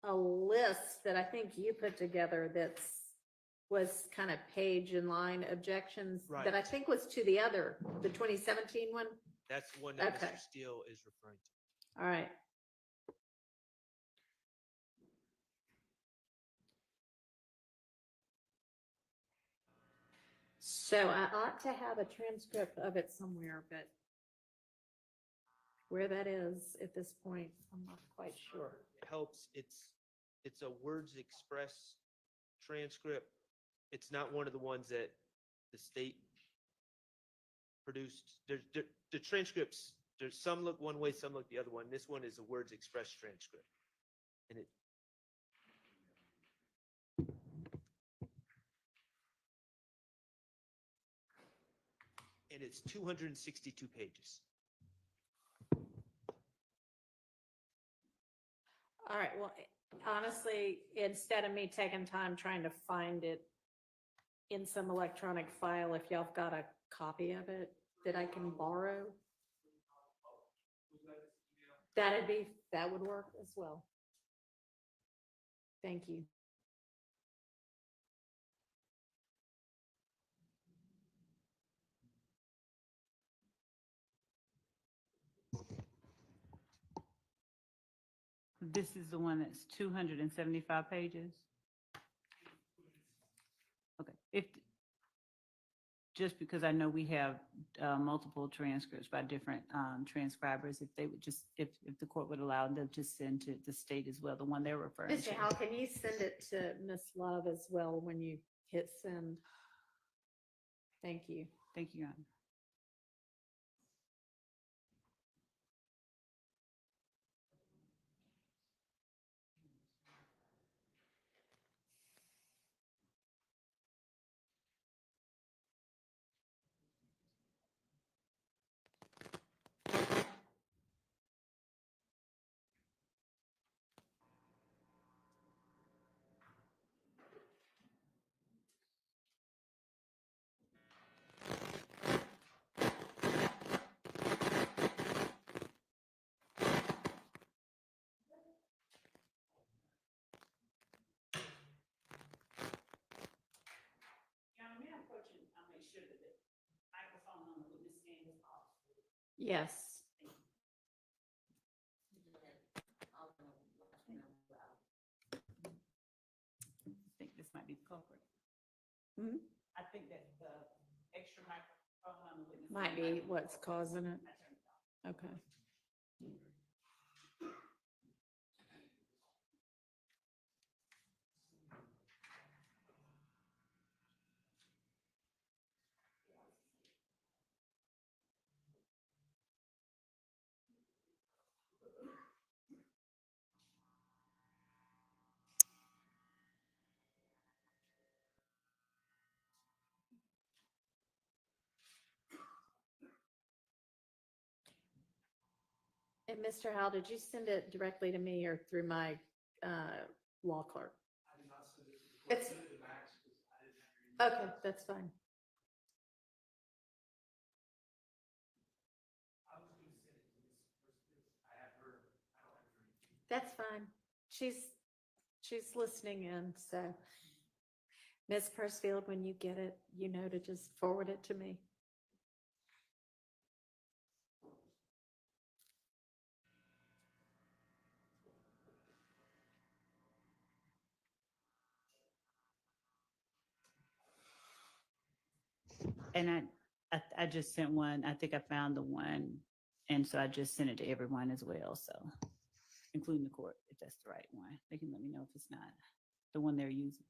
a list that I think you put together was kind of page and line objections that I Right. think was to the 2017 one. That's the one that Okay. Mr. Steele is referring to. All right. So I ought to have a transcript of it somewhere, but where that is at this point, I'm not quite sure. Helps. It's a words express transcript. It's not one of the ones that the state produced. The transcripts, there's some look one way, some look the other one. This one is a words express transcript. And it's 262 pages. All right, well, honestly, instead of me taking time trying to find it in some electronic file, if y'all have got a copy of it that I can borrow, that would work as well. Thank you. This is the one that's 275 pages? Okay, just because I know we have multiple transcripts by different transcribers, if they would just, if the court would allow them to send to the state as well, the one they're referring Mr. to. Howell, can you send it to Ms. Love as well when you hit send? Thank you. Thank you, Your Honor. Yes. culprit. Mhm. I think that the extra microphone on the witness. Might be what's causing it. Okay. And Mr. Howell, did you send it directly to me or through my law clerk? It's, okay, that's fine. That's fine. She's listening in, so. Ms. Persfield, when you get it, you know to just forward it to me. And I just sent one. I think I found the one. And so I just sent it to everyone as well. So including the court, if that's the right one. They can let me know if it's not the one they're using.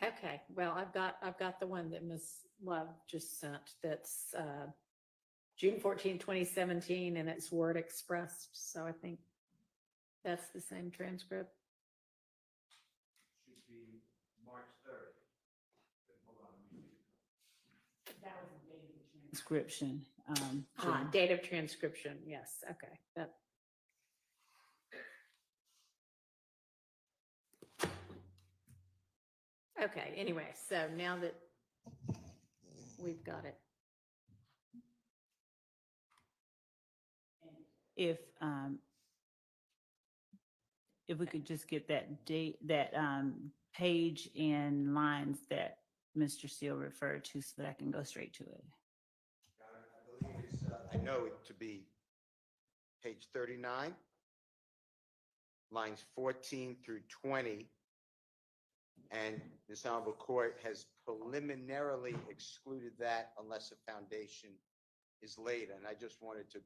Okay, well, I've got the one that Ms. Love just sent. That's June 14, 2017, and it's word expressed. So I think that's the same transcript. Should be March 3rd. Hold on, let me see. That was the date of the transcription. Date of transcription. Yes. Okay. That. Okay. Anyway, so now that we've got it. If we could just get that date, that page and lines that Mr. Steele referred to so that I can go straight to it. I believe it's, I know it to be page 39, lines 14 through 20. And this honorable court has preliminarily excluded that unless a foundation is laid. And I just wanted to,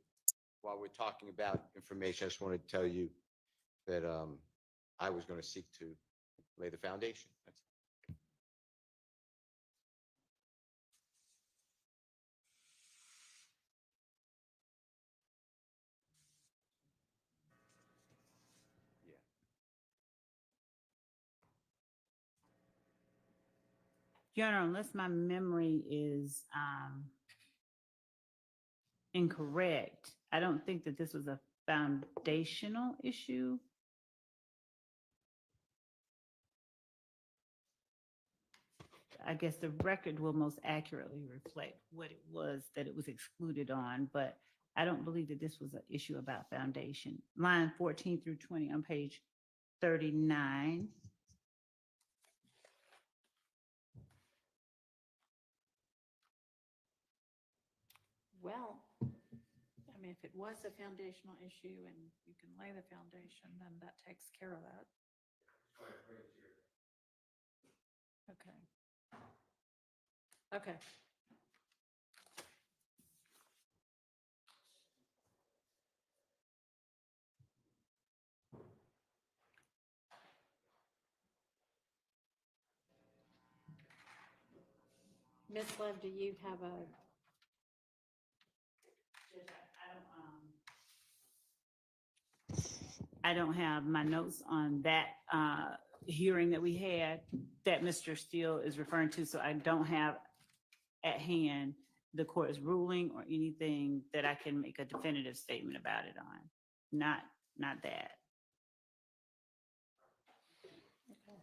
while we're talking about information, I just wanted to tell you that I was going to seek to lay the foundation. That's Your Honor, unless my memory is incorrect, I don't think that this was a foundational issue. I guess the record will most accurately reflect what it was that it was excluded on, but I don't believe that this was an issue about foundation. Line 14 through 20 on page 39. Well, I mean, if it was a foundational issue and you can lay the foundation, then that takes care of that. Okay. Okay. Ms. Love, do you have a? I don't have my notes on that hearing that we had that Mr. Steele is referring to, so I don't have at hand the court's ruling or anything that I can make a definitive statement about it on. Not that. Okay.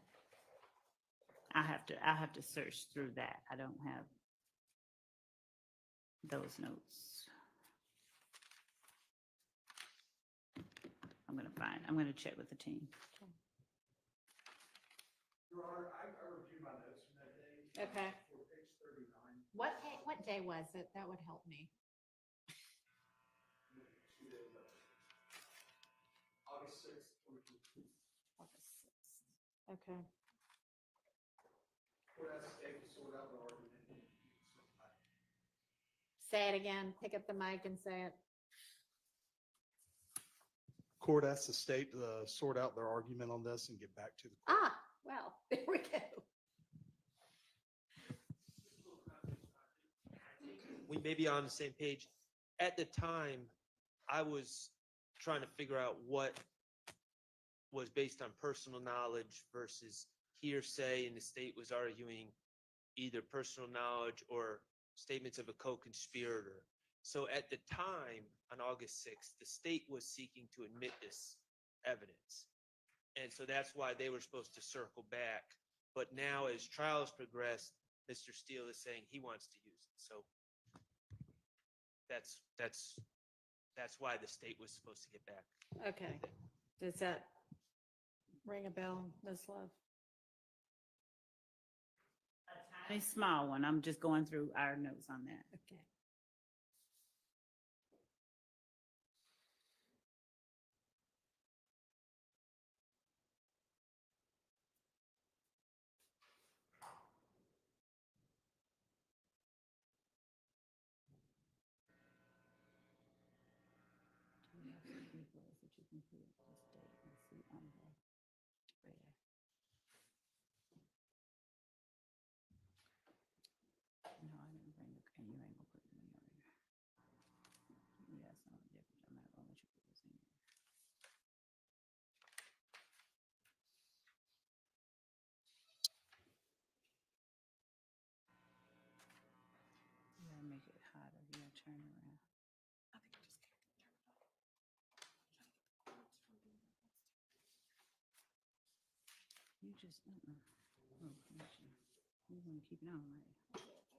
I'll have to search through that. I don't have those notes. I'm gonna check with the team. Your Honor, I reviewed my notes from that day, Okay. What day was it? That would help me. August 6th. August 6th. Okay. Say it again. Pick up the mic and say it. Court asked the state to sort out their argument on this and get back to the court. Ah, well, there we go. We may be on the same page. At the time, I was trying to figure out what was based on personal knowledge versus hearsay, and the state was arguing either personal knowledge or statements of a co-conspirator. So at the time, on August 6th, the state was seeking to admit this evidence. And so that's why they were supposed to circle back. But now, as trials progress, Mr. Steele is saying he wants to use it. So that's why the state was supposed to get back. Okay. Does that ring a bell, Ms. Love? A small one. I'm just going through our notes on that. Okay. No, I didn't bring the, and you ain't gonna put them in there. Yeah, it's not different. I'm not gonna let you put this in there. You gotta make it hotter. You gotta turn it around. I think I just can't turn it off. You just, oh, you want to keep it on, right?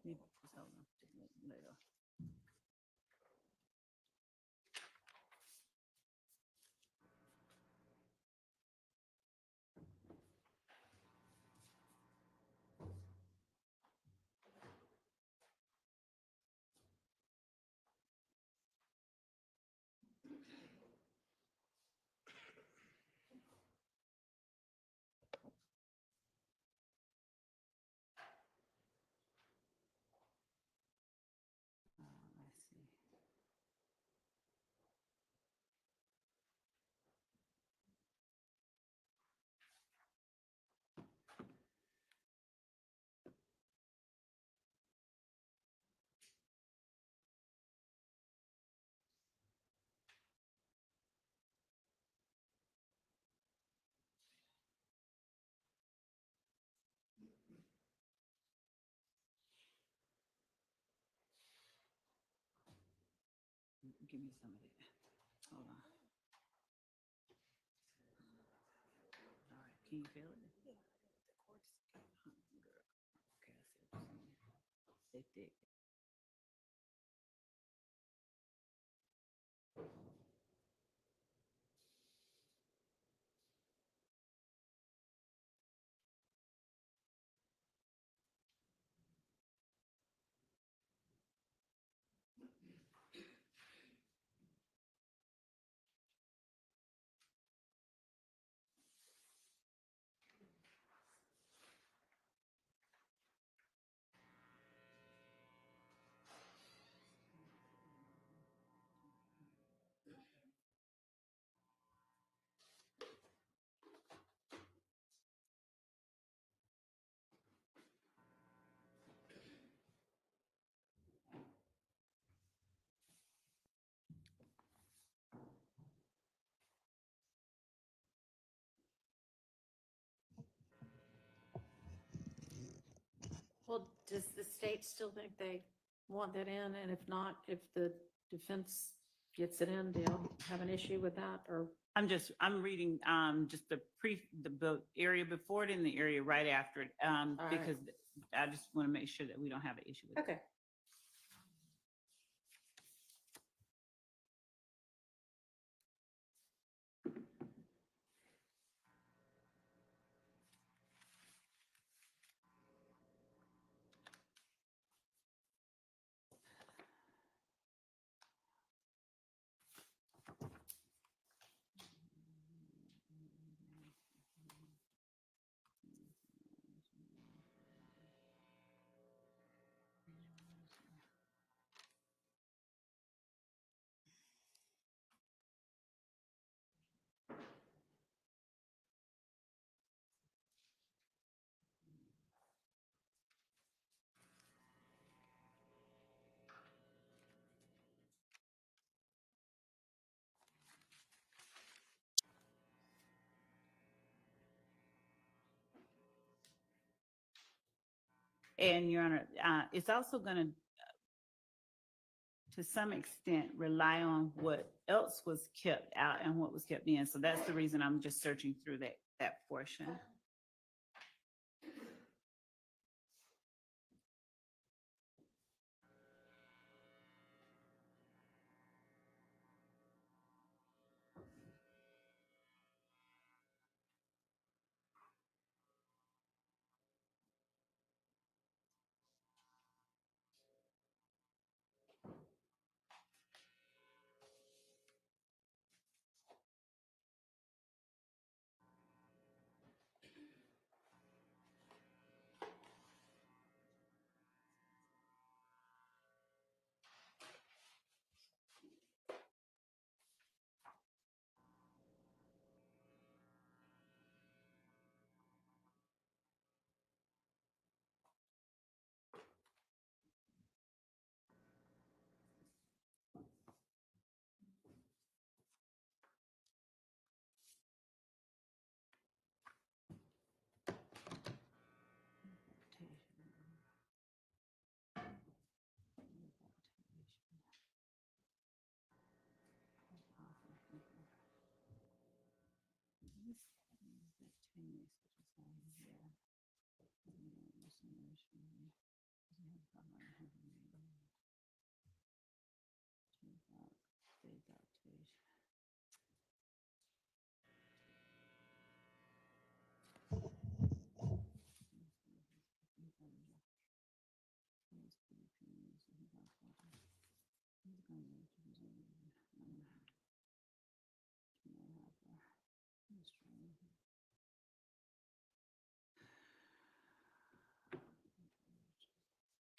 Maybe just hold on. Just let it off. Let's see. Give me some of that. Hold on. All right, can you feel it? Yeah. The cords. Girl. Okay, I see what you're saying. They thick. Well, does the state still think they want that in? And if not, if the defense gets it in, do you have an issue with that or? I'm reading, just the area before it and the area right after it, right. because I just want to make sure that we don't have an issue with it. Okay. And Your Honor, it's also going to some extent, rely on what else was kept out and what was kept in. So that's the reason I'm just searching through that portion.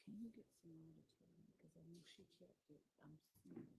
Can you get some more to tell me? Because I know she kept it. I'm seeing it.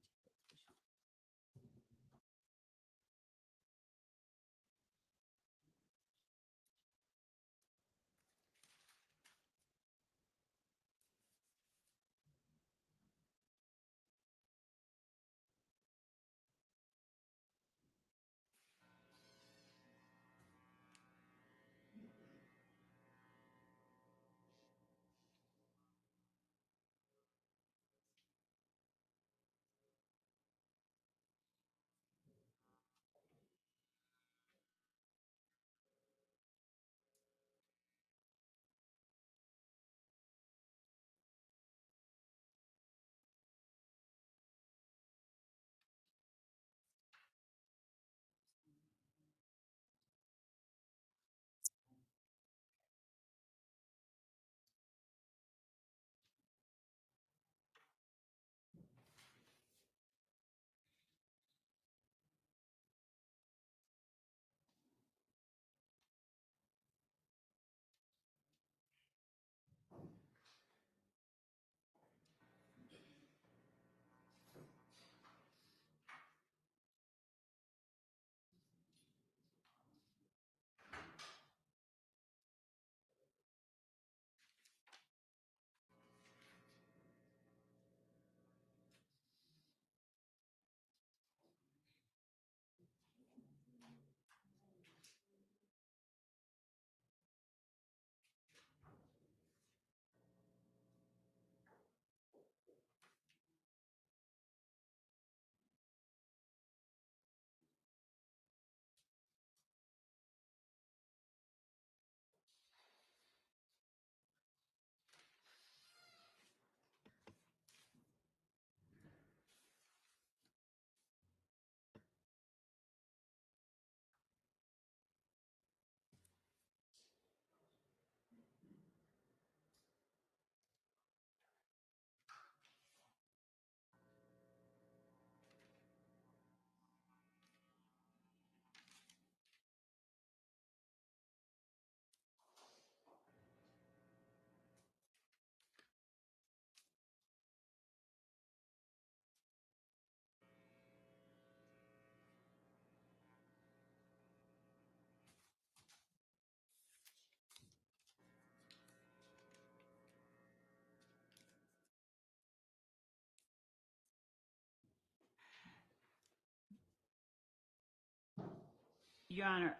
Your Honor,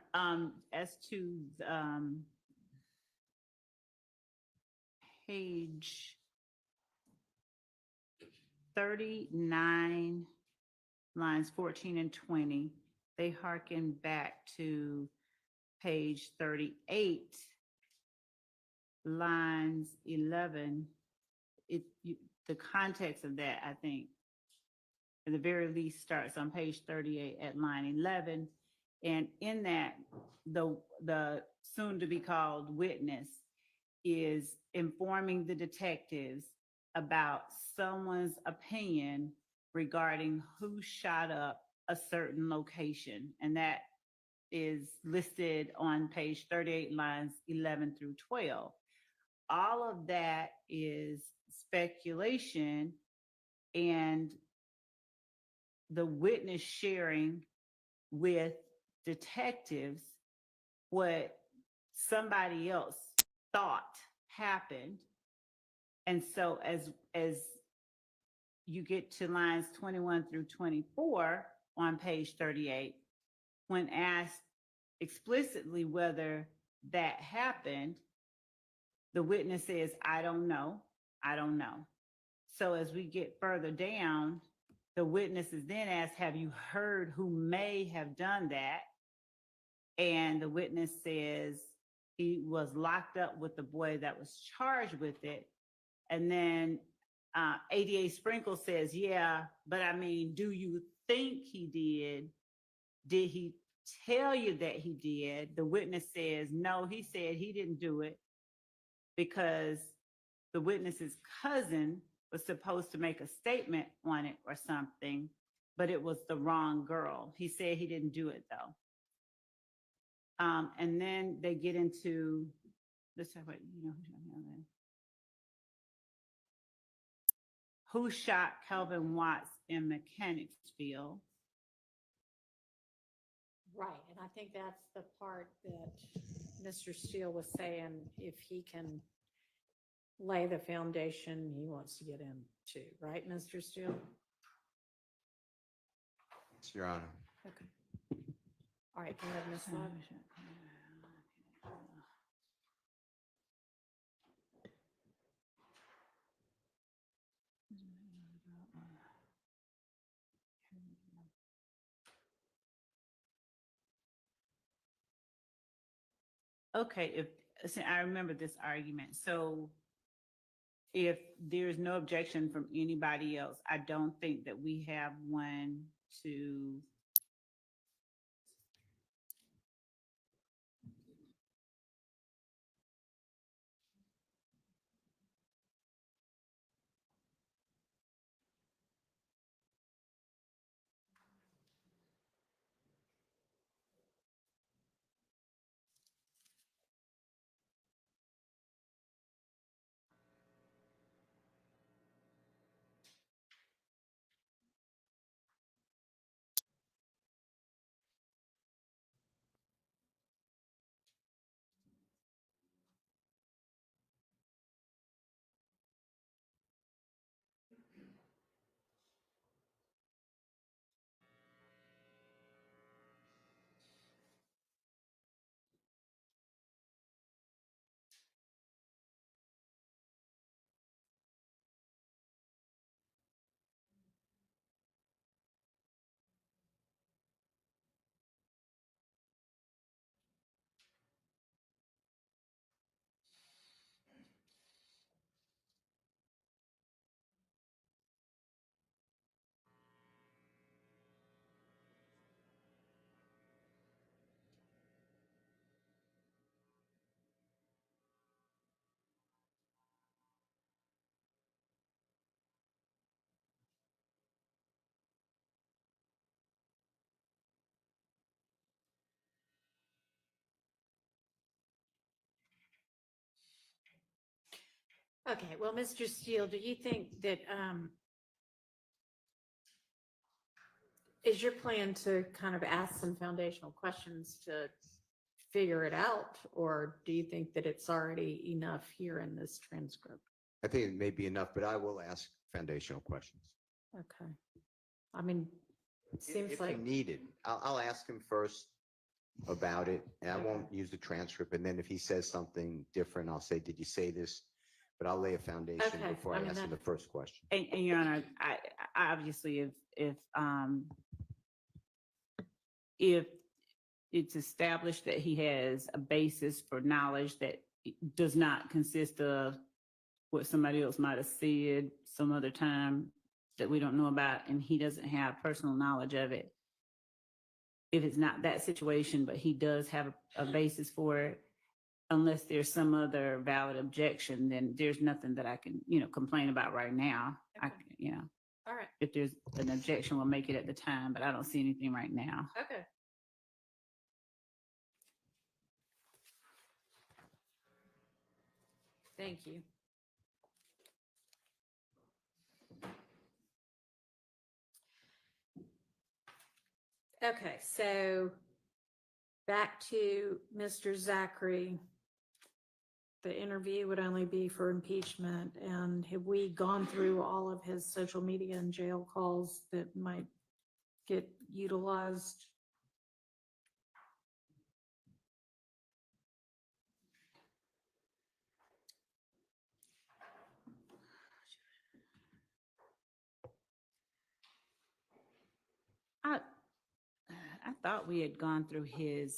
as to page 39, lines 14 and 20, they hearken back to page 38, lines 11. The context of that, I think, at the very least, starts on page 38 at line 11. And in that, the soon-to-be-called witness is informing the detectives about someone's opinion regarding who shot up a certain location. And that is listed on page 38, lines 11 through 12. All of that is speculation and the witness sharing with detectives what somebody else thought happened. And so as you get to lines 21 through 24 on page 38, when asked explicitly whether that happened, the witness says, I don't know. So as we get further down, the witness is then asked, have you heard who may have done that? And the witness says he was locked up with the boy that was charged with it. And then ADA Sprinkle says, yeah, but I mean, do you think he did? Did he tell you that he did? The witness says, no, he said he didn't do it because the witness's cousin was supposed to make a statement on it or something, but it was the wrong girl. He said he didn't do it though. And then they get into, let's talk about, who shot Kelvin Watts in Mechanicsville? Right, and I think that's the part that Mr. Steele was saying, if he can lay the foundation he wants to get into, right, Mr. Steele? Yes, Your Honor. Okay. All right, go ahead, Ms. Love. Okay, so I remember this argument. So if there's no objection from anybody else, I don't think that we have one to Okay, well, Mr. Steele, do you think that, is your plan to kind of ask some foundational questions to figure it out? Or do you think that it's already enough here in this transcript? I think it may be enough, but I will ask foundational questions. Okay. I mean, it seems If like, needed, I'll ask him first about it, and I won't use the transcript. And then if he says something different, I'll say, did you say this but I'll lay a foundation Okay, before I I mean, answer the that- first question. And Your Honor, I obviously, if it's established that he has a basis for knowledge that does not consist of what somebody else might have said some other time that we don't know about, and he doesn't have personal knowledge of it, if it's not that situation, but he does have a basis for it, unless there's some other valid objection, then there's nothing that I can, complain about right now. All right, If there's an objection, we'll make it at the time, but I don't see anything right now. okay. Thank you. Okay, so back to Mr. Zachary. The interview would only be for impeachment, and have we gone through all of his social media and jail calls that might get utilized? I thought we had gone through his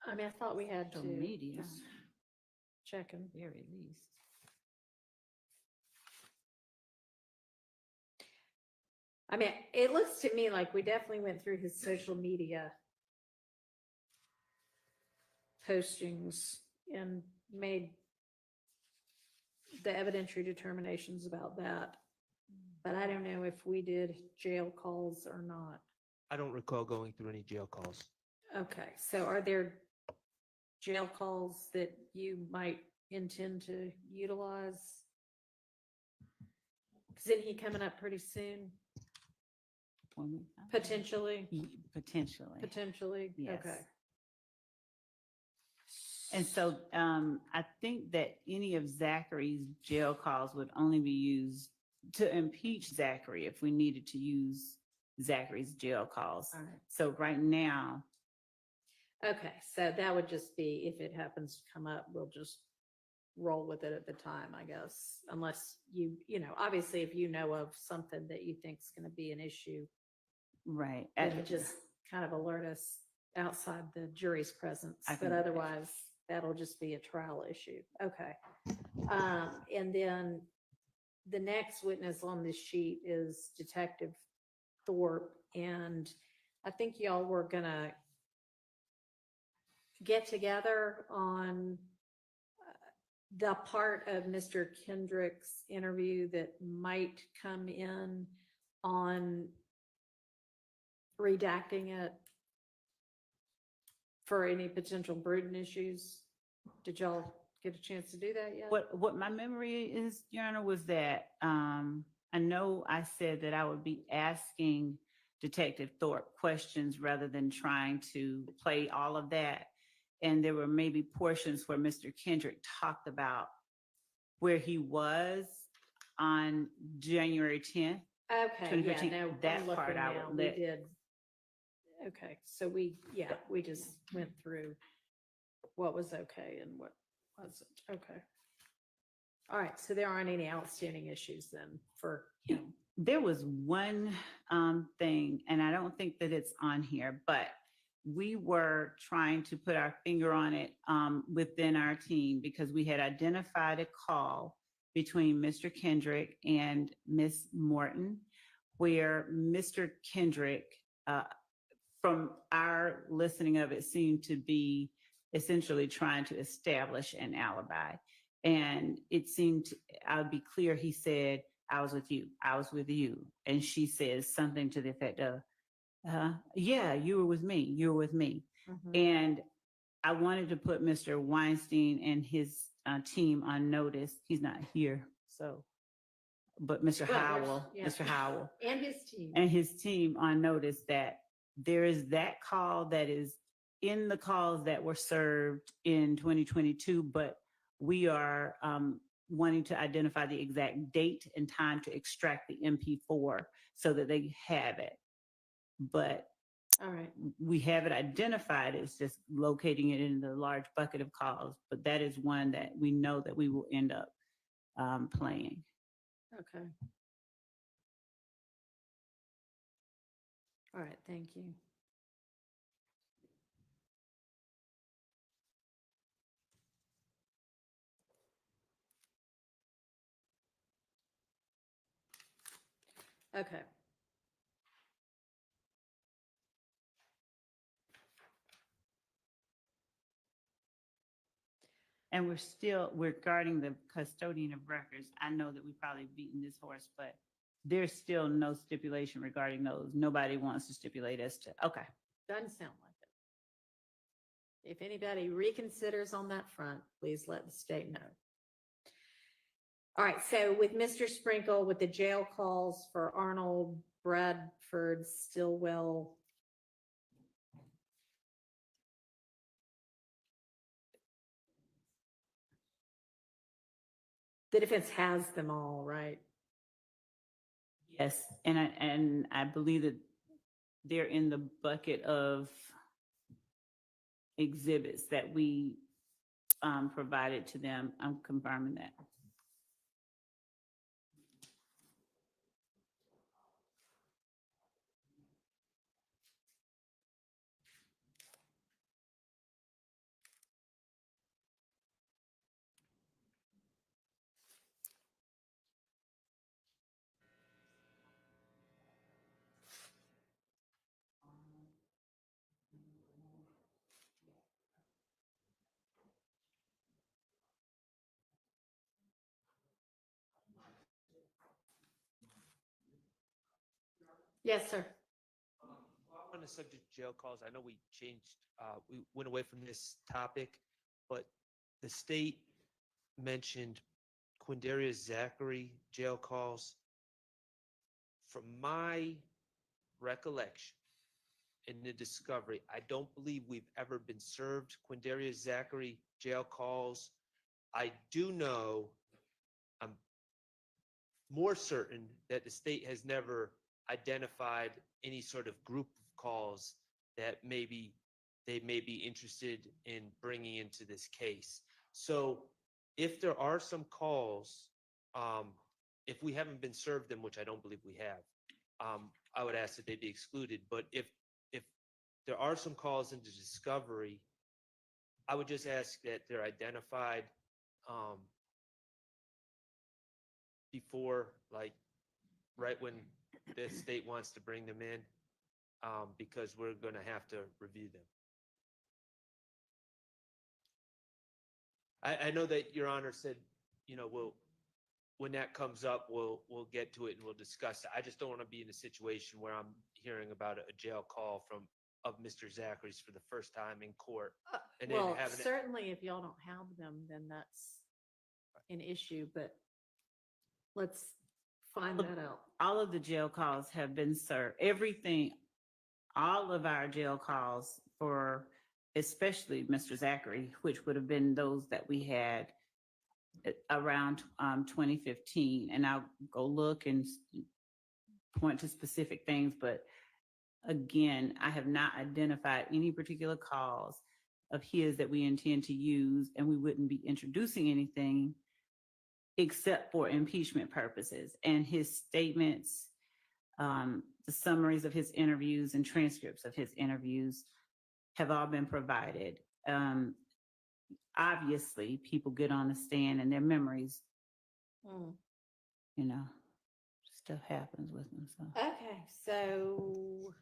I mean, I thought we had to. social media, just check him. very least. I mean, it looks to me like we definitely went through his social media postings and made the evidentiary determinations about that. But I don't know if we did jail calls or not. I don't recall going through any jail calls. Okay, so are there jail calls that you might intend to utilize? Isn't he coming up pretty soon? Potentially, Potentially. Yes. okay. And so I think that any of Zachary's jail calls would only be used to impeach Zachary if we needed to use Zachary's jail calls. All right. So right now, Okay, so that would just be, if it happens to come up, we'll just roll with it at the time, I guess. Unless obviously if you know of something that you think is going to be an issue, right. then just kind of alert us outside the jury's presence. I But can do that. otherwise, that'll just be a trial issue. Okay. And then the next witness on this sheet is Detective Thorpe. And I think y'all were gonna get together on the part of Mr. Kendrick's interview that might come in on redacting it for any potential Bruton issues. Did y'all get a chance to do that yet? What my memory is, Your Honor, was that I know I said that I would be asking Detective Thorpe questions rather than trying to play all of that. And there were maybe portions where Mr. Kendrick talked about where he was on January 10th. Okay, yeah, 2015, no, that I'm part looking I now. would We let- did. Okay, we just went through what was okay and what wasn't. Okay. All right, so there aren't any outstanding issues then for him. There was one thing, and I don't think that it's on here, but we were trying to put our finger on it within our team because we had identified a call between Mr. Kendrick and Miss Morton, where Mr. Kendrick, from our listening of it, seemed to be essentially trying to establish an alibi. And it seemed, I'll be clear, he said, I was with you. I was with you. And she says something to the effect of, yeah, you were with me. You were with me. Mhm. And I wanted to put Mr. Weinstein and his team on notice. He's not here, so, but Mr. Well, Howell, yeah. Mr. Howell And his team. and his team on notice that there is that call that is in the calls that were served in 2022, but we are wanting to identify the exact date and time to extract the MP4 so that they have it. But All right. we have it identified. It's just locating it in the large bucket of calls. But that is one that we know that we will end up playing. Okay. All right, thank you. Okay. And we're still, regarding the custodian of records, I know that we've probably beaten this horse, but there's still no stipulation regarding those. Nobody wants to stipulate as to, okay. Doesn't sound like it. If anybody reconsiders on that front, please let the state know. All right, so with Mr. Sprinkle, with the jail calls for Arnold, Bradford, Stillwell. The defense has them all, right? Yes, and I believe that they're in the bucket of exhibits that we provided to them. I'm confirming that. Yes, sir. On the subject of jail calls, I know we changed, we went away from this topic, but the state mentioned Quindarius Zachary jail calls. From my recollection in the discovery, I don't believe we've ever been served Quindarius Zachary jail calls. I do know, I'm more certain that the state has never identified any sort of group of calls that maybe they may be interested in bringing into this case. So if there are some calls, if we haven't been served them, which I don't believe we have, I would ask that they be excluded. But if there are some calls into discovery, I would just ask that they're identified before, like, right when the state wants to bring them in, because we're going to have to review them. I know that Your Honor said, you know, when that comes up, we'll get to it and we'll discuss it. I just don't want to be in a situation where I'm hearing about a jail call of Mr. Zachary's for the first time in court. And then Well, having it. certainly if y'all don't have them, then that's an issue, but let's find that out. All of the jail calls have been served. Everything, all of our jail calls for especially Mr. Zachary, which would have been those that we had around 2015. And I'll go look and point to specific things, but again, I have not identified any particular cause of his that we intend to use, and we wouldn't be introducing anything except for impeachment purposes. And his statements, the summaries of his interviews and transcripts of his interviews have all been provided. Obviously, people get on the stand and their memories, you know, stuff happens with them. So. Okay, so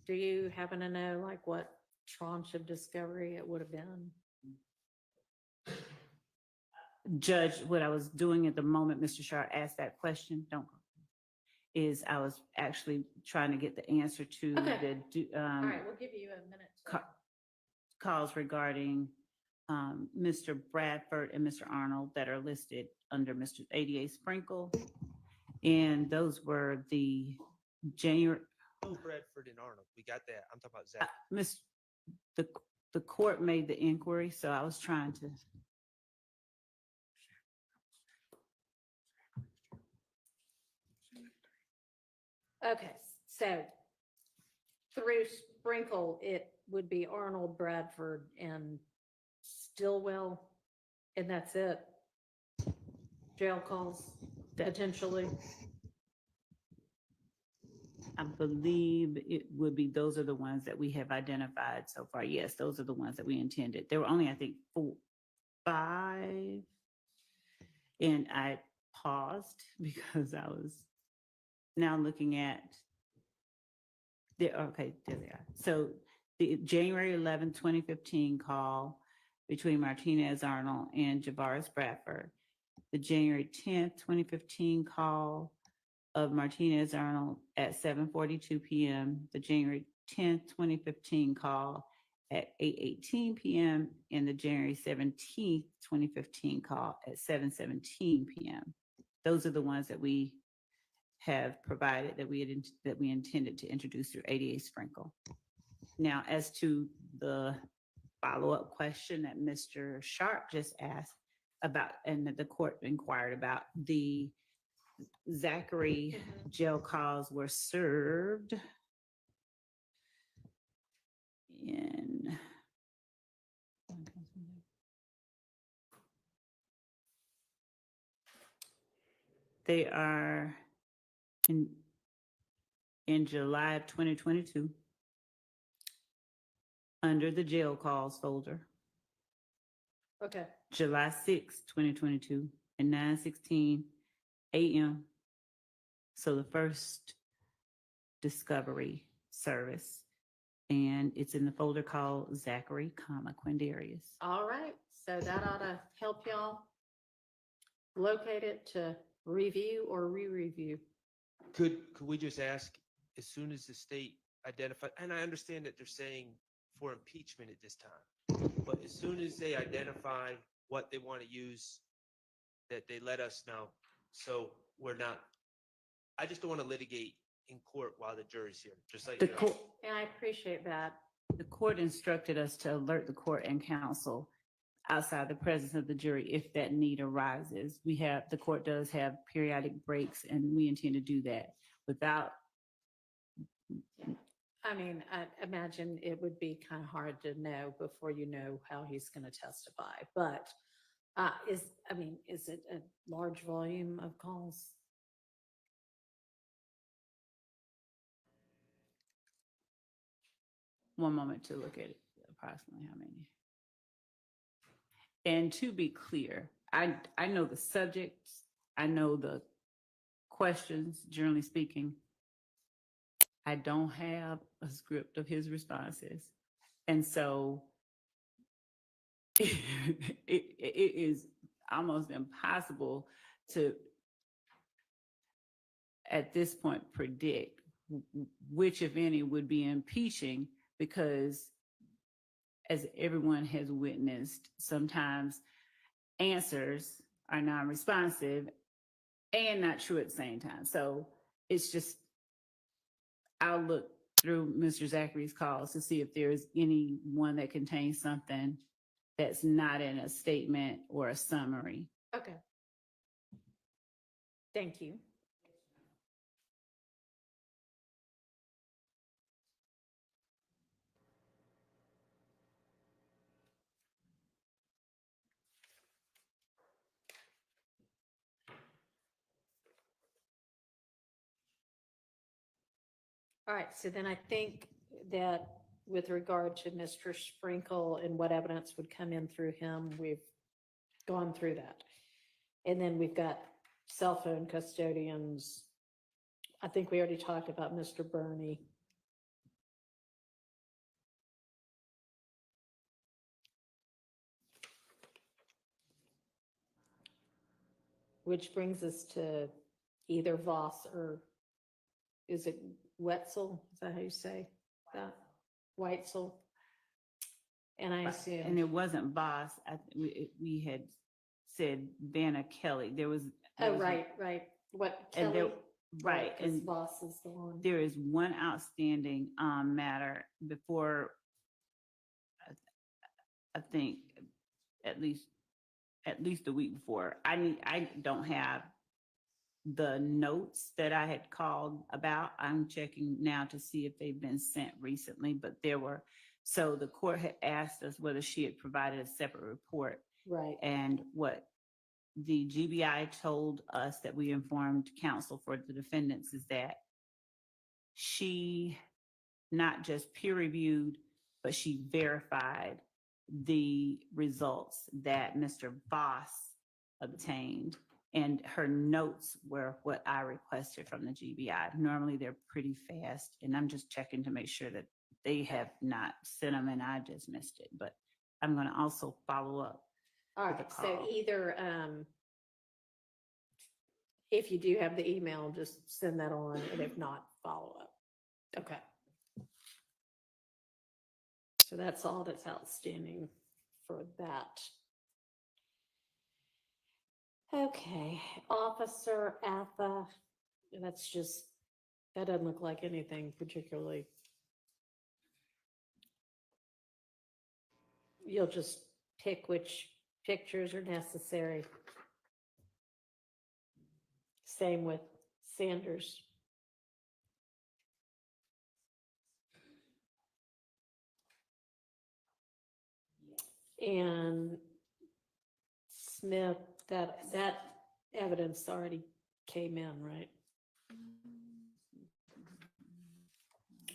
do you happen to know like what tranche of discovery it would have been? Judge, what I was doing at the moment Mr. Sharp asked that question, is I was actually trying to get the answer to Okay. the All right, we'll give you a minute. calls regarding Mr. Bradford and Mr. Arnold that are listed under Mr. ADA Sprinkle. And those were the January. Oh, Bradford and Arnold, we got that. I'm talking about Zach. The court made the inquiry, so I was trying to. Okay, so through Sprinkle, it would be Arnold, Bradford, and Stillwell, and that's it. jail calls potentially? I believe it would be, those are the ones that we have identified so far. Yes, those are the ones that we intended. There were only, I think, 5. And I paused because I was now looking at okay, there they are. So the January 11, 2015 call between Martinez Arnold and Javaris Bradford. The January 10th, 2015 call of Martinez Arnold at 7:42 p.m., the January 10th, 2015 call at 8:18 p.m., and the January 17th, 2015 call at 7:17 p.m. Those are the ones that we have provided that we intended to introduce through ADA Sprinkle. Now, as to the follow-up question that Mr. Sharp just asked about, and that the court inquired about, the Zachary jail calls were served in they are in July of 2022 under the jail calls folder. Okay. July 6, 2022 at 9:16 a.m. So the first discovery service, and it's in the folder called Zachary, Quamarvious. All right, so that ought to help y'all locate it to review or re-review. Could we just ask, as soon as the state identified, and I understand that they're saying for impeachment at this time, but as soon as they identify what they want to use, that they let us know. So we're not, I just don't want to litigate in court while the jury's here, just like. The court, And I appreciate that. the court instructed us to alert the court and counsel outside the presence of the jury if that need arises. The court does have periodic breaks, and we intend to do that without. I mean, I imagine it would be kind of hard to know before you know how he's going to testify, but is it a large volume of calls? One moment to look at it, approximately how many. And to be clear, I know the subjects, I know the questions, generally speaking. I don't have a script of his responses. And so it is almost impossible to, at this point, predict which, if any, would be impeaching, because as everyone has witnessed, sometimes answers are non-responsive and not true at the same time. So it's just, I'll look through Mr. Zachary's calls to see if there's any one that contains something that's not in a statement or a summary. Okay. Thank you. All right, so then I think that with regard to Mr. Sprinkle and what evidence would come in through him, we've gone through that. And then we've got cell phone custodians. I think we already talked about Mr. Burney. Which brings us to either Voss or, is it Wetzel? Is that how you say that? Weitzel? And I assume. And it wasn't Boss. We had said Vanna Kelly. There was. Oh, right. What, And Kelly? right. Because And Voss is the one. there is one outstanding matter before, I think, at least a week before. I don't have the notes that I had called about. I'm checking now to see if they've been sent recently, but there were. So the court had asked us whether she had provided a separate report. Right. And what the GBI told us that we informed counsel for the defendants is that she not just peer reviewed, but she verified the results that Mr. Voss obtained. And her notes were what I requested from the GBI. Normally they're pretty fast, and I'm just checking to make sure that they have not sent them and I just missed it. But I'm going to also follow up. All with a right, so call. either, if you do have the email, just send that on, and if not, follow up. Okay. So that's all that's outstanding for that. Okay, Officer Atha, that's just, that doesn't look like anything particularly. You'll just pick which pictures are necessary. Same with Sanders. And Smith, that evidence already came in, right?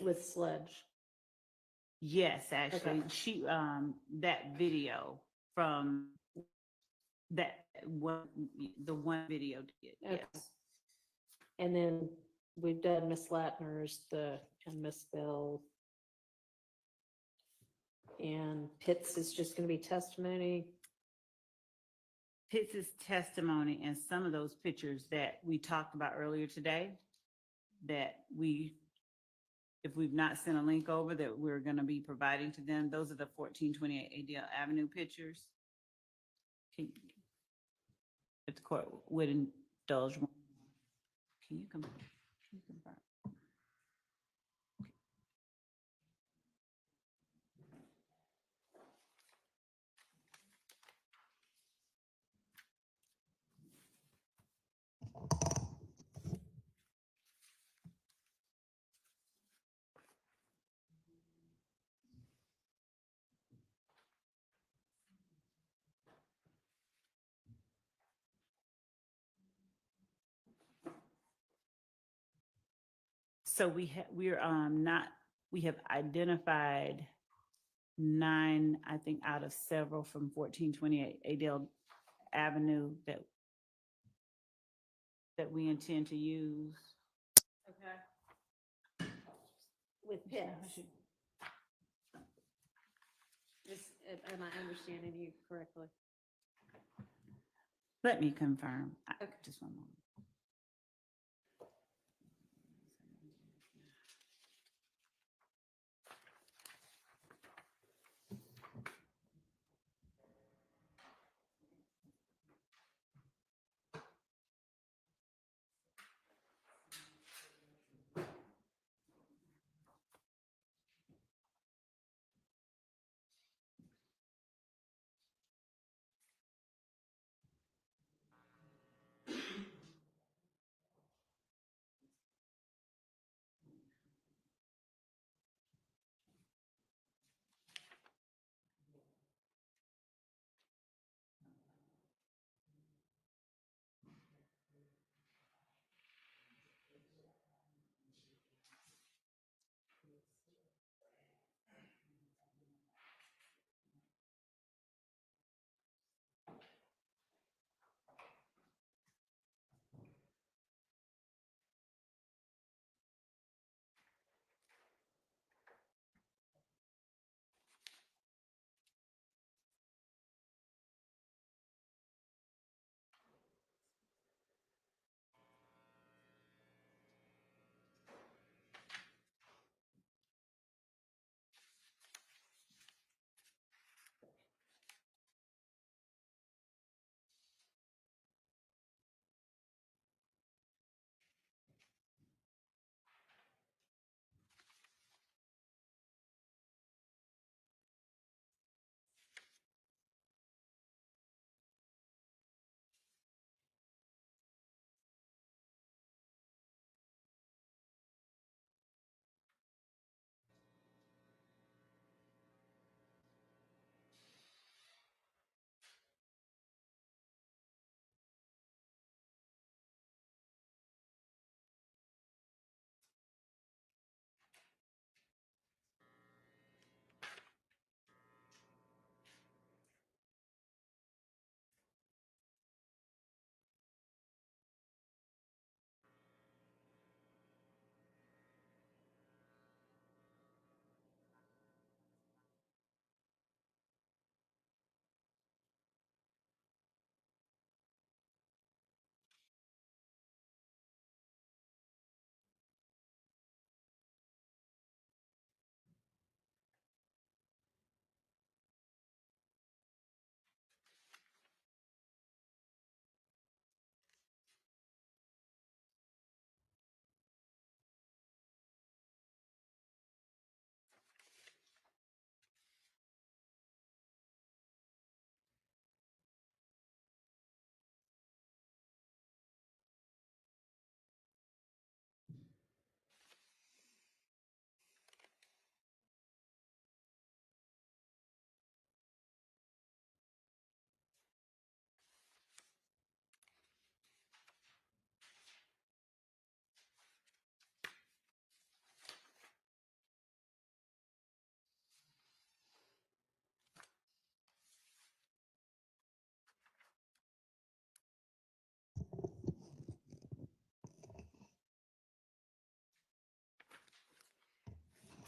With Sledge. Yes, actually, Okay. she, that video from that one, the one video did, Okay. yes. And then we've done Miss Latner's, and Miss Bell. And Pitts is just gonna be testimony. Pitts' testimony and some of those pictures that we talked about earlier today, that if we've not sent a link over, that we're gonna be providing to them, those are the 1428 ADL Avenue pictures. If the court would indulge. Can you confirm? So we have identified 9, I think, out of several from 1428 Adele Avenue that we intend to use. Okay. With Pitts. Am I understanding you correctly? Let me confirm. Okay. Just one moment.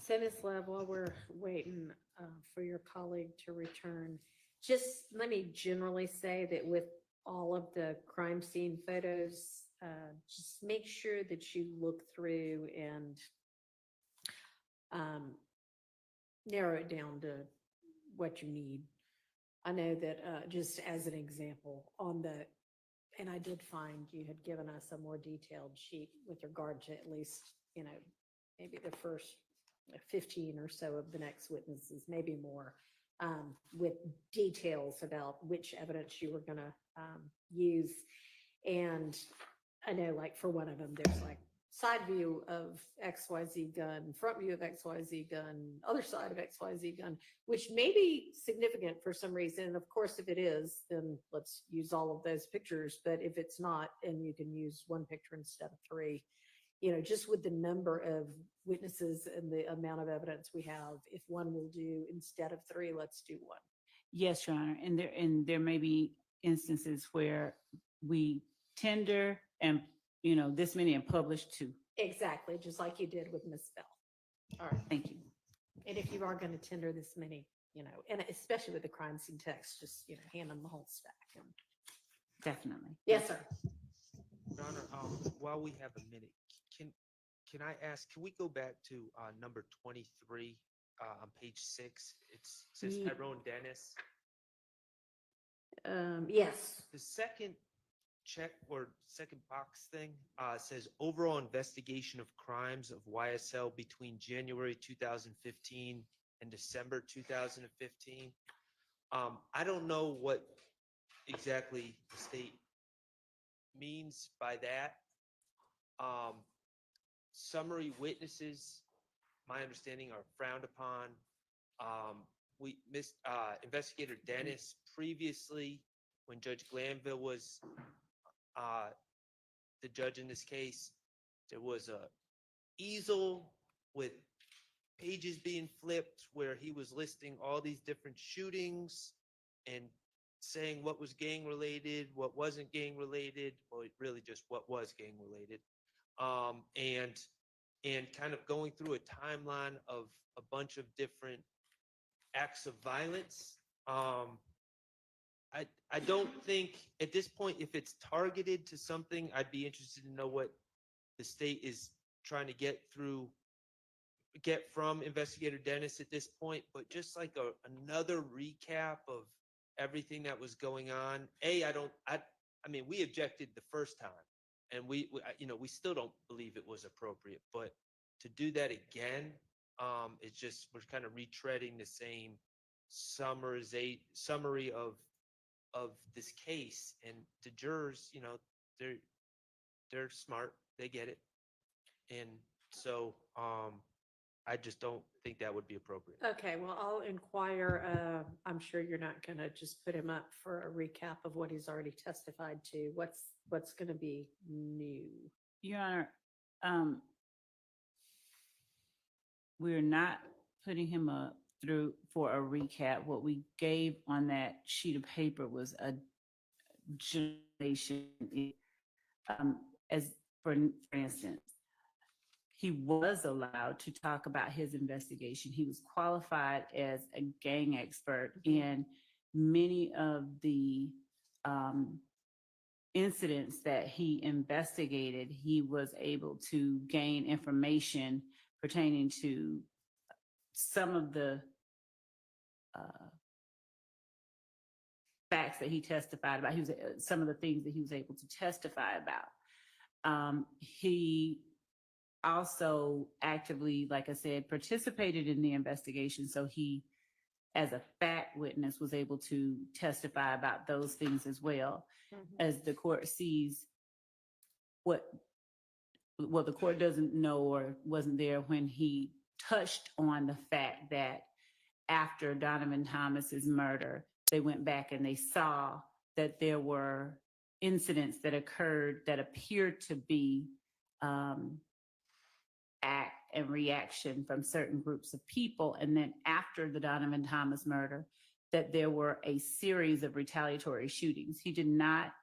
So Ms. Love, while we're waiting for your colleague to return, just let me generally say that with all of the crime scene photos, just make sure that you look through and narrow it down to what you need. I know that just as an example on the, and I did find you had given us a more detailed sheet with regard to at least, you know, maybe the first 15 or so of the next witnesses, maybe more, with details about which evidence you were going to use. And I know, like, for one of them, there's like side view of XYZ gun, front view of XYZ gun, other side of XYZ gun, which may be significant for some reason. And of course, if it is, then let's use all of those pictures. But if it's not, and you can use one picture instead of three, you know, just with the number of witnesses and the amount of evidence we have, if one will do instead of three, let's do one. Yes, Your Honor. And there may be instances where we tender and, you know, this many and publish two. Exactly, just like you did with Ms. Bell. All right, thank you. And if you are going to tender this many, you know, and especially with the crime scene text, just, you know, hand them the whole stack. And... Definitely. Yes, sir. Your Honor, while we have a minute, can I ask, can we go back to number 23 on page 6? It says Tyrone Dennis. Yes. The second check or second box thing says overall investigation of crimes of YSL between January 2015 and December 2015. I don't know what exactly the state means by that. Summary witnesses, my understanding, are frowned upon. Investigator Dennis previously, when Judge Glanville was the judge in this case, there was a easel with pages being flipped where he was listing all these different shootings and saying what was gang related, what wasn't gang related, or really just what was gang related. And kind of going through a timeline of a bunch of different acts of violence. I don't think at this point, if it's targeted to something, I'd be interested to know what the state is trying to get from Investigator Dennis at this point. But just like another recap of everything that was going on. I mean, we objected the first time, and we still don't believe it was appropriate. But to do that again, it's just we're kind of retreading the same summary of this case. And the jurors, you know, they're smart, they get it, and so I just don't think that would be appropriate. Okay, well, I'll inquire. I'm sure you're not going to just put him up for a recap of what he's already testified to. What's going to be new? Your Honor, we're not putting him up through for a recap. What we gave on that sheet of paper was a generation. As for instance, he was allowed to talk about his investigation. He was qualified as a gang expert, and many of the incidents that he investigated, he was able to gain information pertaining to some of the facts that he testified about. Some of the things that he was able to testify about. He also actively, like I said, participated in the investigation. So he, as a fact witness, was able to testify about those things as well. As the court sees what the court doesn't know or wasn't there when he touched on the fact that after Donovan Thomas's murder, they went back and they saw that there were incidents that occurred that appeared to be act and reaction from certain groups of people. And then after the Donovan Thomas murder, that there were a series of retaliatory shootings. He did not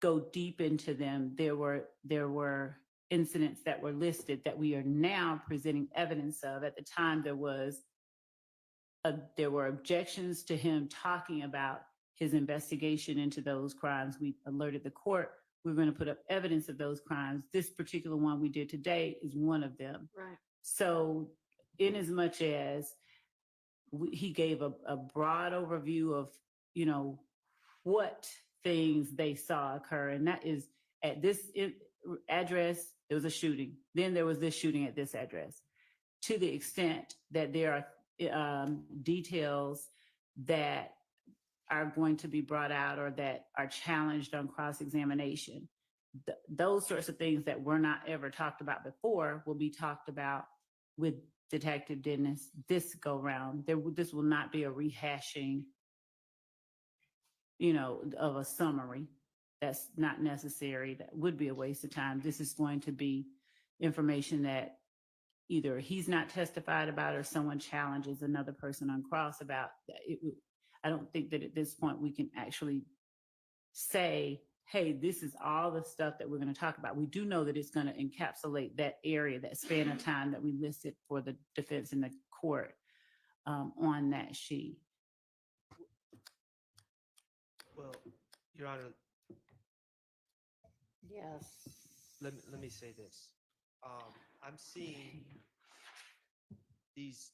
go deep into them. There were incidents that were listed that we are now presenting evidence of. At the time, there were objections to him talking about his investigation into those crimes. We alerted the court. We're going to put up evidence of those crimes. This particular one we did today is one of them. Right. So in as much as he gave a broad overview of, what things they saw occur. And that is at this address, there was a shooting. Then there was this shooting at this address. To the extent that there are details that are going to be brought out or that are challenged on cross-examination. Those sorts of things that were not ever talked about before will be talked about with Detective Dennis this go round. This will not be a rehashing, of a summary. That's not necessary. That would be a waste of time. This is going to be information that either he's not testified about or someone challenges another person on cross about. I don't think that at this point we can actually say, hey, this is all the stuff that we're going to talk about. We do know that it's going to encapsulate that area, that span of time that we listed for the defense in the court on that sheet. Well, Your Honor, Yes. let me say this. I'm seeing these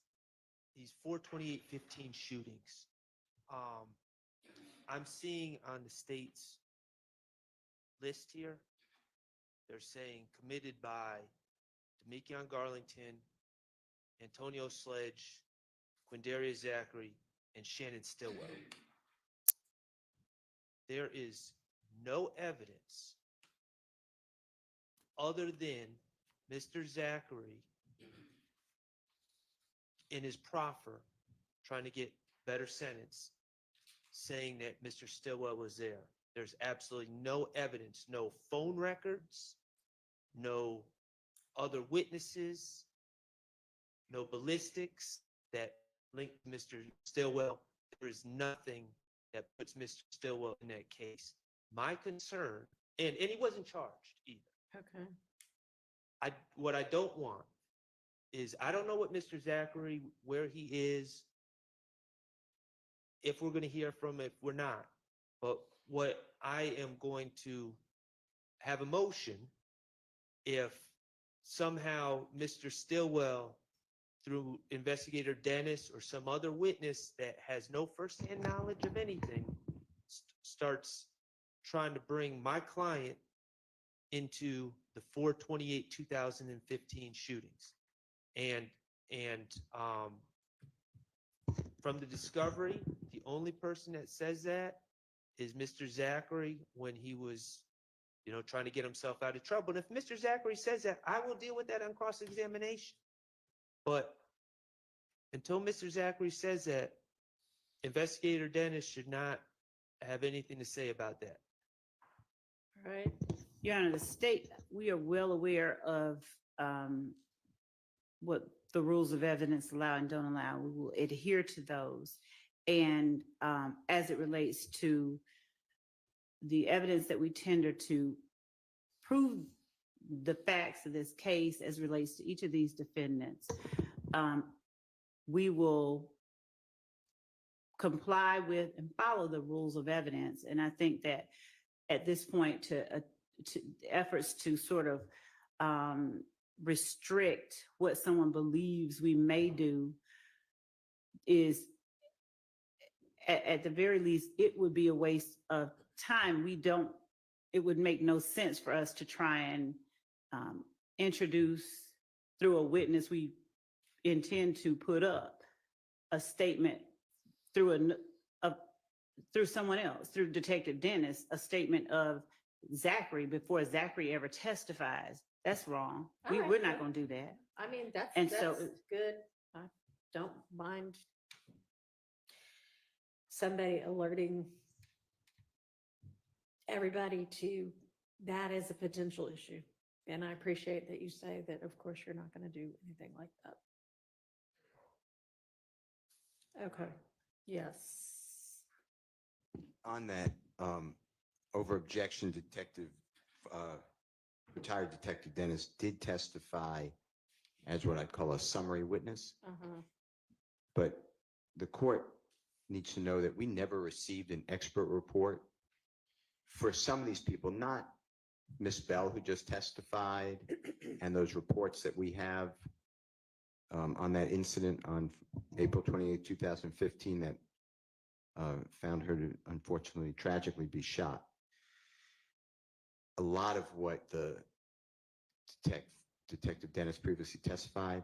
4/28/15 shootings. I'm seeing on the state's list here, they're saying committed by Deamonte Garlington, Antonio Sledge, Quindarius Zachary, and Shannon Stillwell. There is no evidence other than Mr. Zachary in his proffer trying to get better sentence saying that Mr. Stillwell was there. There's absolutely no evidence, no phone records, no other witnesses, no ballistics that link Mr. Stillwell. There is nothing that puts Mr. Stillwell in that case. My concern, and he wasn't charged either. Okay. What I don't want is, I don't know what Mr. Zachary, where he is, if we're going to hear from him, if we're not. But what I am going to have a motion if somehow Mr. Stillwell, through Investigator Dennis or some other witness that has no firsthand knowledge of anything, starts trying to bring my client into the 4/28/2015 shootings. And from the discovery, the only person that says that is Mr. Zachary when he was, trying to get himself out of trouble. And if Mr. Zachary says that, I will deal with that on cross-examination. But until Mr. Zachary says that, Investigator Dennis should not have anything to say about that. All right. Your Honor, the state, we are well aware of what the rules of evidence allow and don't allow. We will adhere to those. And as it relates to the evidence that we tender to prove the facts of this case as relates to each of these defendants, we will comply with and follow the rules of evidence. And I think that at this point, to efforts to sort of restrict what someone believes we may do is, at the very least, it would be a waste of time. It would make no sense for us to try and introduce through a witness we intend to put up a statement through someone else, through Detective Dennis, a statement of Zachary before Zachary ever testifies. That's wrong. All right. We're not going to do that. I mean, that's So- good. I don't mind somebody alerting everybody to that as a potential issue. And I appreciate that you say that, of course, you're not going to do anything like that. Okay. Yes. On that, over objection, Detective retired Detective Dennis did testify as what I'd call a summary witness. But the court needs to know that we never received an expert report for some of these people, not Miss Bell, who just testified, and those reports that we have on that incident on April 28, 2015, that found her to unfortunately, tragically be shot. A lot of what the Detective Dennis previously testified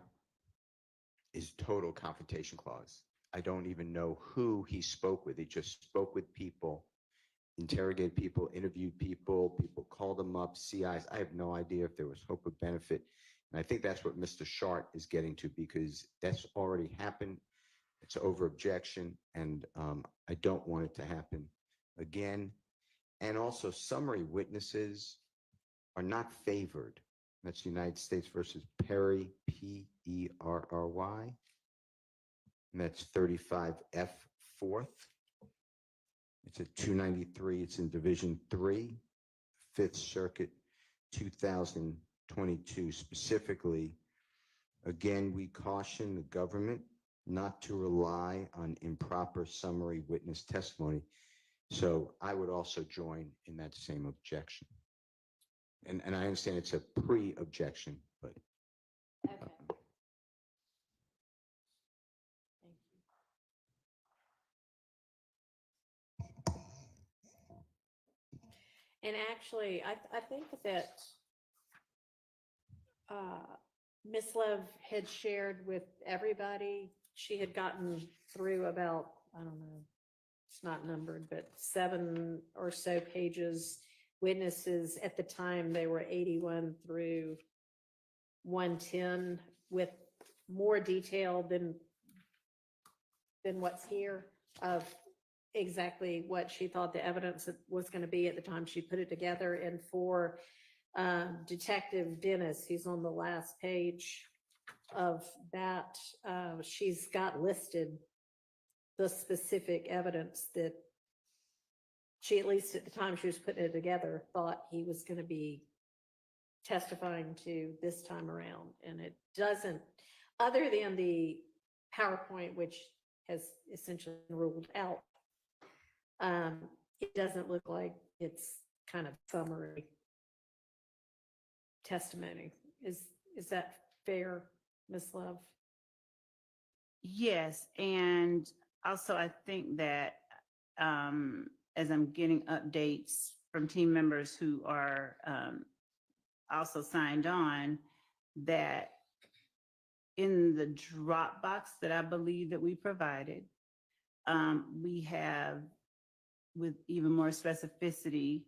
is total confrontation clause. I don't even know who he spoke with. He just spoke with people, interrogated people, interviewed people, people called them up, CIs. I have no idea if there was hope of benefit. And I think that's what Mr. Shart is getting to, because that's already happened. It's over objection, and I don't want it to happen again. And also, summary witnesses are not favored. That's United States versus Perry, P-E-R-R-Y. And that's 35F 4th. It's at 293. It's in Division 3, 5th Circuit, 2022. Specifically, again, we caution the government not to rely on improper summary witness testimony. So I would also join in that same objection. And I understand it's a pre-objection, but. Okay. Thank you. And actually, I think that Ms. Love had shared with everybody, she had gotten through about, I don't know, it's not numbered, but 7 or so pages. Witnesses at the time, they were 81 through 110 with more detail than what's here of exactly what she thought the evidence was going to be at the time she put it together. And for Detective Dennis, he's on the last page of that, she's got listed the specific evidence that she, at least at the time she was putting it together, thought he was going to be testifying to this time around. And it doesn't, other than the PowerPoint, which has essentially been ruled out, it doesn't look like it's kind of summary testimony. Is that fair, Ms. Love? Yes, and also I think that as I'm getting updates from team members who are also signed on, that in the Dropbox that I believe that we provided, we have, with even more specificity,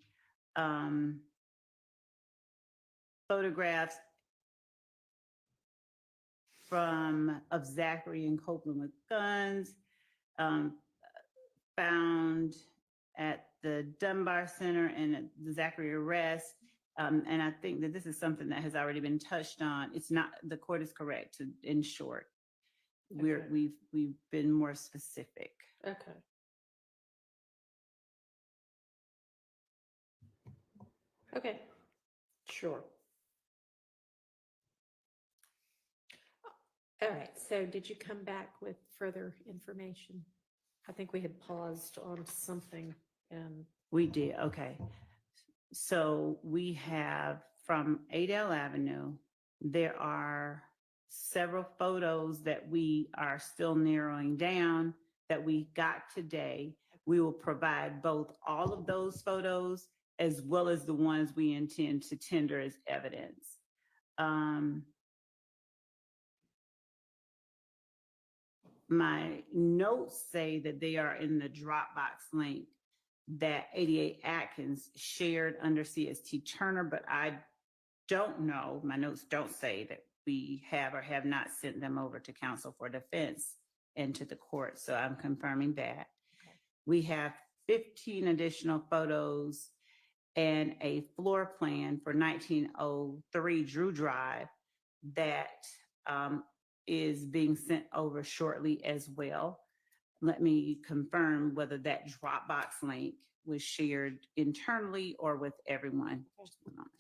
photographs of Zachary and Copeland with guns, found at the Dunbar Center and at the Zachary arrest. And I think that this is something that has already been touched on. It's not, the court is correct, in short. Okay. We've been more specific. Okay. Okay, sure. All right, so did you come back with further information? I think we had paused on something and. We did, okay. So we have from Adele Avenue, there are several photos that we are still narrowing down that we got today. We will provide both all of those photos as well as the ones we intend to tender as evidence. My notes say that they are in the Dropbox link that 88 Atkins shared under CST Turner, but I don't know, my notes don't say that we have or have not sent them over to counsel for defense and to the court. So I'm confirming that. Okay. We have 15 additional photos and a floor plan for 1903 Drew Drive that is being sent over shortly as well. Let me confirm whether that Dropbox link was shared internally or with everyone. Just a moment.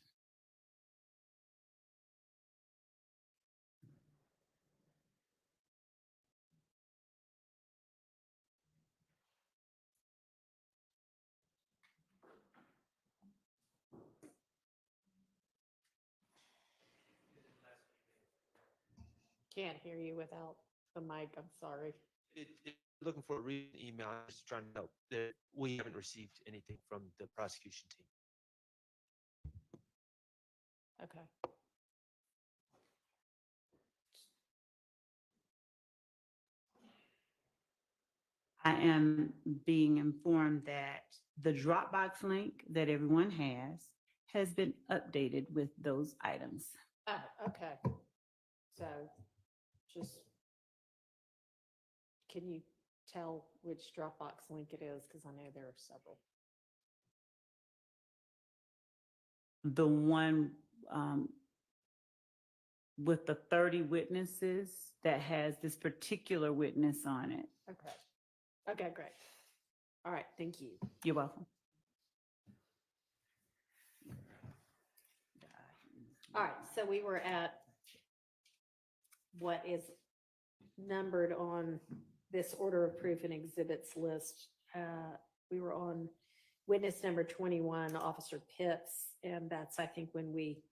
Can't hear you without the mic, I'm sorry. Looking for a recent email, I'm just trying to help, that we haven't received anything from the prosecution team. Okay. I am being informed that the Dropbox link that everyone has been updated with those items. Oh, okay. So just, can you tell which Dropbox link it is? Because I know there are several. The one with the 30 witnesses that has this particular witness on it. Okay. Okay, great. All right, thank you. You're welcome. All right, so we were at what is numbered on this order of proof and exhibits list. We were on witness number 21, Officer Pitts, and that's, I think, when we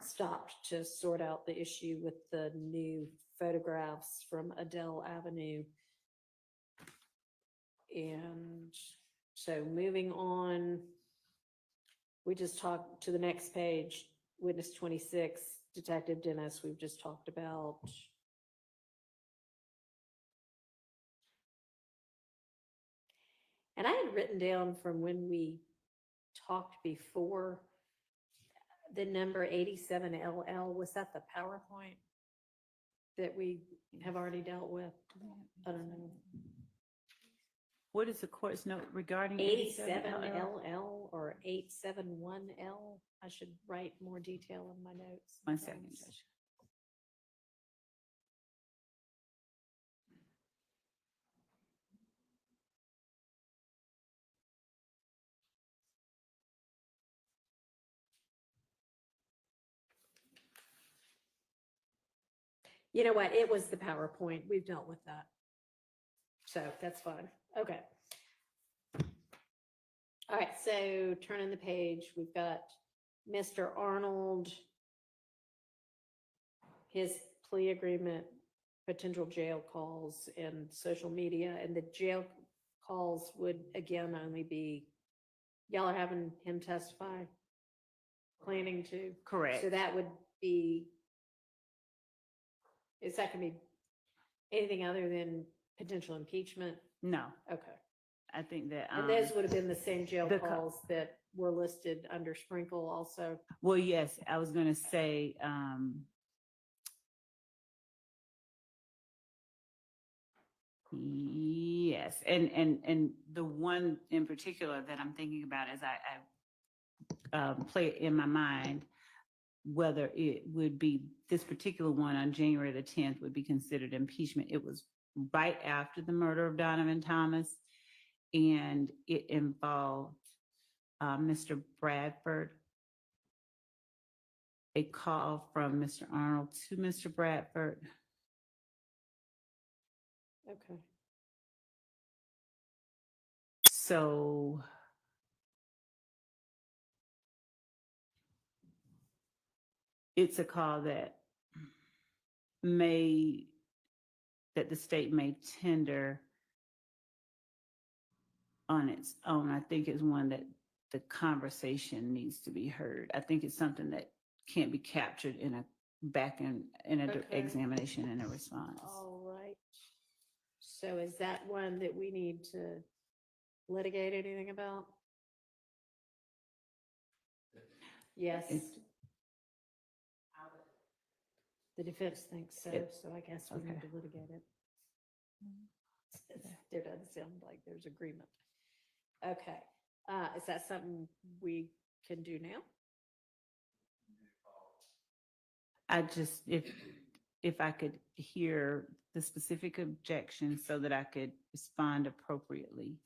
stopped to sort out the issue with the new photographs from Adele Avenue. And so moving on, we just talked to the next page, witness 26, Detective Dennis, we've just talked about. And I had written down from when we talked before, the number 87LL, was that the PowerPoint that we have already dealt with? I don't know. What is the court's note regarding 87LL or 871L? I should write more detail in my notes. 1 second, Judge. You know what? It was the PowerPoint. We've dealt with that. So that's fine. Okay. All right, so turning the page, we've got Mr. Arnold, his plea agreement, potential jail calls and social media, and the jail calls would again only be, y'all are having him testify, planning to? Correct. So that would be, is that gonna be anything other than potential impeachment? No, Okay. I think that. And those would have been the same jail the calls that were listed under Sprinkle also. Well, yes, I was gonna say, yes, and the one in particular that I'm thinking about as I play it in my mind, whether it would be this particular one on January the 10th would be considered impeachment. It was right after the murder of Donovan Thomas, and it involved Mr. Bradford. A call from Mr. Arnold to Mr. Bradford. Okay. So it's a call that the state may tender on its own. I think it's one that the conversation needs to be heard. I think it's something that can't be captured in a Okay. examination and a response. All right. So is that one that we need to litigate anything about? Yes. The defense thinks so, so I guess we need Okay. to litigate it. There doesn't sound like there's agreement. Okay, is that something we can do now? I just, if I could hear the specific objection so that I could respond appropriately.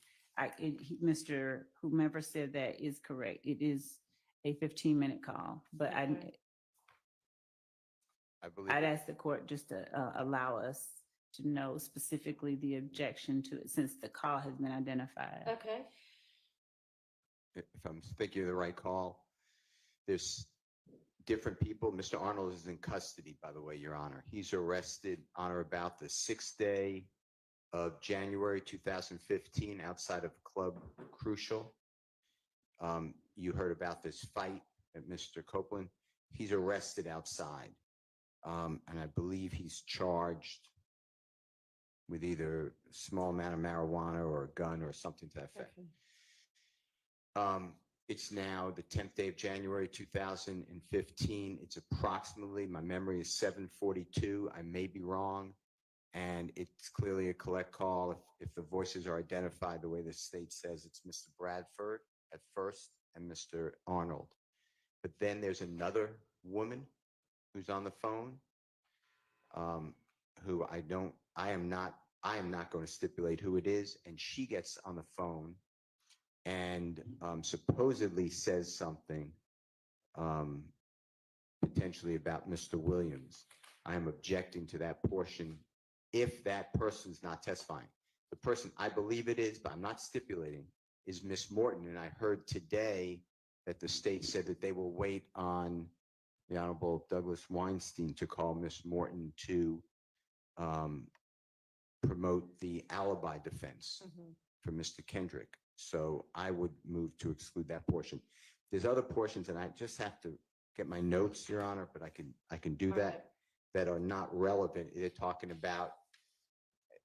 Mr. Whomever said that is correct. It is a 15-minute call, but Okay. I believe. I'd ask the court just to allow us to know specifically the objection to it since the call has been identified. Okay, If I'm thinking of the right call, there's different people. Mr. Arnold is in custody, by the way, Your Honor. He's arrested on or about the 6th day of January 2015 outside of Club Crucial. You heard about this fight at Mr. Copeland. He's arrested outside. And I believe he's charged with either a small amount of marijuana or a gun or something to that effect. It's now the 10th day of January 2015. It's approximately, my memory is 7:42. I may be wrong. And it's clearly a collect call. If the voices are identified the way the state says, it's Mr. Bradford at first and Mr. Arnold. But then there's another woman who's on the phone, who I am not going to stipulate who it is. And she gets on the phone and supposedly says something potentially about Mr. Williams. I am objecting to that portion if that person's not testifying. The person, I believe it is, but I'm not stipulating, is Miss Morton. And I heard today that the state said that they will wait on the Honorable Douglas Weinstein to call Miss Morton to promote the alibi defense for Mr. Kendrick. So I would move to exclude that portion. There's other portions, and I just have to get my notes, Your Honor, but I can do that, that are not relevant. They're talking about,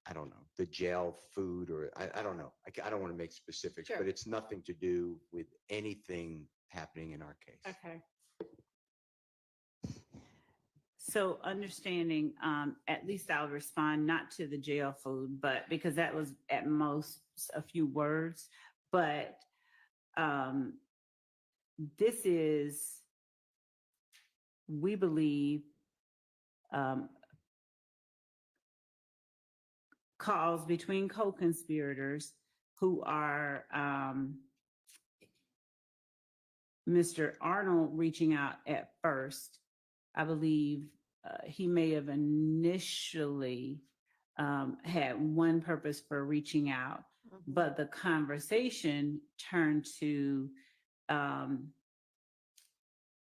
I don't know, the jail food, or I don't know. I don't want to make specifics, Sure. but it's nothing to do with anything happening in our case. Okay. So understanding, at least I'll respond not to the jail food, but because that was at most a few words, but this is, we believe, calls between co-conspirators who are Mr. Arnold reaching out at first. I believe he may have initially had one purpose for reaching out, but the conversation turned to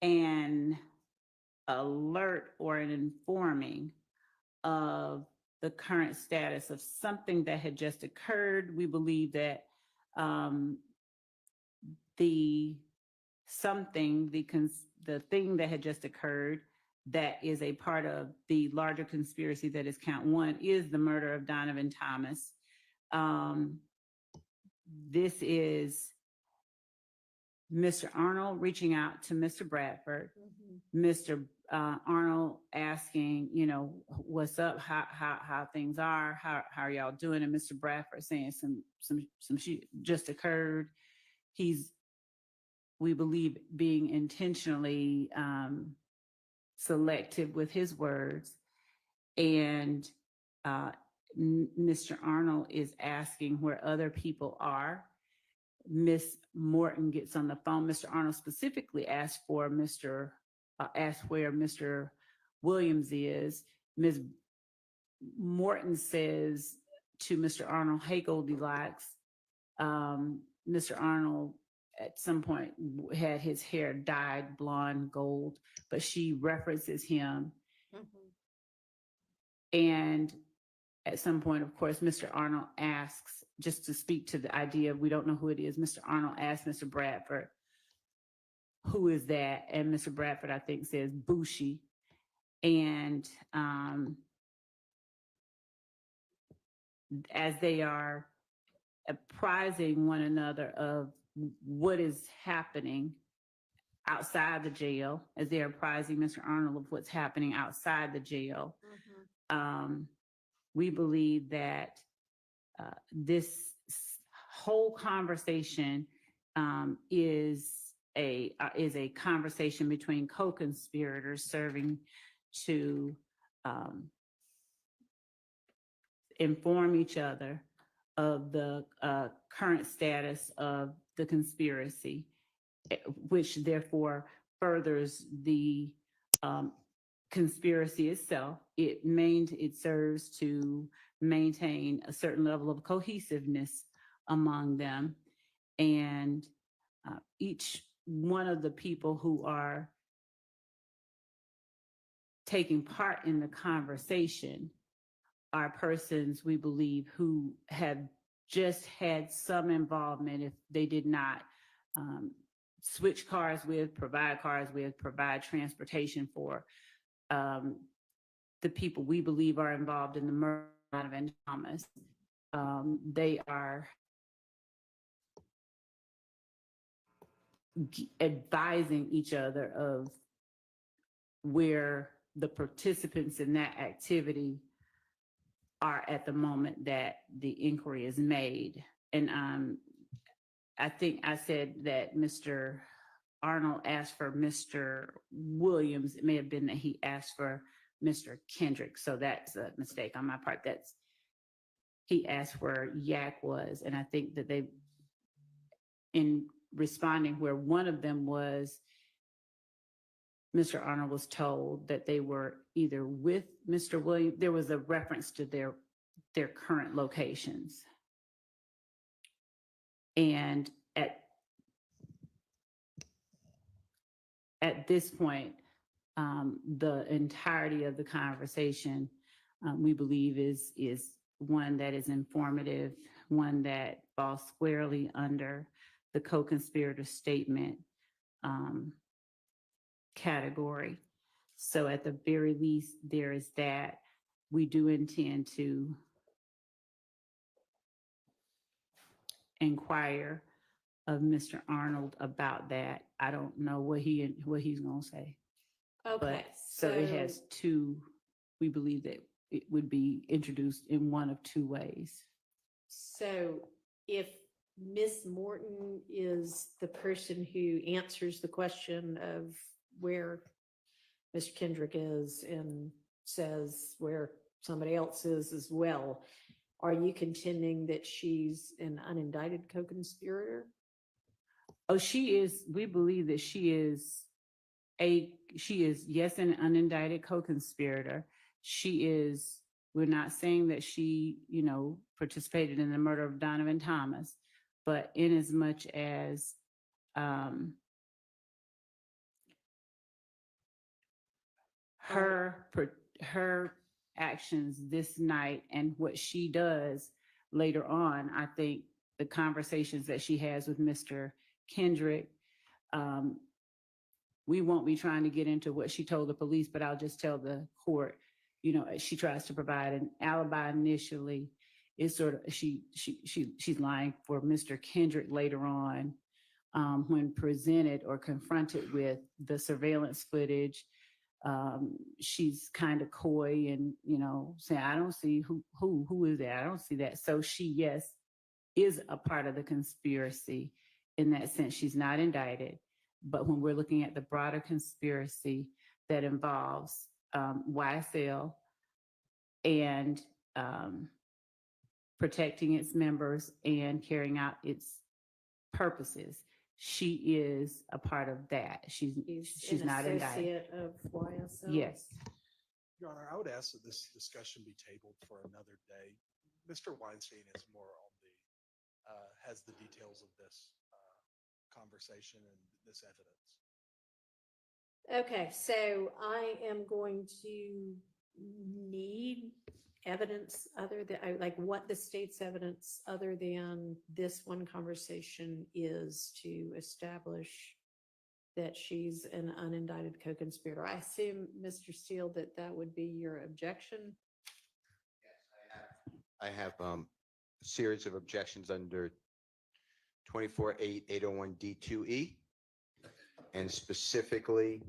an alert or an informing of the current status of something that had just occurred. We believe that the thing that had just occurred that is a part of the larger conspiracy that is count one is the murder of Donovan Thomas. This is Mr. Arnold reaching out to Mr. Bradford, Mr. Arnold asking, what's up, how things are, how are y'all doing? And Mr. Bradford saying some shit just occurred. He's, we believe, being intentionally selective with his words. And Mr. Arnold is asking where other people are. Miss Morton gets on the phone. Mr. Arnold specifically asked where Mr. Williams is. Ms. Morton says to Mr. Arnold, "Hey, Goldilocks." Mr. Arnold at some point had his hair dyed blonde gold, but she references him. And at some point, of course, Mr. Arnold asks, just to speak to the idea of we don't know who it is, Mr. Arnold asks Mr. Bradford, "Who is that?" And Mr. Bradford, I think, says Bushi. And as they are apprising one another of what is happening outside the jail, as they're apprising Mr. Arnold of what's happening outside the jail, we believe that this whole conversation is a conversation between co-conspirators serving to inform each other of the current status of the conspiracy, which therefore furthers the conspiracy itself. It serves to maintain a certain level of cohesiveness among them. And each one of the people who are taking part in the conversation are persons we believe who have just had some involvement, if they did not switch cars with, provide transportation for the people we believe are involved in the murder of Donovan Thomas. They are advising each other of where the participants in that activity are at the moment that the inquiry is made. And I think I said that Mr. Arnold asked for Mr. Williams. It may have been that he asked for Mr. Kendrick. So that's a mistake on my part. He asked where Yak was. And I think that they, in responding where one of them was, Mr. Arnold was told that they were either with Mr. Williams. There was a reference to their current locations. And at this point, the entirety of the conversation, we believe is one that is informative, one that falls squarely under the co-conspirator statement category. So at the very least, there is that. We do intend to inquire of Mr. Arnold about that. I don't know what he's gonna say. Okay, So it has two, we believe that it would be introduced in one of two ways. So if Ms. Morton is the person who answers the question of where Mr. Kendrick is and says where somebody else is as well, are you contending that she's an unindicted co-conspirator? Oh, she is, we believe that she is, yes, an unindicted co-conspirator. We're not saying that she, participated in the murder of Donovan Thomas, but in as much as her actions this night and what she does later on, I think the conversations that she has with Mr. Kendrick, we won't be trying to get into what she told the police, but I'll just tell the court, she tries to provide an alibi initially. It's sort of, she's lying for Mr. Kendrick later on, when presented or confronted with the surveillance footage. She's kind of coy and, saying, I don't see who is that? I don't see that. So she, yes, is a part of the conspiracy in that sense. She's not indicted, but when we're looking at the broader conspiracy that involves YSL and protecting its members and carrying out its purposes, she is a part of that. She's not indicted. Associate of YSL? Yes. Your Honor, I would ask that this discussion be tabled for another day. Mr. Weinstein is more on has the details of this conversation and this evidence. Okay, so I am going to need evidence other than, like what the state's evidence other than this one conversation is to establish that she's an unindicted co-conspirator. I assume, Mr. Steele, that would be your objection? Yes, I have a series of objections under 24-801 and specifically,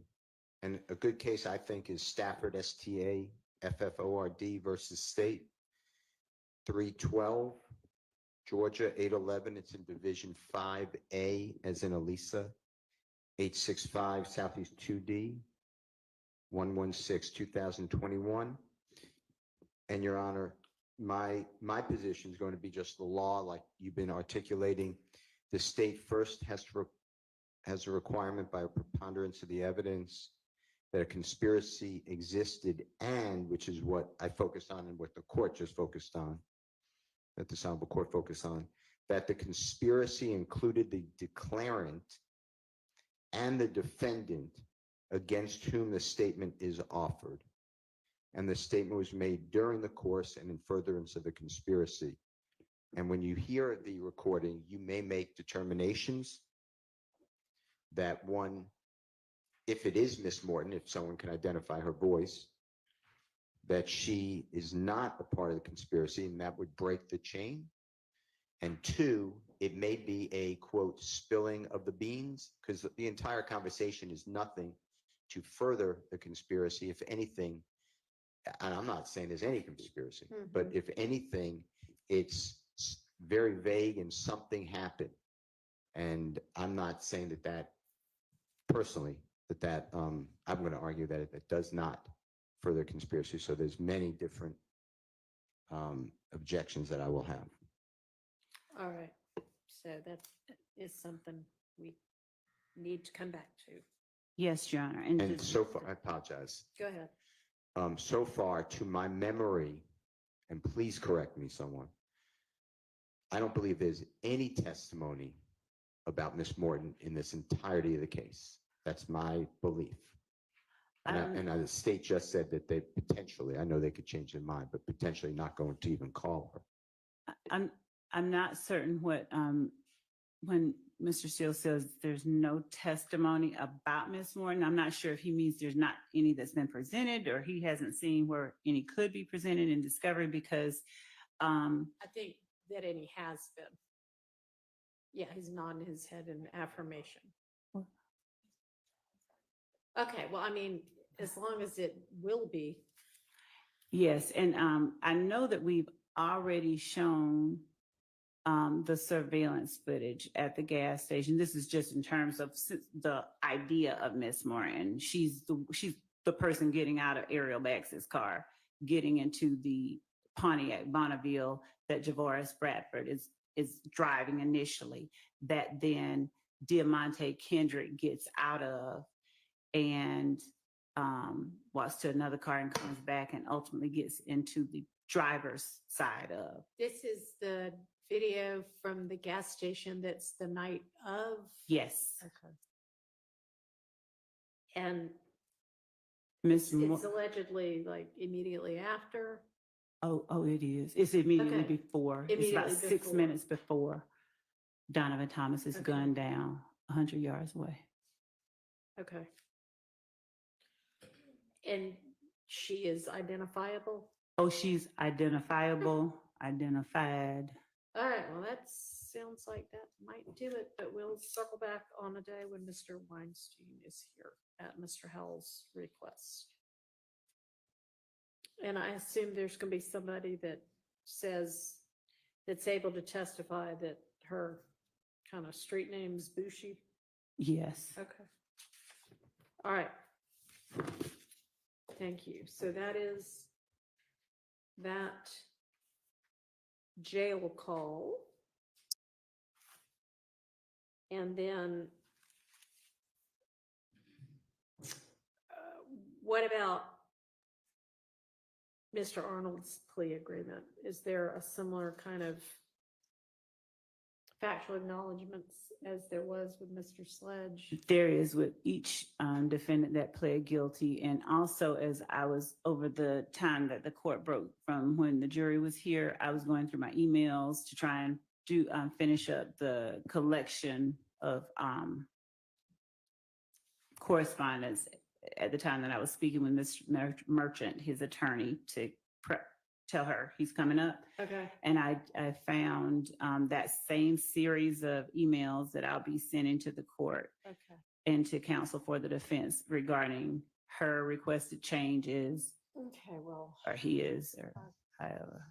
and a good case I think is Stafford, STA, FFORD versus State, 312, Georgia, 811, it's in Division 5A, as in Elisa, 865 Southeast 2D, 116, 2021. And Your Honor, my position is going to be just the law, like you've been articulating. The state first has a requirement by a preponderance of the evidence that a conspiracy existed, and which is what I focused on and what the court just focused on, that the Honorable Court focused on, that the conspiracy included the declarant and the defendant against whom the statement is offered. and the statement was made during the course and in furtherance of the conspiracy. And when you hear the recording, you may make determinations that one, if it is Miss Morton, if someone can identify her voice, that she is not a part of the conspiracy, and that would break the chain. And two, it may be a, quote, spilling of the beans, because the entire conversation is nothing to further the conspiracy. If anything, and I'm not saying there's any conspiracy, but if anything, it's very vague and something happened. And I'm not saying that personally, I'm going to argue that it does not further conspiracy. So there's many different objections that I will have. All right, so that is something we need to come back to. Yes, Your Honor. And so far, I apologize. Go ahead. So far, to my memory, and please correct me, someone, I don't believe there's any testimony about Miss Morton in this entirety of the case. That's my belief. And the state just said that they potentially, I know they could change their mind, but potentially not going to even call her. I'm not certain what, when Mr. Steele says there's no testimony about Miss Morton, I'm not sure if he means there's not any that's been presented, or he hasn't seen where any could be presented in discovery, because I think that any has been. Yeah, he's nodding his head in affirmation. Okay, well, I mean, as long as it will be. yes, and I know that we've already shown the surveillance footage at the gas station. This is just in terms of the idea of Miss Morton. She's the person getting out of Ariel Bax's car, getting into the Pontiac Bonneville that Javoris Bradford is driving initially, that then Deamonte Kendrick gets out of and walks to another car and comes back and ultimately gets into the driver's side of. This is the video from the gas station that's the night of? Yes. Okay. And Miss it's allegedly like immediately after? Oh, it is. It's immediately Okay. before. It's about Immediately 6 before. minutes before Donovan Thomas is Okay. gunned down 100 yards away. Okay. And she is identifiable? Oh, she's identifiable, identified. All right, well, that sounds like that might do it, but we'll circle back on a day when Mr. Weinstein is here at Mr. Howell's request. And I assume there's going to be somebody that says, that's able to testify that her kind of street name is Bushi? Yes. Okay. All right. Thank you. So that is that jail call. And then what about Mr. Arnold's plea agreement? Is there a similar kind of factual acknowledgements as there was with Mr. Sledge? There is with each defendant that pled guilty. And also, as I was over the time that the court broke from when the jury was here, I was going through my emails to try and do finish up the collection of correspondence at the time that I was speaking with Mr. Merchant, his attorney, to tell her he's coming up. Okay. And I found that same series of emails that I'll be sending to the court Okay. and to counsel for the defense regarding her requested changes, Okay, well, or he is, or however.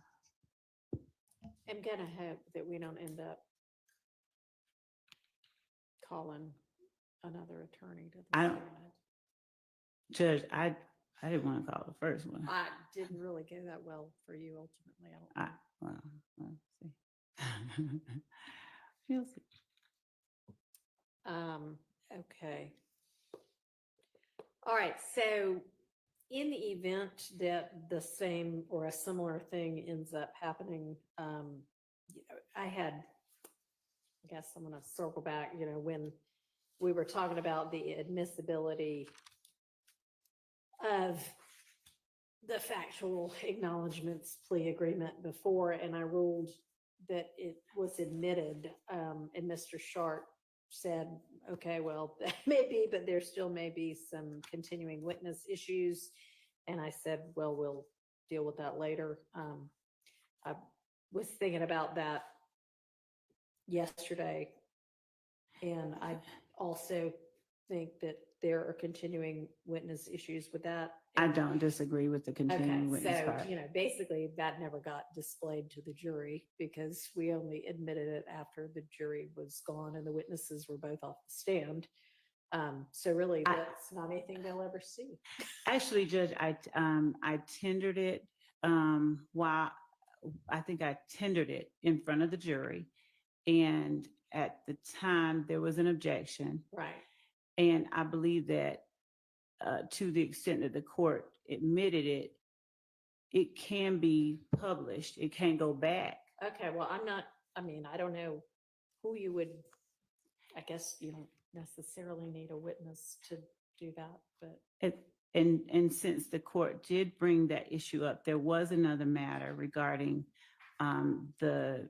I'm gonna hope that we don't end up calling another attorney to the I don't- stand. Judge, I didn't want to call the first one. I didn't really go that well for you ultimately. I don't know. Well, see. We'll see. Okay. All right, so in the event that the same or a similar thing ends up happening, I guess I'm gonna circle back, when we were talking about the admissibility of the factual acknowledgements plea agreement before, and I ruled that it was admitted. And Mr. Sharp said, okay, well, that may be, but there still may be some continuing witness issues. And I said, well, we'll deal with that later. I was thinking about that yesterday. And I also think that there are continuing witness issues with that. I don't disagree with the continuing Okay, witness so, part. basically that never got displayed to the jury because we only admitted it after the jury was gone and the witnesses were both off the stand. So really, that's not anything they'll ever see. Actually, Judge, I tendered it, while I think I tendered it in front of the jury. And at the time there was an objection. Right. And I believe that to the extent that the court admitted it, it can be published. It can't go back. Okay, well, I don't know who you would, I guess you don't necessarily need a witness to do that, but. And since the court did bring that issue up, there was another matter regarding the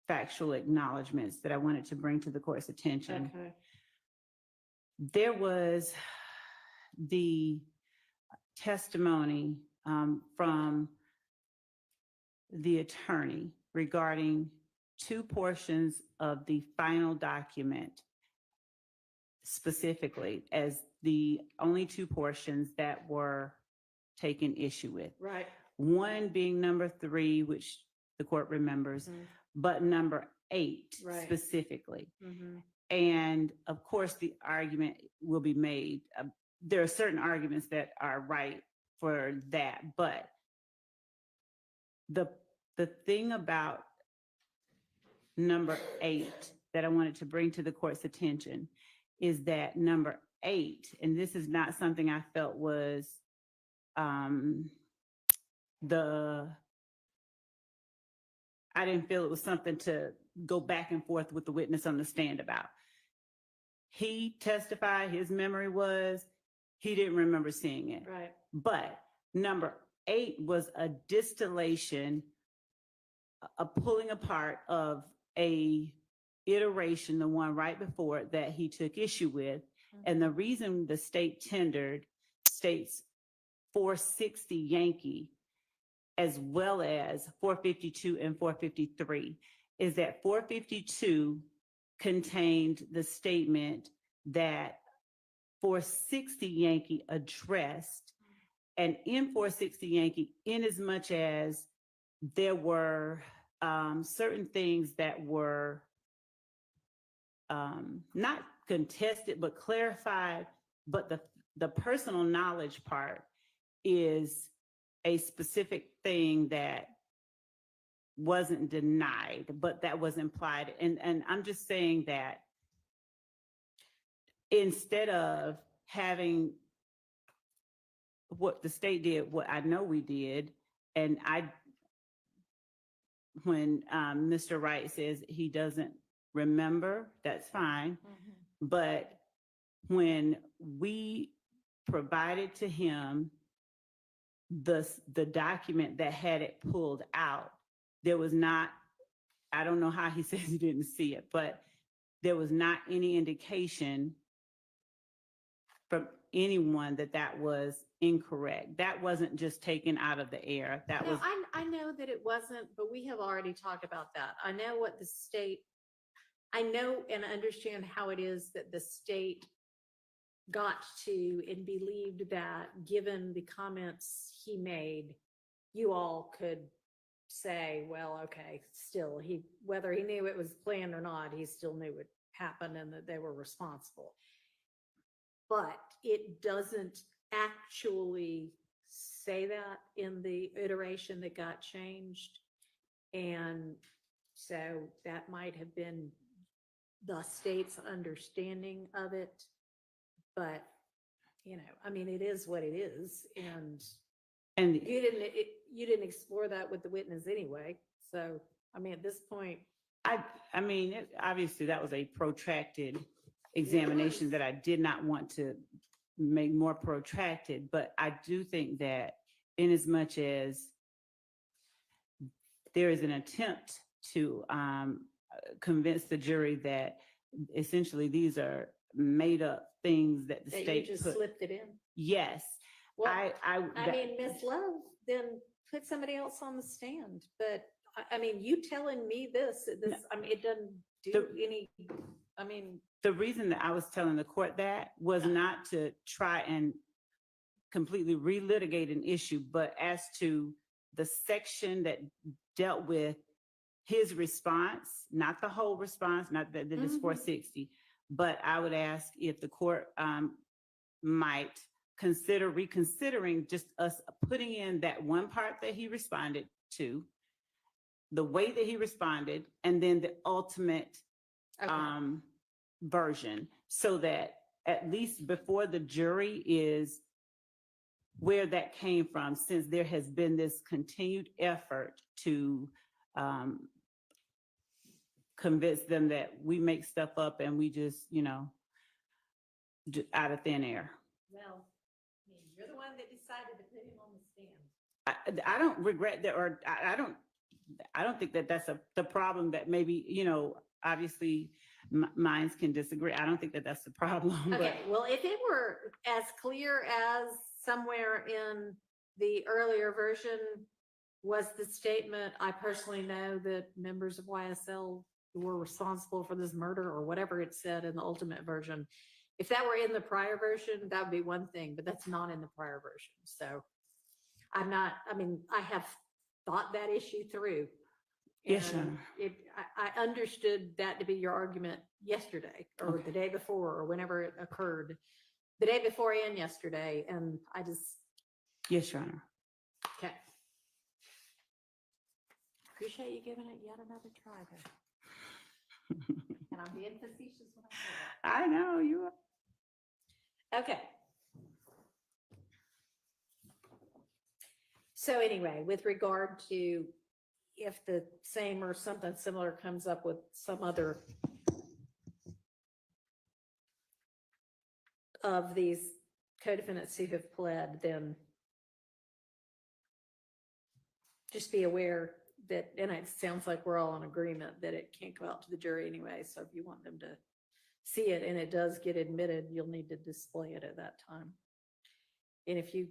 factual acknowledgments that I wanted to bring to the court's attention. Okay. There was the testimony from the attorney regarding two portions of the final document, specifically as the only two portions that were taken issue with. Right. One being number 3, which the court remembers, but number 8 Right. specifically. Mm-hmm. And of course, the argument will be made. There are certain arguments that are right for that, but the thing about number 8 that I wanted to bring to the court's attention is that number 8, and this is not something I felt was I didn't feel it was something to go back and forth with the witness on the stand about. He testified, his memory was, he didn't remember seeing it. Right. But number 8 was a distillation, a pulling apart of a iteration, the one right before it, that he took issue with. And the reason the state tendered states 460 Yankee as well as 452 and 453 is that 452 contained the statement that 460 Yankee addressed, and in 460 Yankee, in as much as there were certain things that were not contested but clarified, but the personal knowledge part is a specific thing that wasn't denied, but that was implied. And I'm just saying that instead of having what the state did, what I know we did, and when Mr. Wright says he doesn't remember, that's fine. Mm-hmm. But when we provided to him the document that had it pulled out, there was not, I don't know how he says he didn't see it, but there was not any indication from anyone that was incorrect. That wasn't just taken out of the air. That No, was. I know that it wasn't, but we have already talked about that. I know what the state, I know and understand how it is that the state got to and believed that given the comments he made, you all could say, well, okay, still whether he knew it was planned or not, he still knew it happened and that they were responsible. But it doesn't actually say that in the iteration that got changed. And so that might have been the state's understanding of it. But, it is what it is. And you didn't explore that with the witness anyway. So, at this point. Obviously that was a protracted examination that I did not want to make more protracted, but I do think that in as much as there is an attempt to convince the jury that essentially these are made up things that the That you state just put. slipped it in. Yes. Well, I I mean, Ms. Love, then put somebody else on the stand. But I mean, you telling me this, I mean, it doesn't do any, I mean. The reason that I was telling the court that was not to try and completely relitigate an issue, but as to the section that dealt with his response, not the whole response, not that it's 460, but I would ask if the court might consider reconsidering just us putting in that one part that he responded to, the way that he responded, and then the ultimate version, so that at least before the jury is where that came from, since there has been this continued effort to convince them that we make stuff up and we just, out of thin air. Well, I mean, you're the one that decided to put him on the stand. I don't regret that, or I don't think that that's the problem. That maybe, obviously minds can disagree. I don't think that that's the problem. Okay, well, if it were as clear as somewhere in the earlier version was the statement, I personally know that members of YSL were responsible for this murder, or whatever it said in the ultimate version. If that were in the prior version, that would be one thing, but that's not in the prior version. So I have thought that issue through. Yes, And I understood that to be your argument yesterday, or the day before, or whenever it occurred, the day before and yesterday. And I just. Yes, Your Honor. Okay. Appreciate you giving it yet another try there. And I'm being facetious when I say that. I know you are. Okay. So anyway, with regard to if the same or something similar comes up with some other of these co-defendants who have pled, then just be aware that, and it sounds like we're all in agreement that it can't go out to the jury anyway. So if you want them to see it and it does get admitted, you'll need to display it at that time. And if you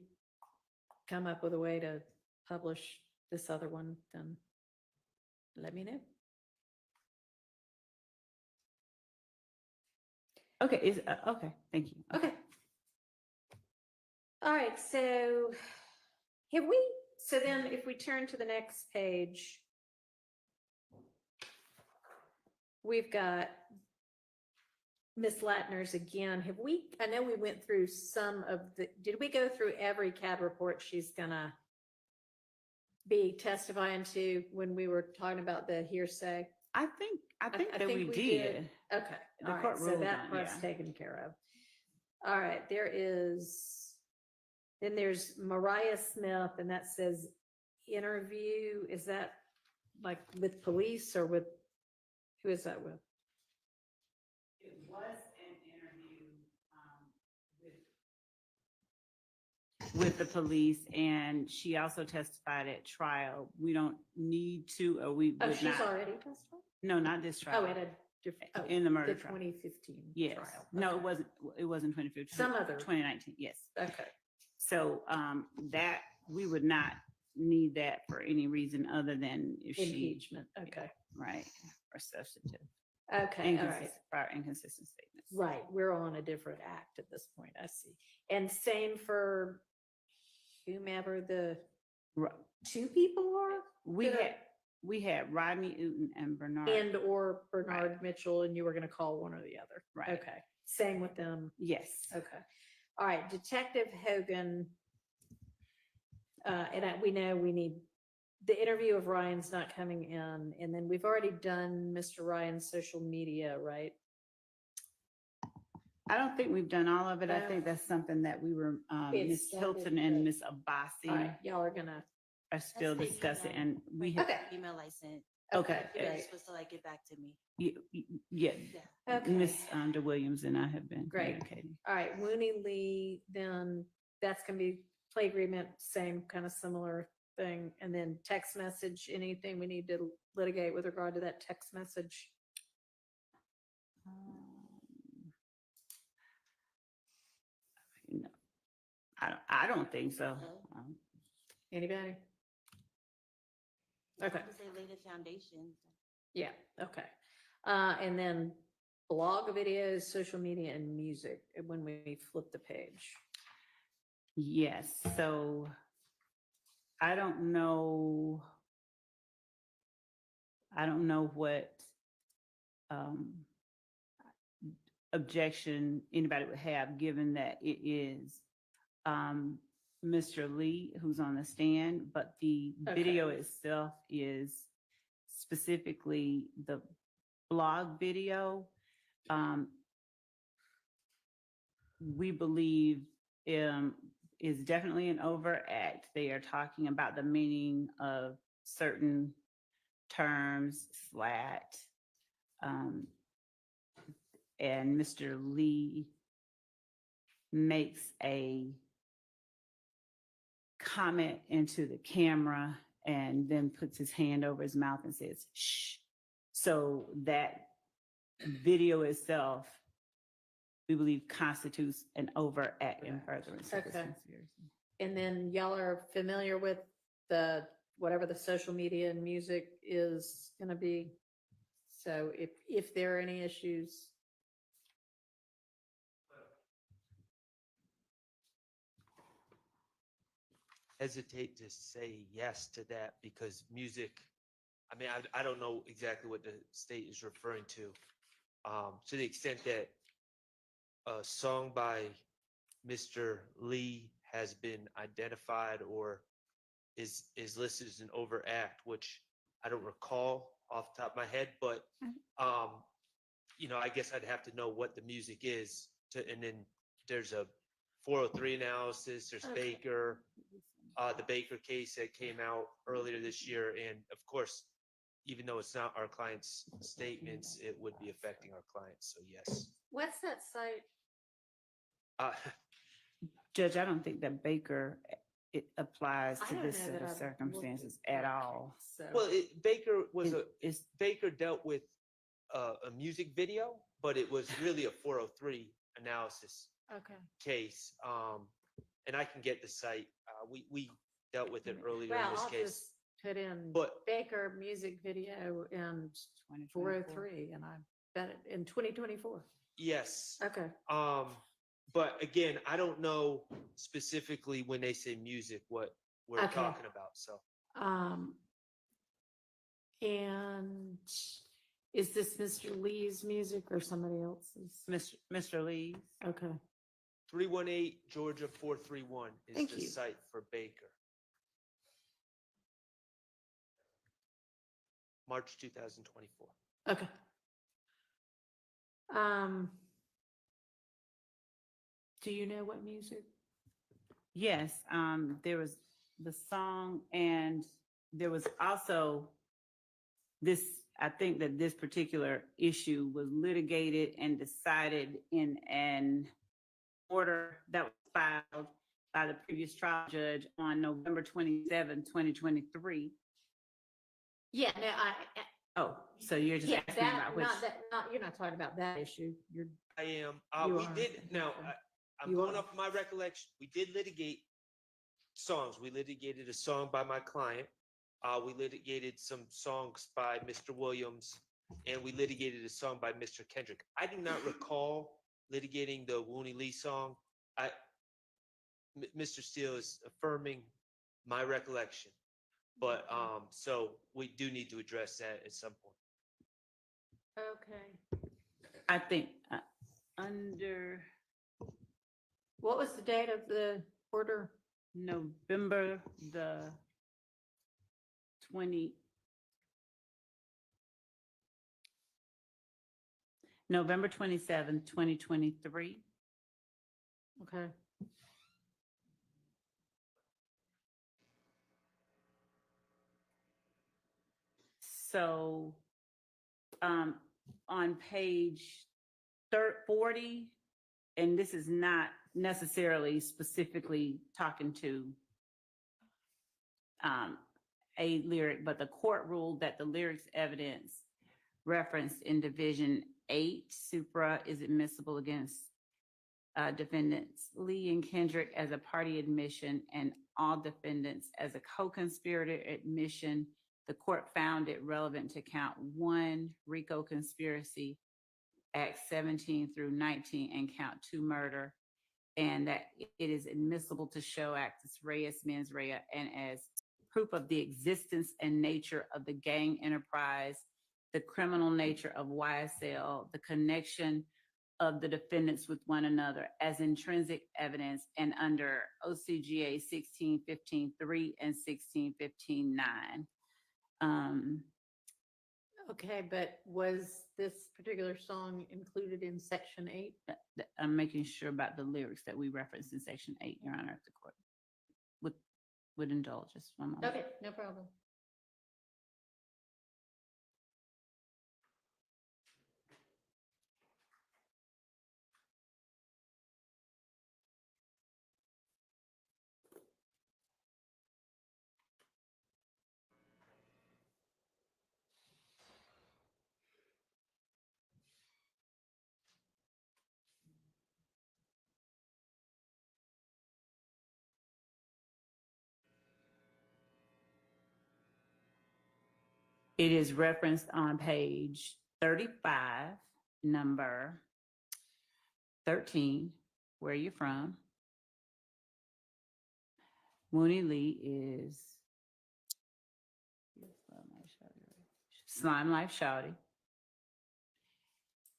come up with a way to publish this other one, then let me know. Okay, okay, thank you. Okay. All right, so then if we turn to the next page, we've got Miss Latner's again. I know we went through did we go through every CAD report she's gonna be testifying to when we were talking about the hearsay? I think that we did. Okay, The all court right, so ruled that on, part's yeah. taken care of. All right, then there's Mariah Smith, and that says interview. Is that like with police or with, who is that with? It was an interview with the police, and she also testified at trial. We don't need to, or we Oh, would she's not. already testified? No, not this trial. Oh, at a different, in the murder the trial. 2015 Yes. trial. No, Okay. it wasn't 2015. Some other. 2019, yes. Okay. So that we would not need that for any reason other than if Impeachment, okay. Right, or substantive. Okay, all right. Prior inconsistent statements. Right, we're on a different act at this point, I see. And same for whomever the two people are? We had Rodney Uten and Bernard. And or Bernard Mitchell, and you were gonna call one or the other. Right. Okay, same with them. Yes. Okay. All right, Detective Hogan. We know we need, the interview of Ryan's not coming in, and then we've already done Mr. Ryan's social media, right? I don't think we've done all of it. I think that's something that we were, Ms. Hilton and Ms. Abbasi All right, y'all are gonna. are still discussing, and we have. Okay. Email I sent Okay, Okay. great. Supposed to like get back to me. Yeah, Okay. Miss DeWilliams and I have been Great. communicating. All right, Woony Lee, then that's gonna be play agreement, same kind of similar thing. And then text message, anything we need to litigate with regard to that text message? No, I don't think so. Anybody? Okay, Say lay the foundation. yeah, okay. And then blog videos, social media and music, when we flip the page. Yes, so I don't know what objection anybody would have, given that it is Mr. Lee who's on the stand, but the video itself is specifically the blog video. We believe is definitely an overact. They are talking about the meaning of certain terms, slat, and Mr. Lee makes a comment into the camera and then puts his hand over his mouth and says, shh. So that video itself, we believe, constitutes an overact in furtherance of this Okay. conspiracy. And then y'all are familiar with the, whatever the social media and music is gonna be. So if there are any issues. Hesitate to say yes to that because music, I mean, I don't know exactly what the state is referring to. To the extent that a song by Mr. Lee has been identified or is listed as an overact, which I don't recall off the top of my head, but I guess I'd have to know what the music is and then there's a 403 analysis, there's Baker, the Baker case that came out earlier this year. And of course, even though it's not our client's statements, it would be affecting our clients. So yes. What's that site? Judge, I don't think that Baker, it applies I to don't this know set that of I've circumstances looked at at all. So. Well, Baker was It's Baker dealt with a music video, but it was really a 403 analysis Okay. case. And I can get the site. We dealt with it earlier Well, in this I'll case. just put in But- Baker music video and 403 and I bet it in 2024. Yes. Okay. But again, I don't know specifically when they say music, what we're Okay. talking about. So And is this Mr. Lee's music or somebody else's? Mr. Lee's. Okay. 318 Georgia 431 is Thank the you. site for Baker. March 2024. Okay. Do you know what music? Yes, there was the song, and there was also this, I think that this particular issue was litigated and decided in an order that was filed by the previous trial judge on November 27, 2023. Yeah, no, Oh, so you're just yeah, asking that, about which? you're not talking about that issue. You're, I am. You We are. did. Now, I'm You going are. off my recollection. We did litigate songs. We litigated a song by my client. We litigated some songs by Mr. Williams, and we litigated a song by Mr. Kendrick. I do not recall litigating the Woony Lee song. Mr. Steele is affirming my recollection, but so we do need to address that at some point. okay. I think under What was the date of the order? November the 20, November 27, 2023. Okay. So, on page 40, and this is not necessarily specifically talking to a lyric, but the court ruled that the lyrics evidence referenced in Division 8 supra is admissible against defendants Lee and Kendrick as a party admission and all defendants as a co-conspirator admission. The court found it relevant to count 1 RICO conspiracy, Acts 17 through 19, and count 2 murder, and that it is admissible to show actus reus mens rea and as proof of the existence and nature of the gang enterprise, the criminal nature of YSL, the connection of the defendants with one another as intrinsic evidence, and under OCGA 1615-3 and 1615-9. Okay, but was this particular song included in section 8? I'm making sure about the lyrics that we referenced in section 8, Your Honor, if the court would indulge us one moment. Okay, no problem. It is referenced on page 35, number 13. Where are you from? Mooney Lee is Slime Life Shawty.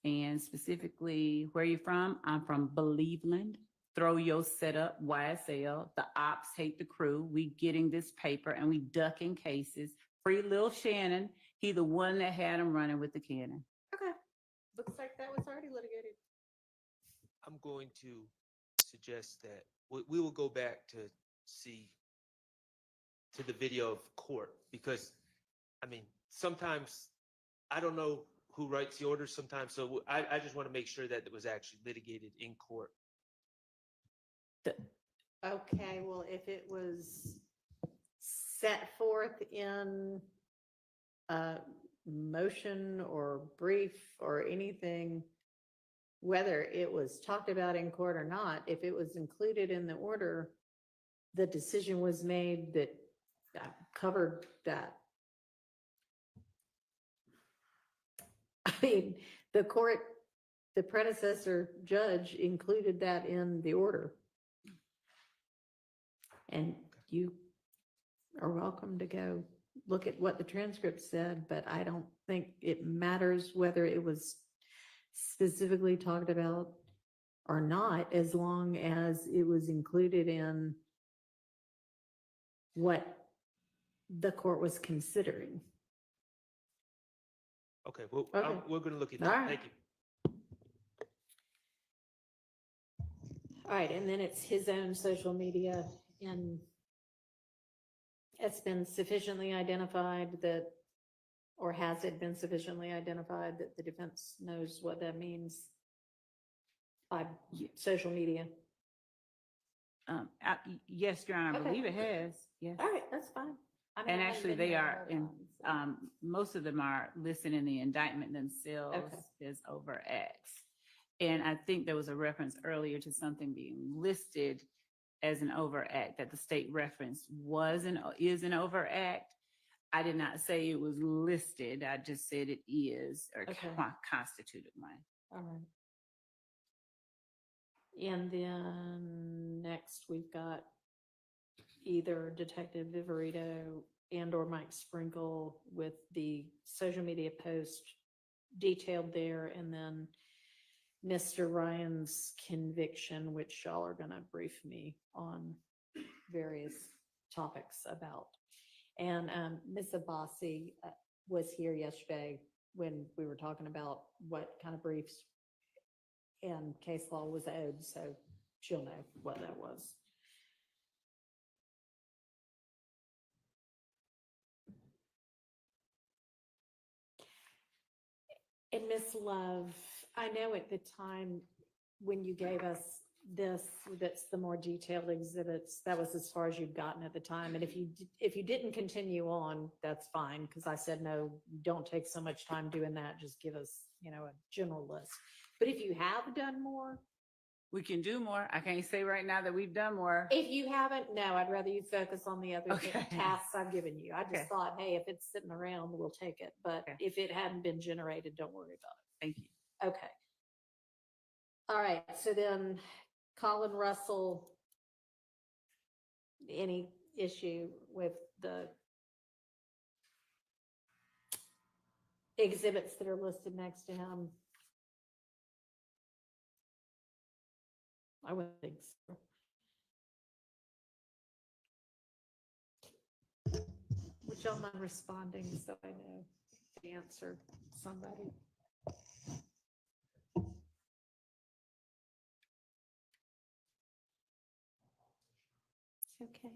And specifically, where are you from? I'm from Believeland. Throw your setup, YSL. The ops hate the crew. We getting this paper and we ducking cases. Free Lil Shannon. He the one that had him running with the cannon. Okay. Looks like that was already litigated. I'm going to suggest that we will go back to see to the video of court, because I mean, sometimes I don't know who writes the orders sometimes. So I just want to make sure that it was actually litigated in court. Okay, well, if it was set forth in a motion or brief or anything, whether it was talked about in court or not, if it was included in the order, the decision was made that covered that. I mean, the court, the predecessor judge included that in the order. And you are welcome to go look at what the transcript said, but I don't think it matters whether it was specifically talked about or not, as long as it was included in what the court was considering. Okay, well, Okay. we're going to look at All that. right. Thank you. All right, and then it's his own social media, and it's been sufficiently identified that, or has it been sufficiently identified that the defense knows what that means by social media? Yes, Your Honor, I Okay. believe it has. Yes. All right, that's fine. I mean, And I haven't actually, been they there are the whole in, time, so. most of them are listed in the indictment themselves Okay. as overt acts. And I think there was a reference earlier to something being listed as an overt act that the state reference is an overt act. I did not say it was listed. I just said it is or Okay. constituted one. All right. And then next we've got either Detective Viverito and or Mike Sprinkle with the social media post detailed there, and then Mr. Ryan's conviction, which y'all are gonna brief me on various topics about. And Ms. Abbasi was here yesterday when we were talking about what kind of briefs and case law was owed, so she'll know what that was. And Miss Love, I know at the time when you gave us this, that's the more detailed exhibits, that was as far as you'd gotten at the time. And if you didn't continue on, that's fine, because I said, no, don't take so much time doing that. Just give us, a general list. But if you have done more, We can do more. I can't say right now that we've done more. if you haven't, no, I'd rather you focus on the other Okay. tasks I've given you. I just Okay. thought, hey, if it's sitting around, we'll take it. But Okay. if it hadn't been generated, don't worry about Thank you. it. Okay. All right, so then Colin Russell, any issue with the exhibits that are listed next to him? I wouldn't think so. Would y'all mind responding so I know to answer somebody? Okay.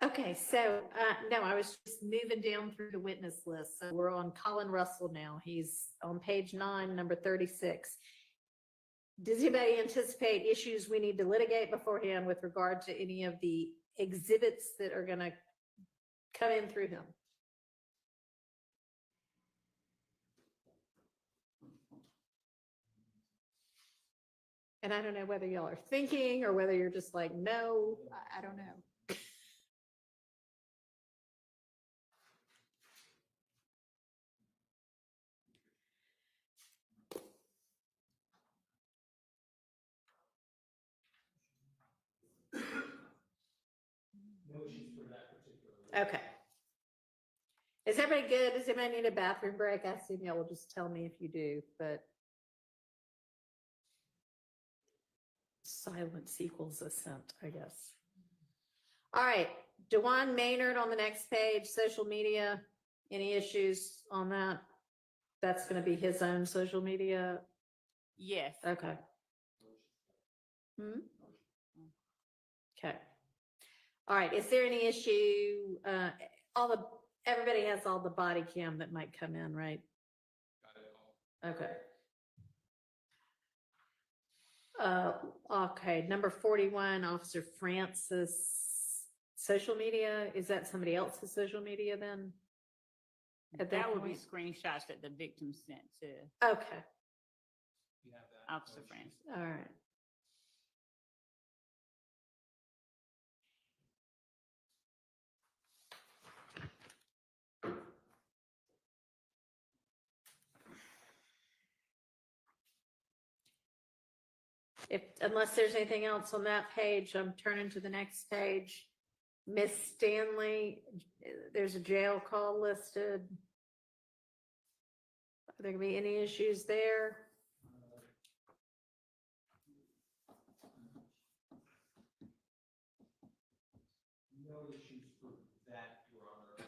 Okay, so, no, I was just moving down through the witness list. So we're on Colin Russell now. He's on page 9, number 36. Does anybody anticipate issues we need to litigate beforehand with regard to any of the exhibits that are going to come in through him? And I don't know whether y'all are thinking or whether you're just like, no, I don't know. No issues for that particular. Okay. Is everybody good? Does anybody need a bathroom break? I assume y'all will just tell me if you do, but silence equals assent, I guess. All right, DeJuan Maynard on the next page, social media. Any issues on that? That's going to be his own social media. Yes. Okay. Okay. All right. Is there any issue? Everybody has all the body cam that might come in, right? Okay. Okay. Number 41, Officer Francis. Social media. Is that somebody else's social media then? At That would be point? screenshots that the victim sent to Okay. Officer Francis. All right. Unless there's anything else on that page, I'm turning to the next page. Miss Stanley, there's a jail call listed. Are there gonna be any issues there? No issues for that, Your Honor.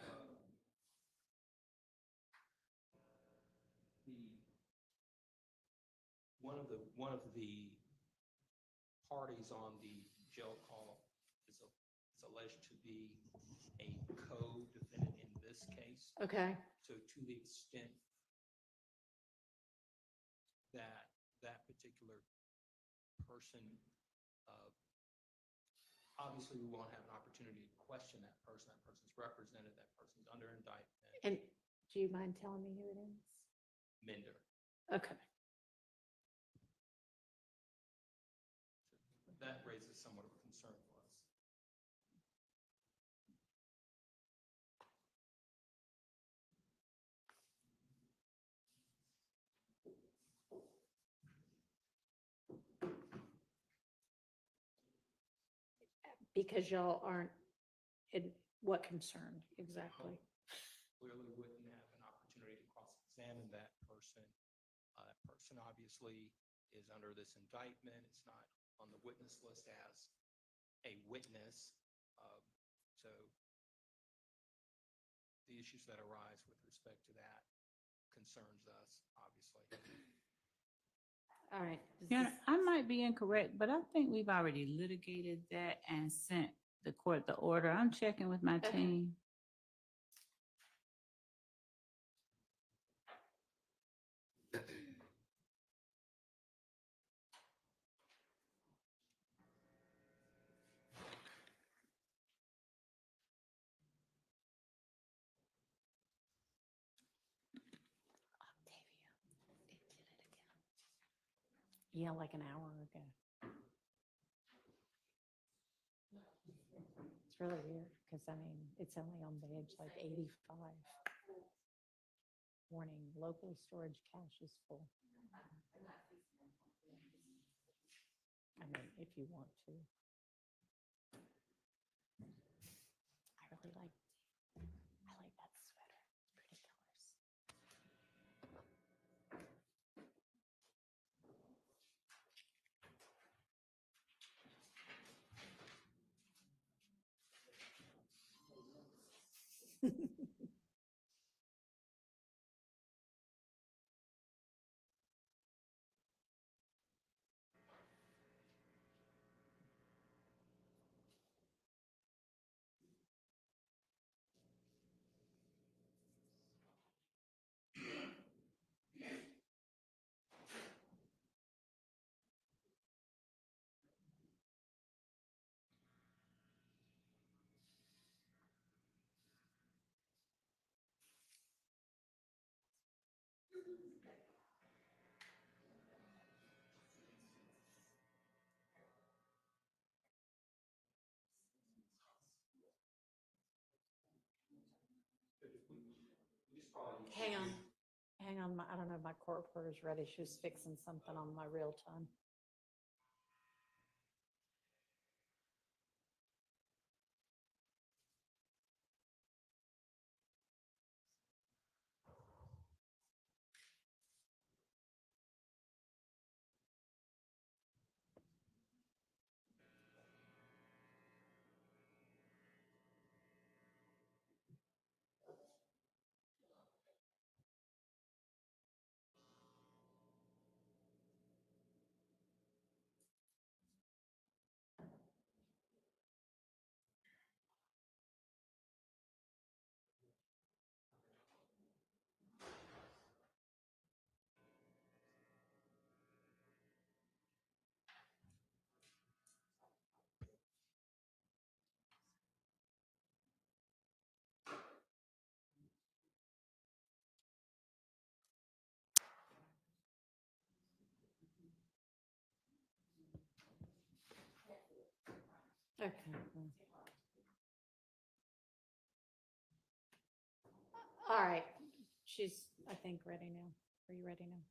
One of the parties on the jail call is alleged to be a co-defendant in this case. Okay. So to the extent that that particular person, obviously we won't have an opportunity to question that person. That person's represented, that person's under indictment. And do you mind telling me who it is? Mender. Okay. That raises somewhat of a concern for us. Because y'all aren't in what concern exactly? Clearly wouldn't have an opportunity to cross-examine that person. That person obviously is under this indictment. It's not on the witness list as a witness. So the issues that arise with respect to that concerns us, obviously. All right. Your Honor, I might be incorrect, but I think we've already litigated that and sent the court the order. I'm checking with my Okay. team. Yeah, like an hour ago. It's really weird because I mean, it's only on page like 85. Warning, local storage cache is full. I mean, if you want to. I really like that sweater. Pretty colors. Hang on, I don't know, my court reporter's ready. She was fixing something on my real time. Okay. All right. She's, I think, ready now. Are you ready now?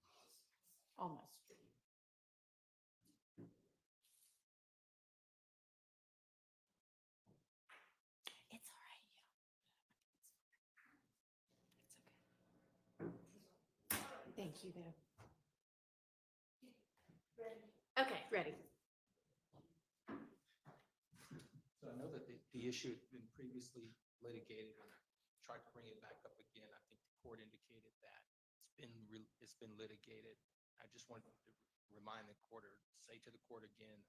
Almost. It's all right. It's okay. Thank you, though. Okay, ready. So I know that the issue had been previously litigated, and I tried to bring it back up again. I think the court indicated that it's been litigated. I just wanted to remind the court, or say to the court again,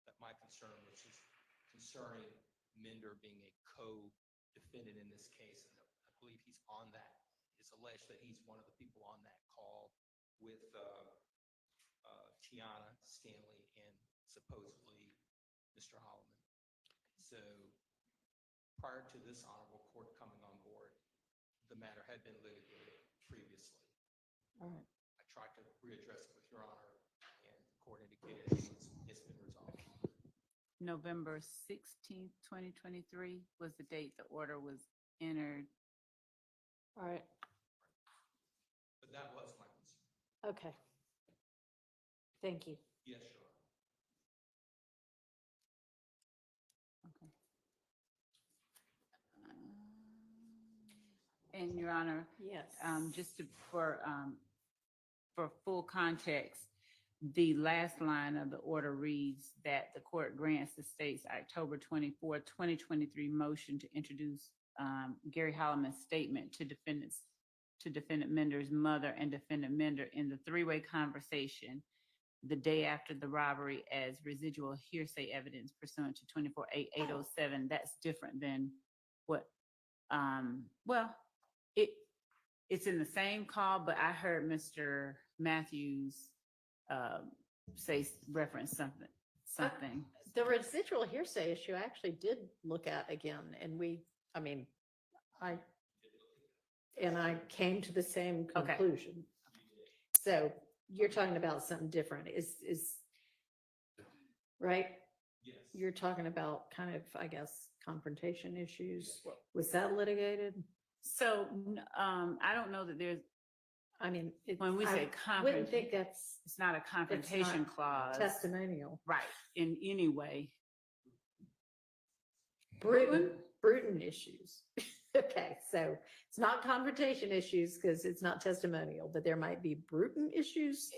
that my concern was just concerning Minder being a co-defendant in this case, and I believe he's on that. It's alleged that he's one of the people on that call with Tiana, Stanley, and supposedly Mr. Holloman. So prior to this honorable court coming on board, the matter had been litigated previously. All right. I tried to readdress it with Your Honor, and the court indicated it's been resolved. November 16th, 2023 was the date the order was entered. All right. But that was my concern. Okay. Thank you. Yes, Your Honor. Okay. And Your Honor, Yes. just for full context, the last line of the order reads that the court grants the state's October 24, 2023 motion to introduce Gary Holloman's statement to defendant Minder's mother and defendant Minder in the three-way conversation the day after the robbery as residual hearsay evidence pursuant to 24-8-807. That's different than what, well, it's in the same call, but I heard Mr. Matthews reference something. The residual hearsay issue I actually did look at again, and I came to the same Okay. conclusion. So you're talking about something different, is right? Yes. You're talking about kind of, I guess, confrontation issues. Was that litigated? So, I don't know that there's, when we say I wouldn't think that's it's not a confrontation clause. testimonial. Right, in any way. Bruton issues. Okay, so it's not confrontation issues because it's not testimonial, but there might be Bruton issues.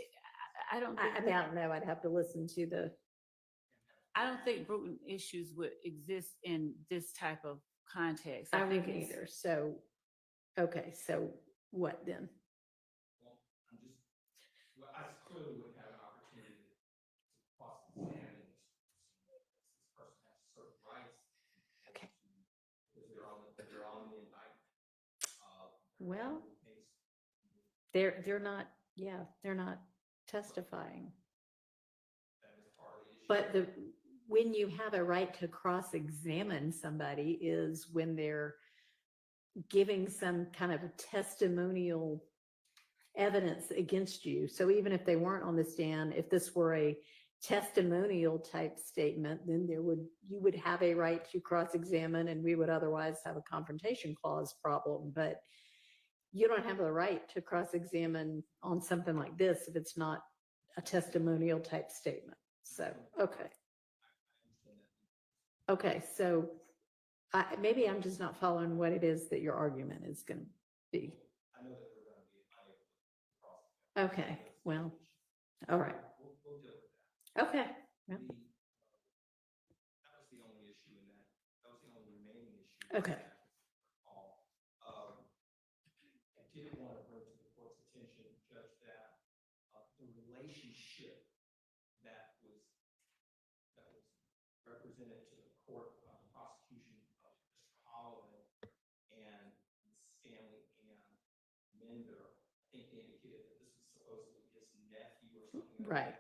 I don't I don't know. I'd have to listen to the. I don't think Bruton issues would exist in this type of context. I think wouldn't it's- either. So, okay, so what then? Well, I clearly wouldn't have an opportunity to cross-examine this person has certain rights. Okay. Because they're on the indictment. Well, they're not. Yeah, they're not testifying. That is part of the issue. But when you have a right to cross-examine somebody is when they're giving some kind of testimonial evidence against you. So even if they weren't on the stand, if this were a testimonial type statement, then you would have a right to cross-examine, and we would otherwise have a confrontation clause problem. But you don't have the right to cross-examine on something like this if it's not a testimonial type statement. So, okay. Okay, so maybe I'm just not following what it is that your argument is going to be. I know that they're going to be unable to cross-examine. Okay, well, all right. We'll deal with that. Okay. Yeah. That was the only issue in that. That was the only remaining issue. Okay. I did want to bring to the court's attention, Judge, that the relationship that was represented to the court on the prosecution of Mr. Holloway and Stanley and Mender, I think they indicated that this was supposedly his nephew or something. Right.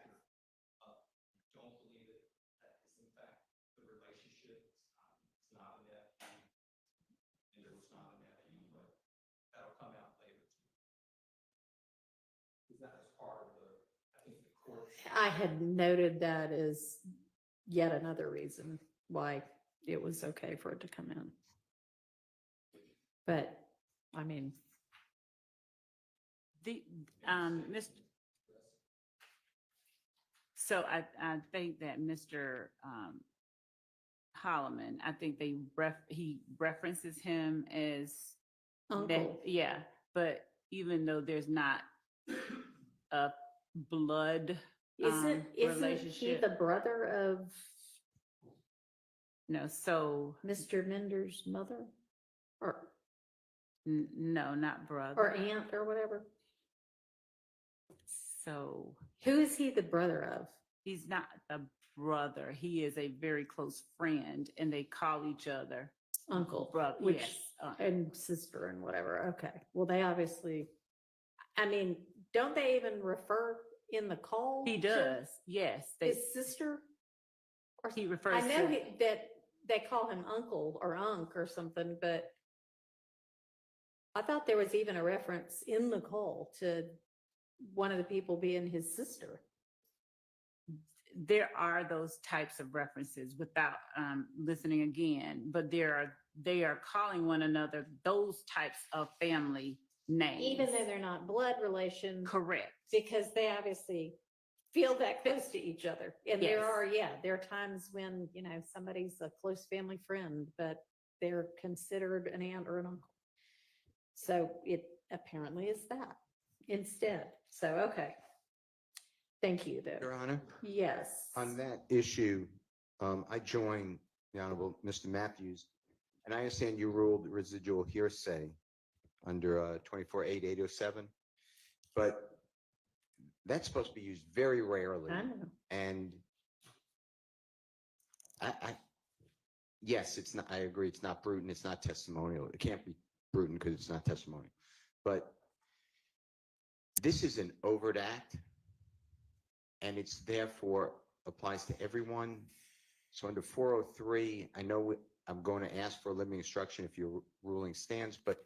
Don't believe it. That is in fact the relationship. It's not a nephew. And it was not a nephew, but that'll come out later too. Because that was part of I think the court. I had noted that as yet another reason why it was okay for it to come in. But, So I think that Mr. Holloman, I think he references him as uncle. Yeah, but even though there's not a blood Isn't he relationship. the brother of No, so Mr. Mender's mother? Or no, not brother. or aunt or whatever? So Who is he the brother of? he's not the brother. He is a very close friend, and they call each other Uncle, brother. which Yes, and sister and whatever. Okay. Well, they obviously, don't they even refer in the call? he to does. Yes, His sister? Or he refers I know to. that they call him uncle or unk or something, but I thought there was even a reference in the call to one of the people being his sister. There are those types of references without listening again, but they are calling one another those types of family names. Even though they're not blood relation. Correct. Because they obviously feel that close to each other. And Yes. there are times when, somebody's a close family friend, but they're considered an aunt or an uncle. So it apparently is that instead. So, okay. Thank you, though. Your Honor, Yes. on that issue, I join the Honorable Mr. Matthews, and I understand you ruled residual hearsay under 24-8-807, but that's supposed to be used very rarely. I know. And yes, it's not, I agree, it's not prudent, it's not testimonial. It can't be prudent because it's not testimonial. But this is an overt act, and it's therefore applies to everyone. So under 403, I know I'm going to ask for a limiting instruction if your ruling stands, but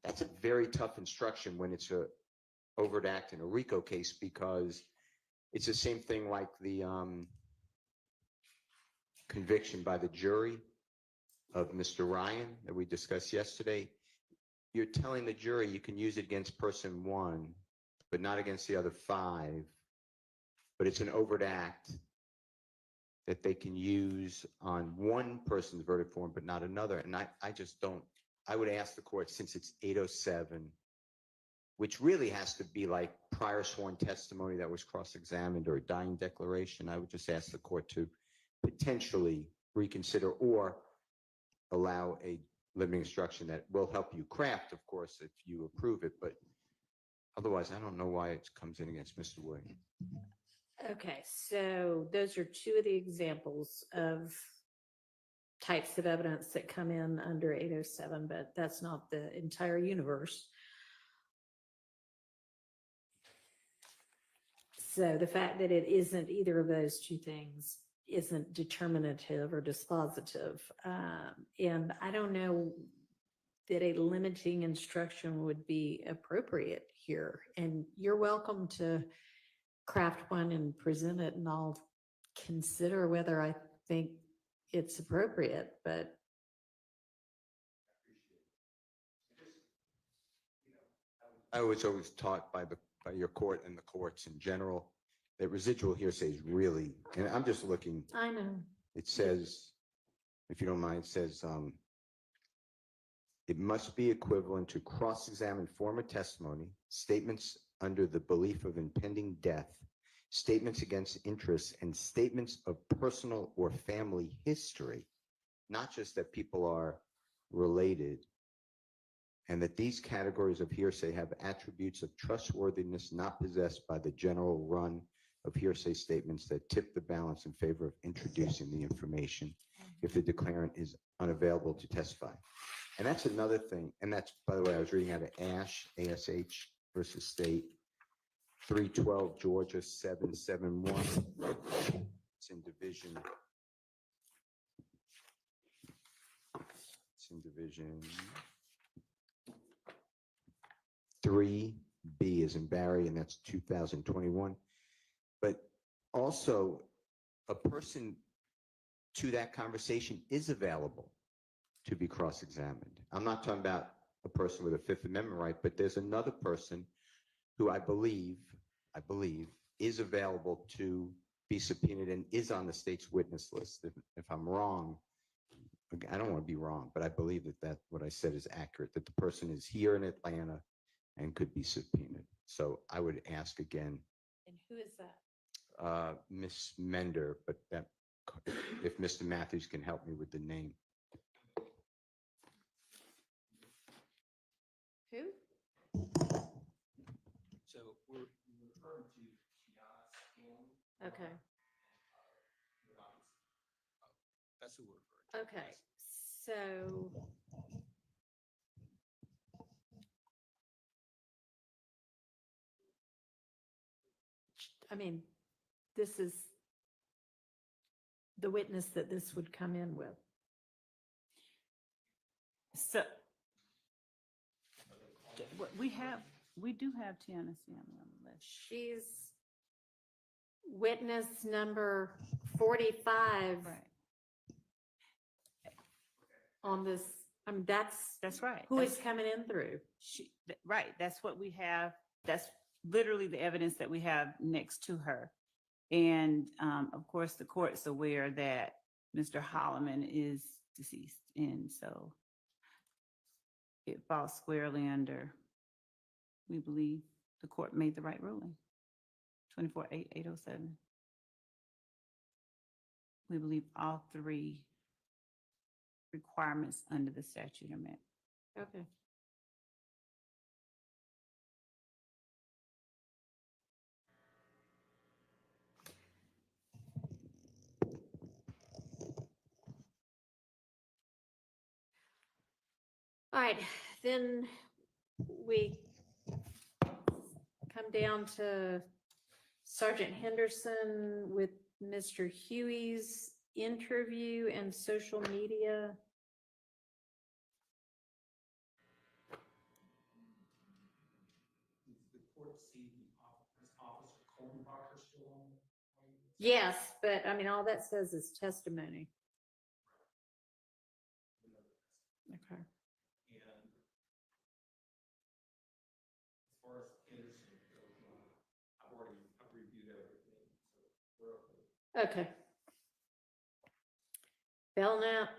that's a very tough instruction when it's a overt act in a RICO case, because it's the same thing like the conviction by the jury of Mr. Ryan that we discussed yesterday. You're telling the jury you can use it against person one, but not against the other five. But it's an overt act that they can use on one person's verdict form, but not another. And I just don't, I would ask the court, since it's 807, which really has to be like prior sworn testimony that was cross-examined or a dying declaration, I would just ask the court to potentially reconsider or allow a limiting instruction that will help you craft, of course, if you approve it. But otherwise, I don't know why it comes in against Mr. Williams. Okay, so those are two of the examples of types of evidence that come in under 807, but that's not the entire universe. So the fact that it isn't either of those two things isn't determinative or dispositive. And I don't know that a limiting instruction would be appropriate here. And you're welcome to craft one and present it, and I'll consider whether I think it's appropriate, but I was always taught by your court and the courts in general that residual hearsay is really, and I'm just looking. I know. It says, if you don't mind, it says, it must be equivalent to cross-examined former testimony, statements under the belief of impending death, statements against interests, and statements of personal or family history, not just that people are related, and that these categories of hearsay have attributes of trustworthiness not possessed by the general run of hearsay statements that tip the balance in favor of introducing the information if the declarant is unavailable to testify. And that's another thing, and that's, by the way, I was reading out of ASH versus State, 312 Georgia 771. It's in division. It's in division 3B as in Barry, and that's 2021. But also, a person to that conversation is available to be cross-examined. I'm not talking about a person with a Fifth Amendment right, but there's another person who I believe is available to be subpoenaed and is on the state's witness list. If I'm wrong, I don't want to be wrong, but I believe that what I said is accurate, that the person is here in Atlanta and could be subpoenaed. So I would ask again. And who is that? Miss Mender, but that if Mr. Matthews can help me with the name. Who? So we're referring to Kiana. Okay. That's who we're referring to. Okay, so I mean, this is the witness that this would come in with. So we do have Tiana Stanley on the list. She's witness number 45 Right. on this. I mean, That's right. who is coming in through. Right, that's what we have. That's literally the evidence that we have next to her. And of course, the court's aware that Mr. Holloman is deceased. And so it falls squarely under, we believe the court made the right ruling, 24-807. We believe all three requirements under the statute are met. Okay. right, then we come down to Sergeant Henderson with Mr. Huey's interview and social media. The court see Officer Quamarvious still on? Yes, but I mean, all that says is testimony. Okay. And as far as Henderson goes, I've reviewed everything, so we're okay. Okay. Belknap.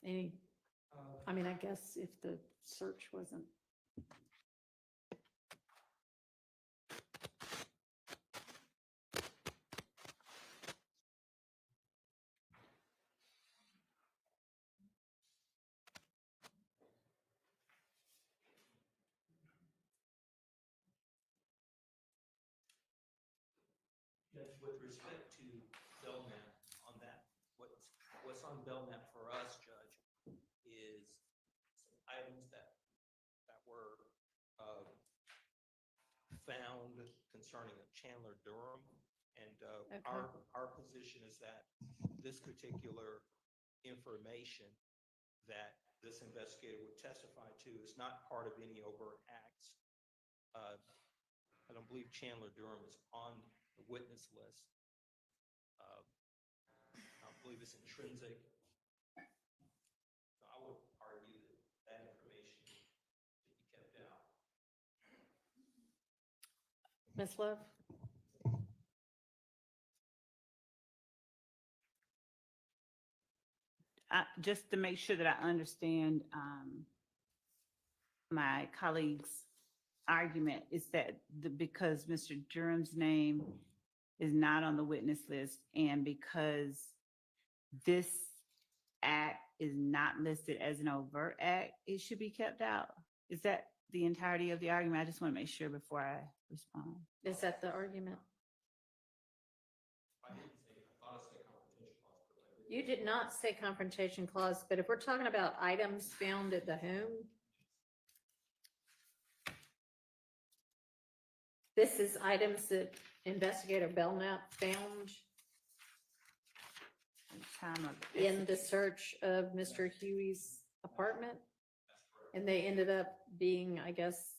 Any, I mean, I guess if the search wasn't. Judge, with respect to Belknap on that, what's on Belknap for us, Judge, is some items that were found concerning Chandler Durham. And Okay. our position is that this particular information that this investigator would testify to is not part of any overt acts. I don't believe Chandler Durham is on the witness list. I don't believe it's intrinsic. So I would argue that information should be kept out. Ms. Love? Just to make sure that I understand my colleague's argument is that because Mr. Durham's name is not on the witness list and because this act is not listed as an overt act, it should be kept out. Is that the entirety of the argument? I just want to make sure before I respond. Is that the argument? I didn't say, I thought I said confrontation clause, but I didn't. You did not say confrontation clause, but if we're talking about items found at the home, this is items that Investigator Belknap found in the search of Mr. Huey's apartment. And they ended up being, I guess,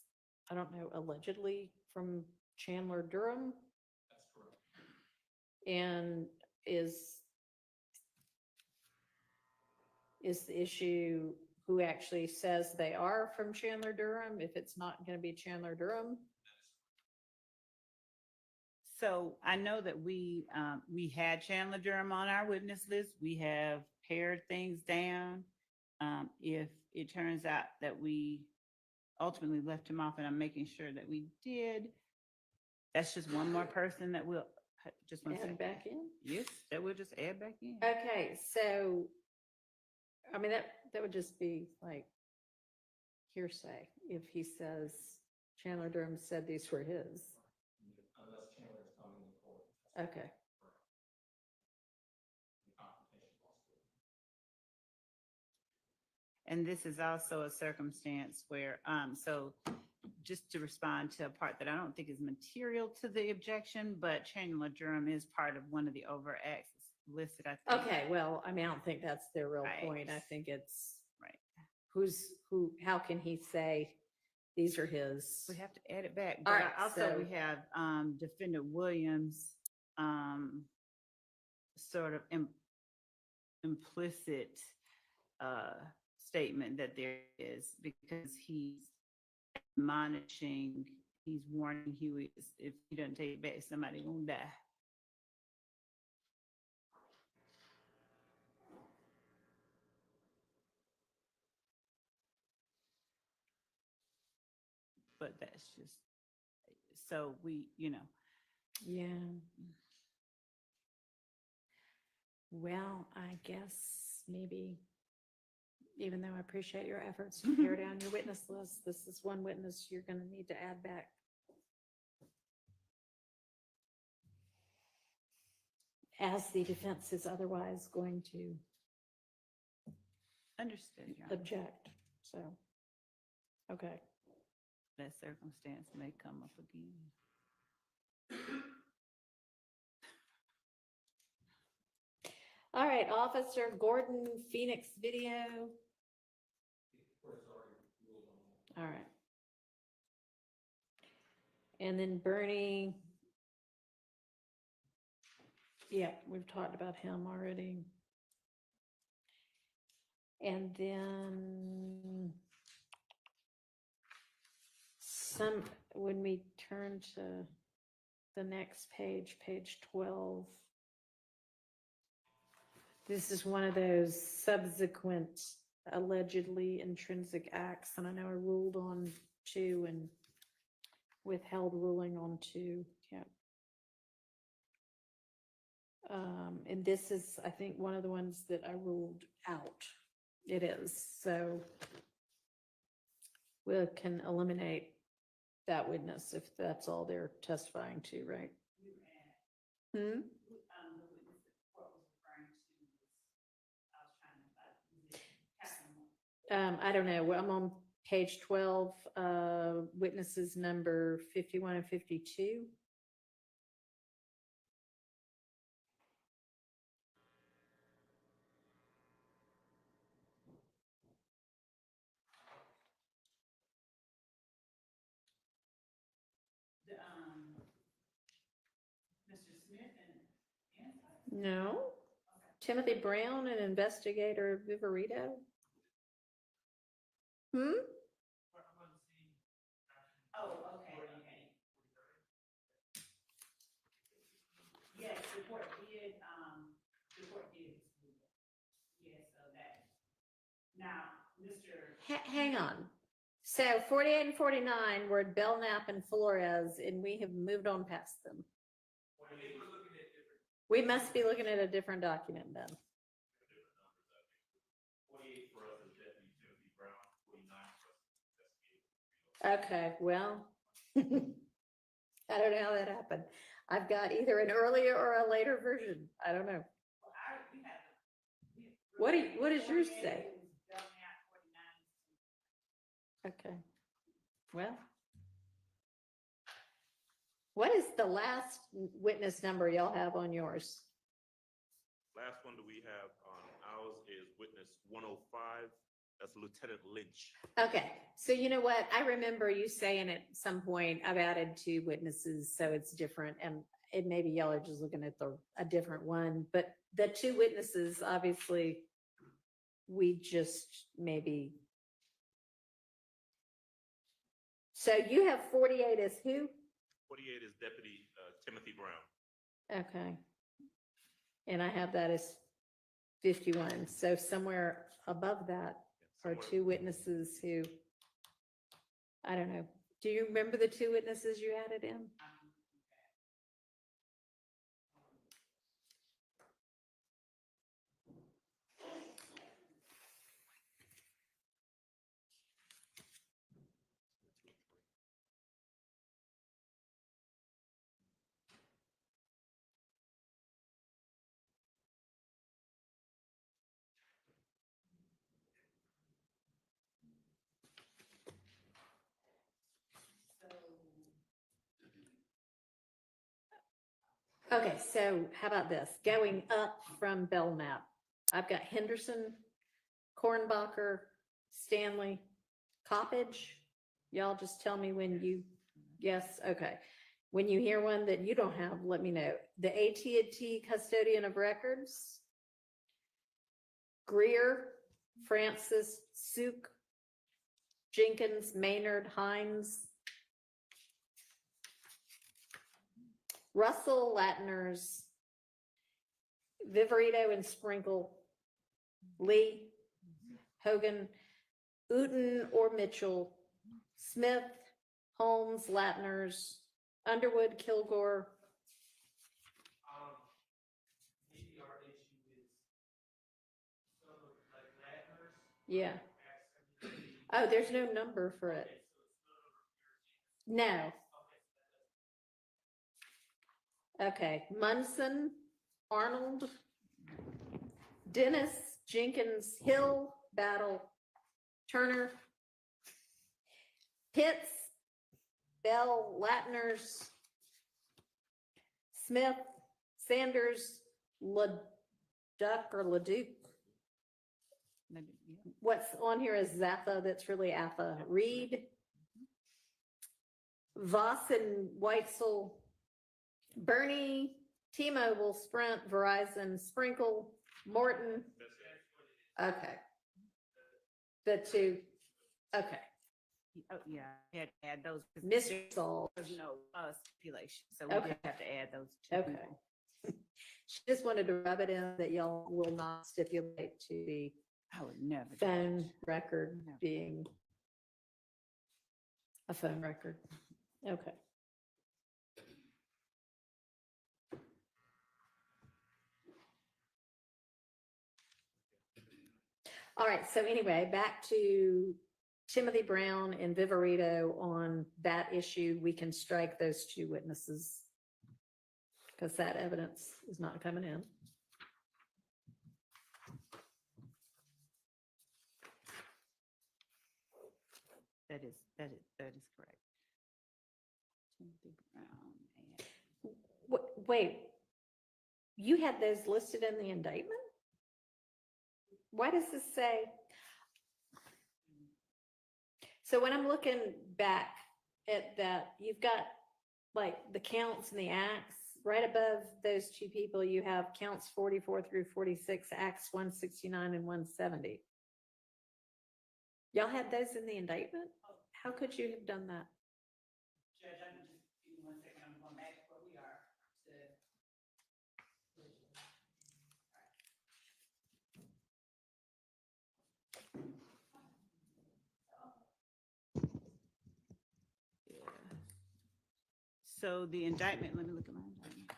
I don't know, allegedly from Chandler Durham. That's correct. And is the issue who actually says they are from Chandler Durham, if it's not going to be Chandler Durham? So I know that we had Chandler Durham on our witness list. We have pared things down. If it turns out that we ultimately left him off, and I'm making sure that we did, that's just one more person that we'll just want to Add back in? Yes, that we'll just add back in. Okay, so, I mean, that would just be like hearsay if he says Chandler Durham said these were his. Unless Chandler's coming in court. Okay. And this is also a circumstance where, so just to respond to a part that I don't think is material to the objection, but Chandler Durham is part of one of the overt acts listed, I think. Okay, well, I mean, I don't think that's their real Right. point. I think it's Right. who, how can he say these are his? We have to add it back. All But right, also so- we have Defendant Williams' sort of implicit statement that there is, because he's admonishing, he's warning Huey, if he doesn't take it back, somebody gonna die. But that's just, so we, Yeah. Well, I guess maybe, even though I appreciate your efforts to pare down your witness list, this is one witness you're gonna need to add back. As the defense is otherwise going to Understood, Your Honor. object, so. Okay. That circumstance may come up again. All right, Officer Gordon Phoenix video. All right. And then Bernie. Yeah, we've talked about him already. And then when we turn to the next page, page 12. This is one of those subsequent allegedly intrinsic acts, and I know I ruled on 2 and withheld ruling on 2. Yeah. And this is, I think, one of the ones that I ruled out. It is. So we can eliminate that witness if that's all they're testifying to, right? Hmm? I don't know. I'm on page 12, witnesses number 51 and 52. Mr. Smith and No. Timothy Brown, an investigator, Viverito. Hmm? Oh, okay. Yes, the court did, yes, so that. Now, Mr. Hang on. So 48 and 49 were Belknap and Flores, and we have moved on past them. We must be looking at a different document then. 48 for us is Deputy Timothy Brown, 49 for us. Okay, well, I don't know how that happened. I've got either an earlier or a later version. I don't know. What does yours say? Okay. Well, what is the last witness number y'all have on yours? Last one that we have on ours is witness 105. That's Lieutenant Lynch. Okay, so you know what? I remember you saying at some point, I've added 2 witnesses, so it's different. And it maybe y'all are just looking at a different one, but the 2 witnesses, obviously, we just maybe. So you have 48 as who? 48 is Deputy Timothy Brown. Okay. And I have that as 51. So somewhere above that are 2 witnesses who, I don't know. Do you remember the 2 witnesses you added in? Okay, so how about this? Going up from Belknap, I've got Henderson, Kornbacher, Stanley, Coppage. Y'all just tell me when you, yes, okay. When you hear one that you don't have, let me know. The AT&T custodian of records, Greer, Francis, Suk, Jenkins, Maynard, Hines, Russell, Latners, Viverito and Sprinkle, Lee, Hogan, Uten or Mitchell, Smith, Holmes, Latners, Underwood, Kilgore. Maybe our issue is some of like Latners. Yeah. Oh, there's no number for it. No. Okay, Munson, Arnold, Dennis, Jenkins, Hill, Battle, Turner, Pitts, Bell, Latners, Smith, Sanders, LeDuc or LeDuc. Maybe, yeah. What's on here is Zappa, that's really Appa. Reed, Voss and Weitzel, Bernie, T-Mobile, Sprint, Verizon, Sprinkle, Morton. Okay. The two, okay. Oh, yeah, I had to add those. 'cause Mr. Saul. There's no stipulation, so we Okay. just have to add those two Okay. people. She just wanted to rub it in that y'all will not stipulate to the I would never. do that. phone record Never. being a phone record. Okay. All right, so anyway, back to Timothy Brown and Viverito on that issue. We can strike those two witnesses because that evidence is not coming in. That is correct. Timothy Brown and Wait, you had those listed in the indictment? Why does this say? So when I'm looking back at that, you've got like the counts and the acts. Right above those two people, you have counts 44 through 46, acts 169 and 170. Y'all had those in the indictment? How could you have done that? Judge, I can just give you 1 second. I'm going back where we are. So the indictment, let me look at my indictment.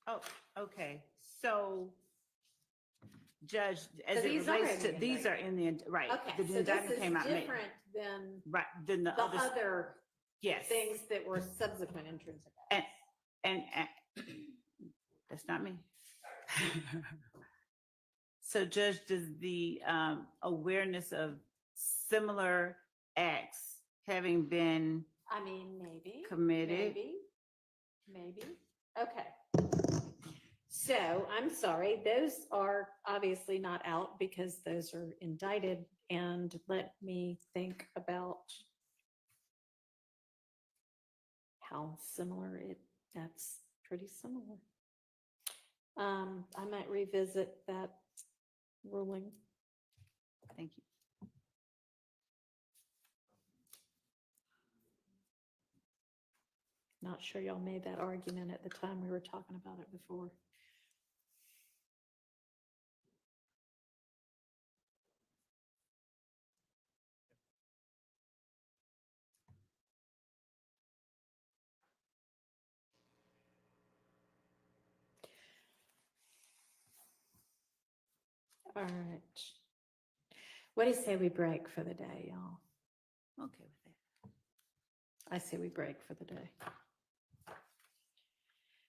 Oh, okay, so, Judge, as So it these are relates in to, the these are in the, right. Okay, The so this indictment is came out May- different than Right, then the the other, other yes. things that were subsequent intrinsic. And that's not me. So Judge, does the awareness of similar acts having been I mean, maybe. committed? Maybe. Okay. So I'm sorry, those are obviously not out because those are indicted. And let me think about how similar that's pretty similar. I might revisit that ruling. Thank you. Not sure y'all made that argument at the time we were talking about it before. All right. What do you say we break for the day, y'all? Okay with that. I say we break for the day.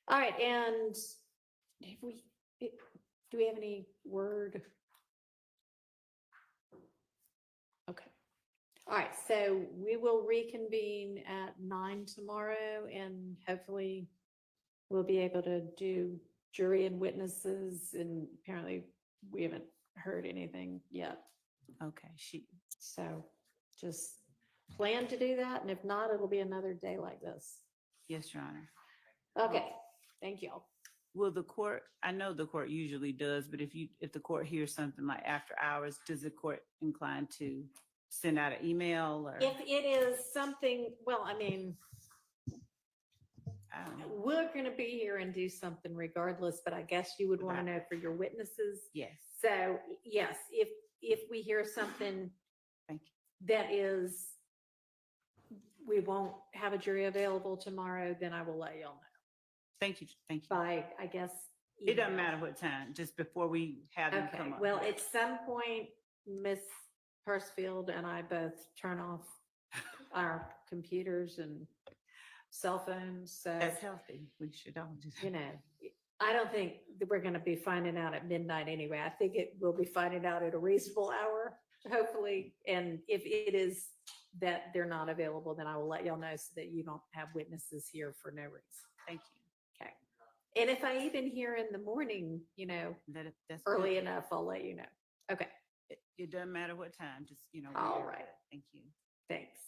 All right, and do we have any word? Okay. All right, so we will reconvene at 9 tomorrow and hopefully we'll be able to do jury and witnesses, and apparently we haven't heard anything yet. Okay, So just plan to do that, and if not, it'll be another day like this. Yes, Your Honor. Okay, thank you. Will the court, I know the court usually does, but if the court hears something like after hours, does the court incline to send out an email or? If it is something, well, I mean, I don't know. we're gonna be here and do something regardless, but I guess you would want to know for your witnesses. Yes. So, yes, if we hear something Thank you. that is, we won't have a jury available tomorrow, then I will let y'all know Thank you, thank you. by, I guess. It doesn't email. matter what time, just before we have them Okay, come up. well, at some point, Miss Persfield and I both turn off our computers and cell phones, so, That's healthy. We should all do that. you know, I don't think that we're gonna be finding out at midnight anyway. I think we'll be finding out at a reasonable hour, hopefully. And if it is that they're not available, then I will let y'all know so that you don't have witnesses here for no reason. Thank you. Okay. And if I even hear in the morning, you know, That's early good. enough, I'll let you know. Okay, It doesn't matter what time, just, you know. All we're right. good. Thank you. thanks.